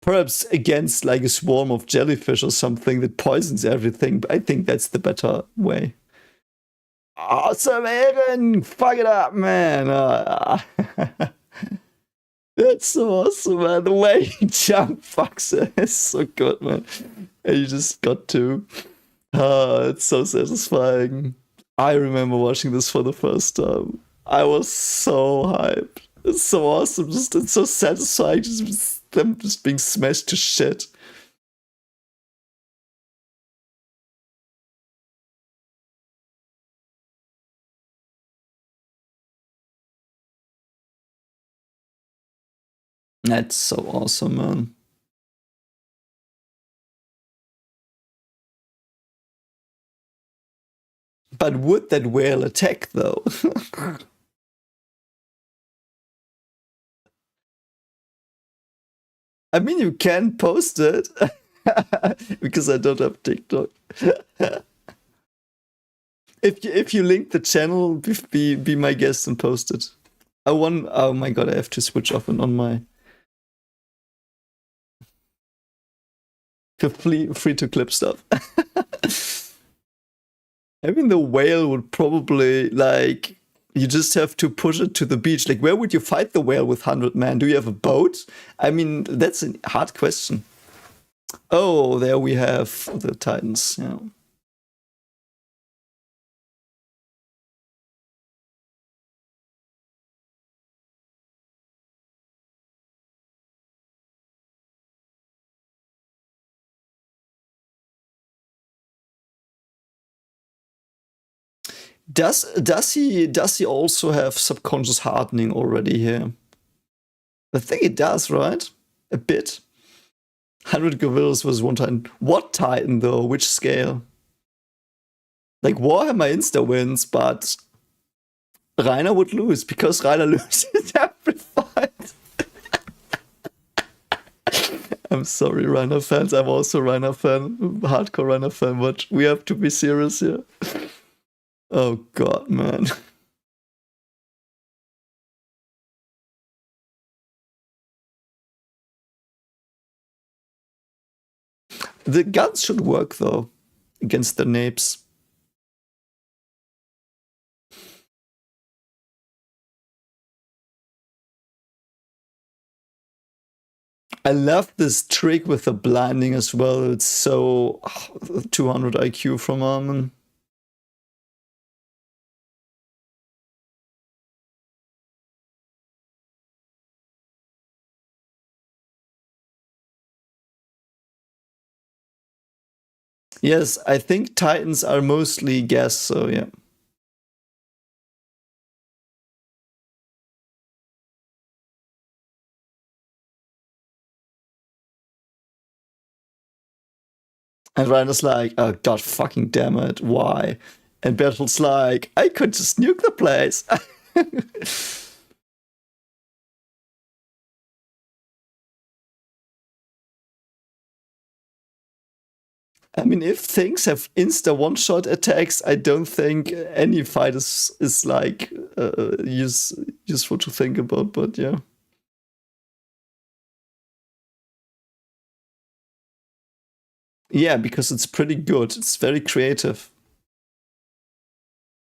Speaker 1: Perhaps against like a swarm of jellyfish or something that poisons everything, but I think that's the better way. Awesome, Aaron! Fuck it up, man! That's so awesome, man. The way he jump fucks it is so good, man. And you just got to. It's so satisfying. I remember watching this for the first time. I was so hyped. It's so awesome. It's so satisfying. Just them just being smashed to shit. That's so awesome, man. But would that whale attack, though? I mean, you can post it because I don't have TikTok. if you link the channel, be my guest and post it. Oh my god, I have to switch off and on my free to clip stuff. I mean, the whale would probably like you just have to push it to the beach. Like, where would you fight the whale with 100 men? Do you have a boat? I mean, that's a hard question. Oh, there we have the Titans. Yeah. Does he also have subconscious hardening already here? I think it does, right? A bit. 100 gorillas was one Titan. What Titan though? Which scale? Like Warhammer Insta wins, but Rainer would lose because Rainer loses every fight. I'm sorry, Rainer fans. I'm also a Rainer fan, hardcore Rainer fan, but we have to be serious here. Oh god, man. The guns should work though against the napes. I love this trick with the blinding as well. It's so 200 IQ from Armin. Yes, I think Titans are mostly gas, so yeah. And Ryan's like, oh god fucking damn it, why? And Bertolt's like, I could just nuke the place. I mean, if things have insta one-shot attacks, I don't think any fight is like useful to think about, but yeah. Yeah, because it's pretty good. It's very creative.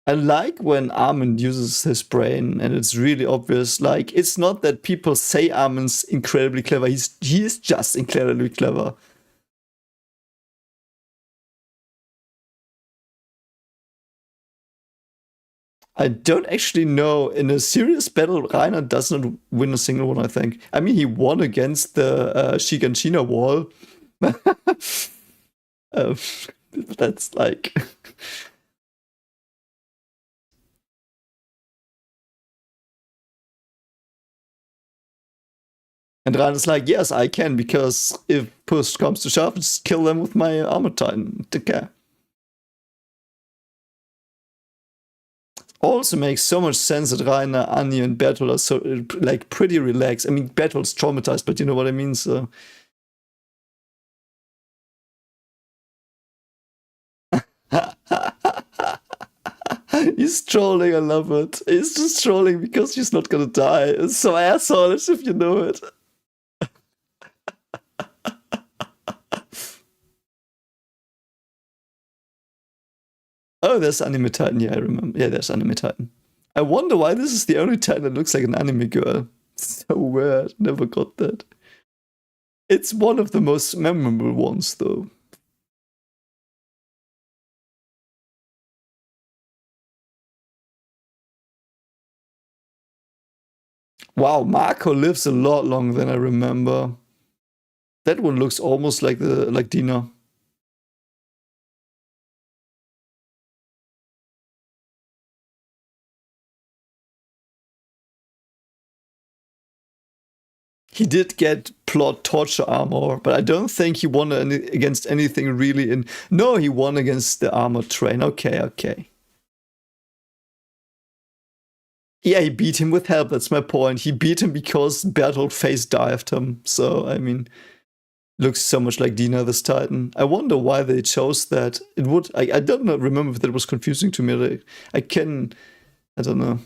Speaker 1: I like when Armin uses his brain and it's really obvious. Like, it's not that people say Armin's incredibly clever. He is just incredibly clever. I don't actually know. In a serious battle, Rainer does not win a single one, I think. I mean, he won against the Shiganshina wall. uh, that's like... And Rainer's like, yes, I can, because if push comes to shove, just kill them with my armor titan. Take care. Also makes so much sense that Rainer, Annie, and Bertolt are so like pretty relaxed. I mean, Bertolt's traumatized, but you know what I mean. So he's trolling. I love it. He's just trolling because she's not gonna die. It's so assholeish if you know it. Oh, there's Anime Titan. Yeah, I remember. Yeah, there's Anime Titan. I wonder why this is the only Titan that looks like an anime girl. So weird. Never got that. It's one of the most memorable ones, though. Wow, Marco lives a lot longer than I remember. That one looks almost like Dina. He did get plot torture armor, but I don't think he won against anything really in. No, he won against the armor train. Okay, okay. Yeah, he beat him with help. That's my point. He beat him because Bertolt face dived him. So, I mean, looks so much like Dina, this Titan. I wonder why they chose that. It would. I don't know, remember if that was confusing to me. I can. I don't know.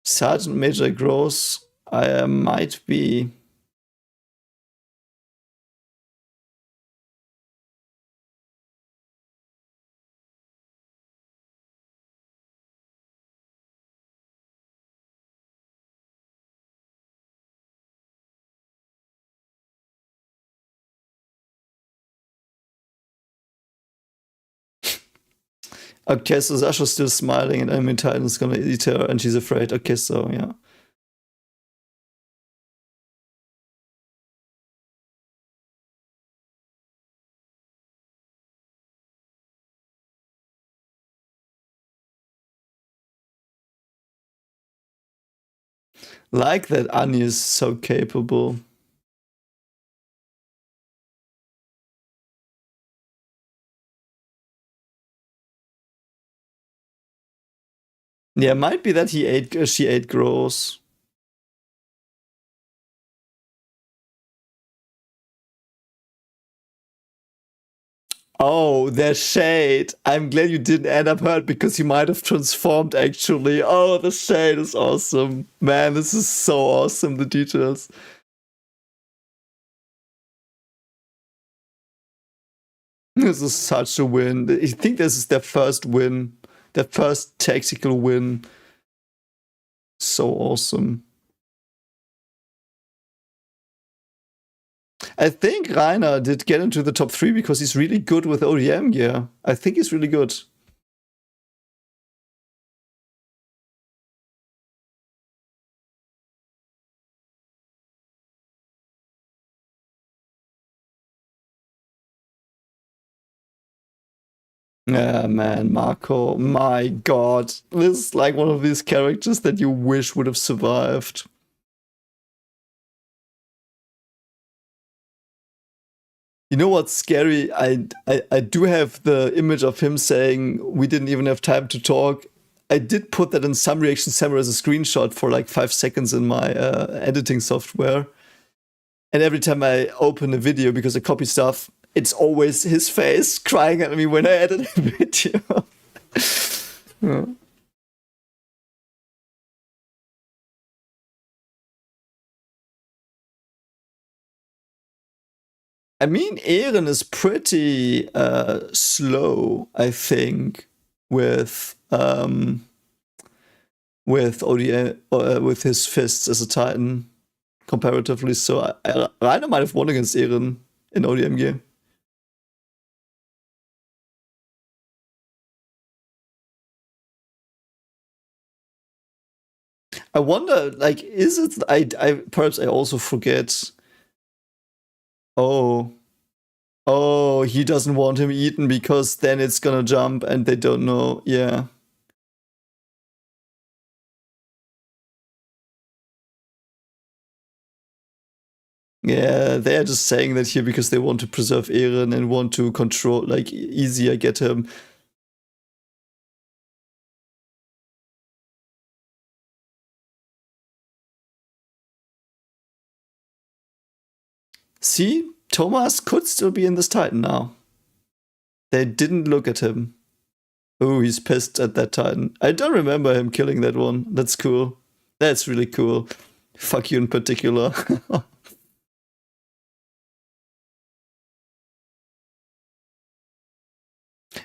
Speaker 1: Sergeant Major Gross, I might be. Okay, so Sasha's still smiling, and Enemy Titan's gonna eat her, and she's afraid. Okay, so yeah. Like that Annie is so capable. Yeah, might be that she ate Gross. Oh, the shade. I'm glad you didn't end up hurt because he might have transformed actually. Oh, the shade is awesome. Man, this is so awesome, the details. This is such a win. I think this is their first win. Their first tactical win. So so awesome. I think Rainer did get into the top 3 because he's really good with ODM gear. I think he's really good. Yeah, man, Marco, my god. This is like one of these characters that you wish would have survived. You know what's scary? I do have the image of him saying, we didn't even have time to talk. I did put that in some reaction somewhere as a screenshot for like 5 seconds in my editing software. And every time I open a video because I copy stuff, it's always his face crying at me when I edit a video. Yeah. I mean, Eren is pretty slow, I think, with with his fists as a Titan comparatively. So Rainer might have won against Eren in ODM gear. I wonder, like, is it? I perhaps I also forget. Oh, oh, he doesn't want him eaten because then it's gonna jump and they don't know. Yeah. Yeah, they're just saying that here because they want to preserve Eren and want to control, like, easier get him. See, Thomas could still be in this Titan now. They didn't look at him. Oh, he's pissed at that Titan. I don't remember him killing that one. That's cool. That's really cool. Fuck you in particular.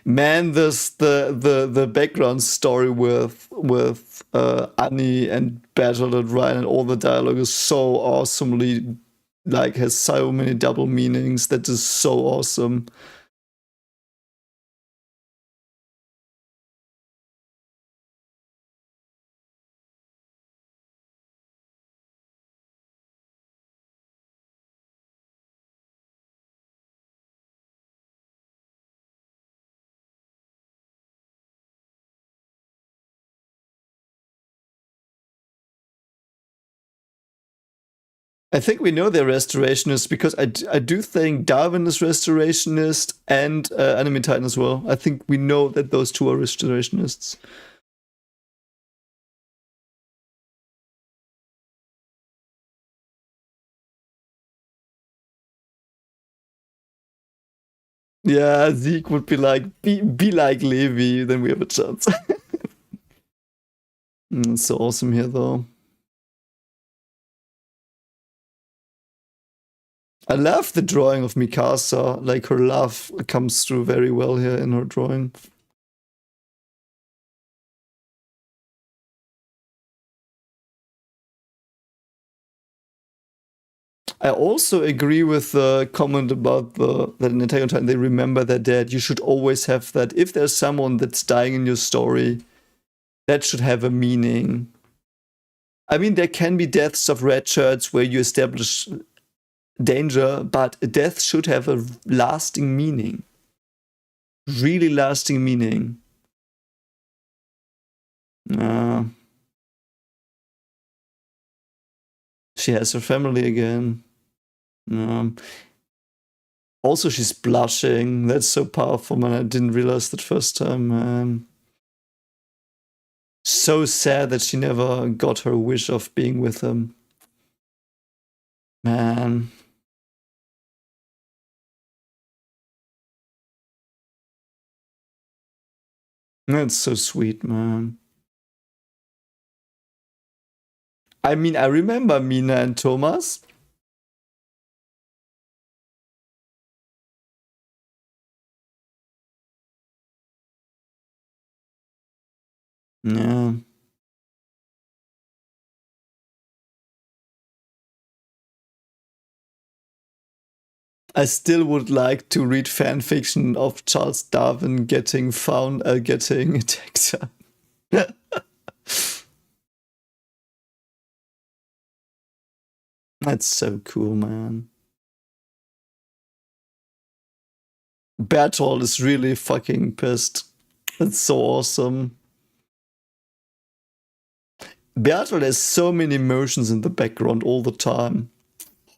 Speaker 1: Man, this the background story with Annie and Bertolt and Ryan and all the dialogue is so awesomely, like, has so many double meanings. That is so awesome. I think we know they're restorationists because I do think Darwin is restorationist and Anime Titan as well. I think we know that those two are restorationists. Yeah, Zeke would be like, be like Levi, then we have a chance. It's so awesome here, though. I love the drawing of Mikasa. Like, her love comes through very well here in her drawing. I also agree with the comment about that in Attack on Titan they remember their dead. You should always have that. If there's someone that's dying in your story, that should have a meaning. I mean, there can be deaths of red shirts where you establish danger, but a death should have a lasting meaning. Really lasting meaning. She has her family again. Also, she's blushing. That's so powerful, man. I didn't realize that first time, man. So sad that she never got her wish of being with him. Man. That's so sweet, man. I mean, I remember Mina and Thomas. Yeah. I still would like to read fan fiction of Charles Darwin getting attacked. That's so cool, man. Bertolt is really fucking pissed. That's so awesome. Bertolt has so many emotions in the background all the time.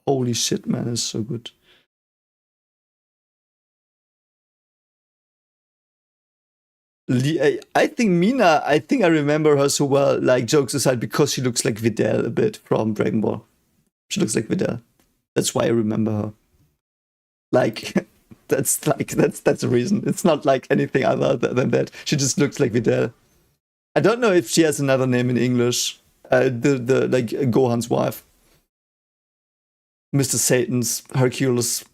Speaker 1: Holy shit, man, it's so good. I think Mina, I think I remember her so well, like jokes aside, because she looks like Videl a bit from Dragon Ball. She looks like Videl. That's why I remember her. Like, that's the reason. It's not like anything other than that. She just looks like Videl. I don't know if she has another name in English. The like Gohan's wife. Mr. Satan's Hercules.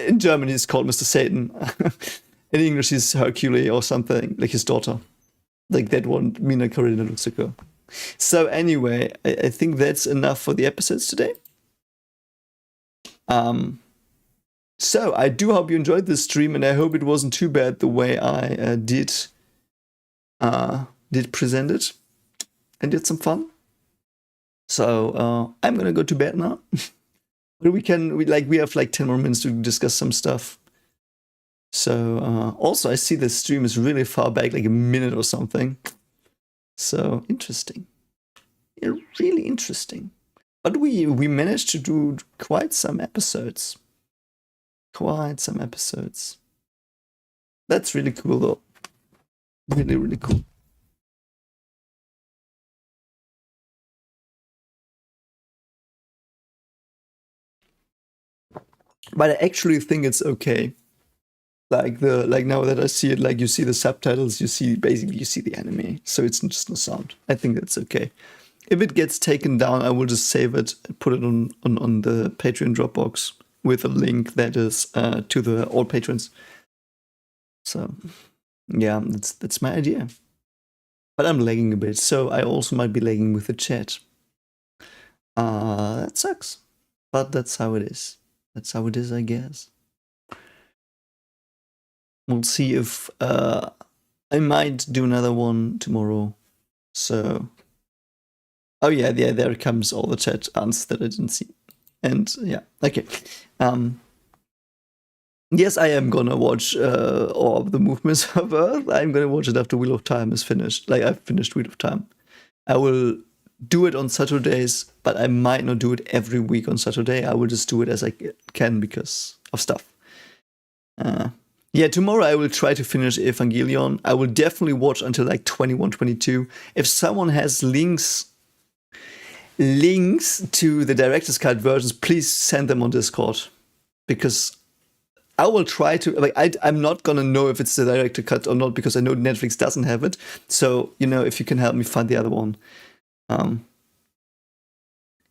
Speaker 1: In Germany, it's called Mr. Satan. In English, he's Hercule or something, like his daughter. Like that one, Mina Karina Lutsuko. So anyway, I think that's enough for the episodes today. So I do hope you enjoyed this stream, and I hope it wasn't too bad the way I did present it and did some fun. So I'm gonna go to bed now. But we have like 10 more minutes to discuss some stuff. So also I see the stream is really far back, like a minute or something. So interesting. Yeah, really interesting. But we managed to do quite some episodes. That's really cool though. Really, really cool. But I actually think it's okay. Like now that I see it, like you see the subtitles, you see the anime, so it's just no sound. I think that's okay. If it gets taken down, I will just save it, put it on the Patreon Dropbox with a link that is to the all patrons. So yeah, that's my idea. But I'm lagging a bit, so I also might be lagging with the chat. That sucks, but that's how it is. That's how it is, I guess. We'll see if I might do another one tomorrow. So, oh yeah, there comes all the chat answers that I didn't see, and yeah, okay. Yes, I am gonna watch all of the Movements of Earth. I'm gonna watch it after Wheel of Time is finished. Like I've finished Wheel of Time. I will do it on Saturdays, but I might not do it every week on Saturday. I will just do it as I can because of stuff. Yeah, tomorrow I will try to finish Evangelion. I will definitely watch until like 21, 22. If someone has links to the director's cut versions, please send them on Discord. Because I will try to, like, I'm not gonna know if it's the director cut or not because I know Netflix doesn't have it. So, if you can help me find the other one.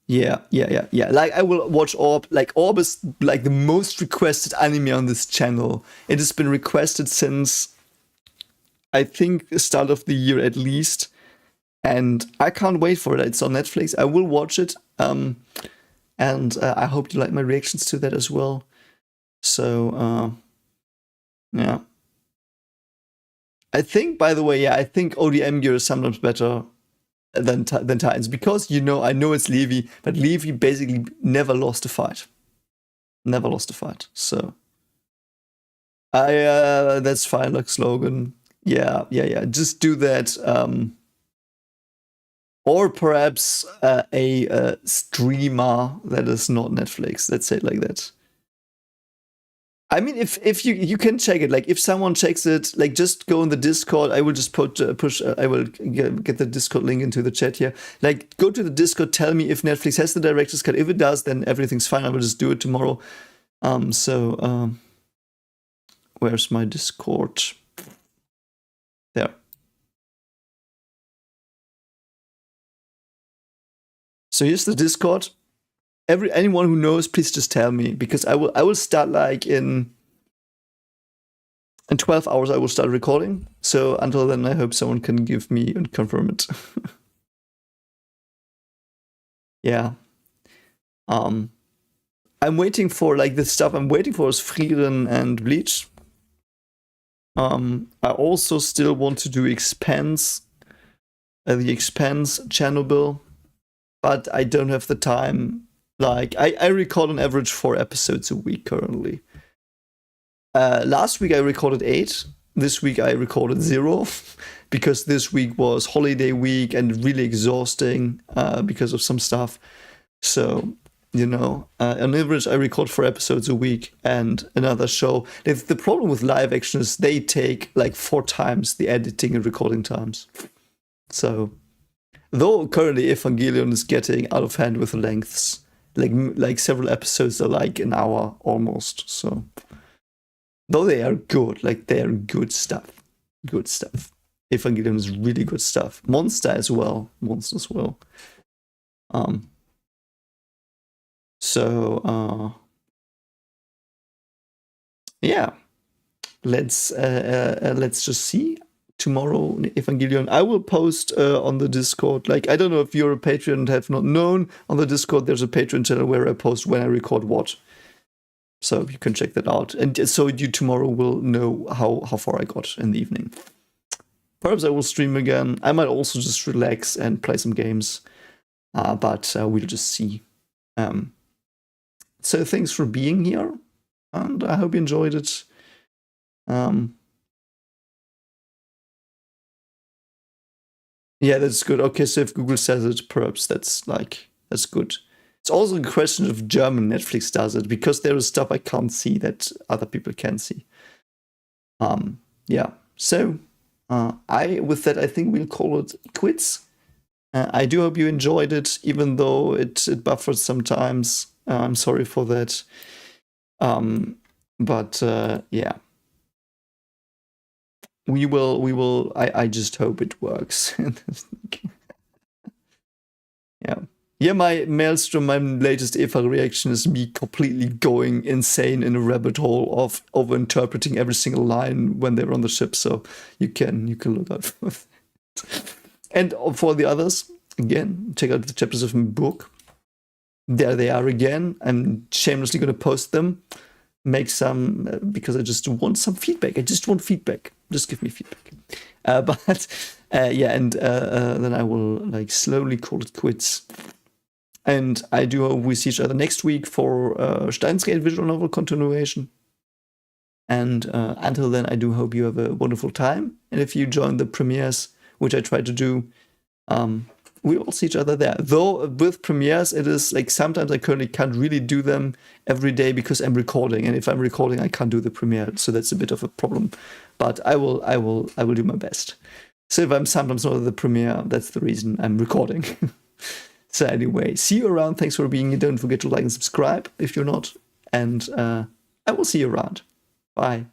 Speaker 1: Yeah. Like I will watch Orb. Like Orb is like the most requested anime on this channel. It has been requested since I think the start of the year at least, and I can't wait for it. It's on Netflix. I will watch it. And I hope you like my reactions to that as well. So yeah. I think, by the way, I think ODM gear is sometimes better than Titans because I know it's Levi, but Levi basically never lost a fight. So that's fine, like slogan. Yeah. Just do that. Or perhaps a streamer that is not Netflix. Let's say it like that. I mean, if you can check it, like if someone checks it, like just go in the Discord. I will just push. I will get the Discord link into the chat here. Like, go to the Discord. Tell me if Netflix has the director's cut. If it does, then everything's fine. I will just do it tomorrow. Where's my Discord? There. So here's the Discord. Anyone who knows, please just tell me because I will start like in 12 hours. I will start recording. So until then, I hope someone can give me and confirm it. Yeah. I I'm waiting for like the stuff I'm waiting for is Frieren and Bleach. I also still want to do Expanse, the Expanse Chernobyl, but I don't have the time. Like, I record on average 4 episodes a week currently. Last week I recorded 8. This week I recorded 0 because this week was holiday week and really exhausting because of some stuff. So, you know, on average I record 4 episodes a week and another show. The problem with live action is they take like 4 times the editing and recording times. So, though currently Evangelion is getting out of hand with the lengths, like several episodes are like an hour almost. So, though they are good, like they are good stuff. Good stuff. Evangelion is really good stuff. Monster as well. Yeah. Let's just see. Tomorrow, Evangelion. I will post on the Discord. Like, I don't know if you're a Patreon and have not known. On the Discord, there's a Patreon channel where I post when I record what. So you can check that out. And so you tomorrow will know how far I got in the evening. Perhaps I will stream again. I might also just relax and play some games. But we'll just see. So thanks for being here. And I hope you enjoyed it. Yeah, that's good. Okay, so if Google says it, perhaps that's good. It's also a question of German Netflix does it, because there is stuff I can't see that other people can see. Yeah. So with that, I think we'll call it quits. I do hope you enjoyed it, even though it buffers sometimes. I'm sorry for that. But yeah. We will. I just hope it works. Yeah, my Maelstrom, my latest Eva reaction is me completely going insane in a rabbit hole of over-interpreting every single line when they're on the ship. So you can look out for that. And for the others, again, check out the chapters of my book. There they are again. I'm shamelessly going to post them. Make some, because I just want some feedback. I just want feedback. Just give me feedback. Yeah, and then I will like slowly call it quits. And I do hope we see each other next week for Steins Gate visual novel continuation. And until then, I do hope you have a wonderful time. And if you join the premieres, which I try to do, we all see each other there. Though with premieres, it is like sometimes I currently can't really do them every day because I'm recording, and if I'm recording, I can't do the premiere. So that's a bit of a problem. But I will do my best. So if I'm sometimes not at the premiere, that's the reason I'm recording. So anyway, see you around. Thanks for being here. Don't forget to like and subscribe if you're not. And I will see you around. Bye.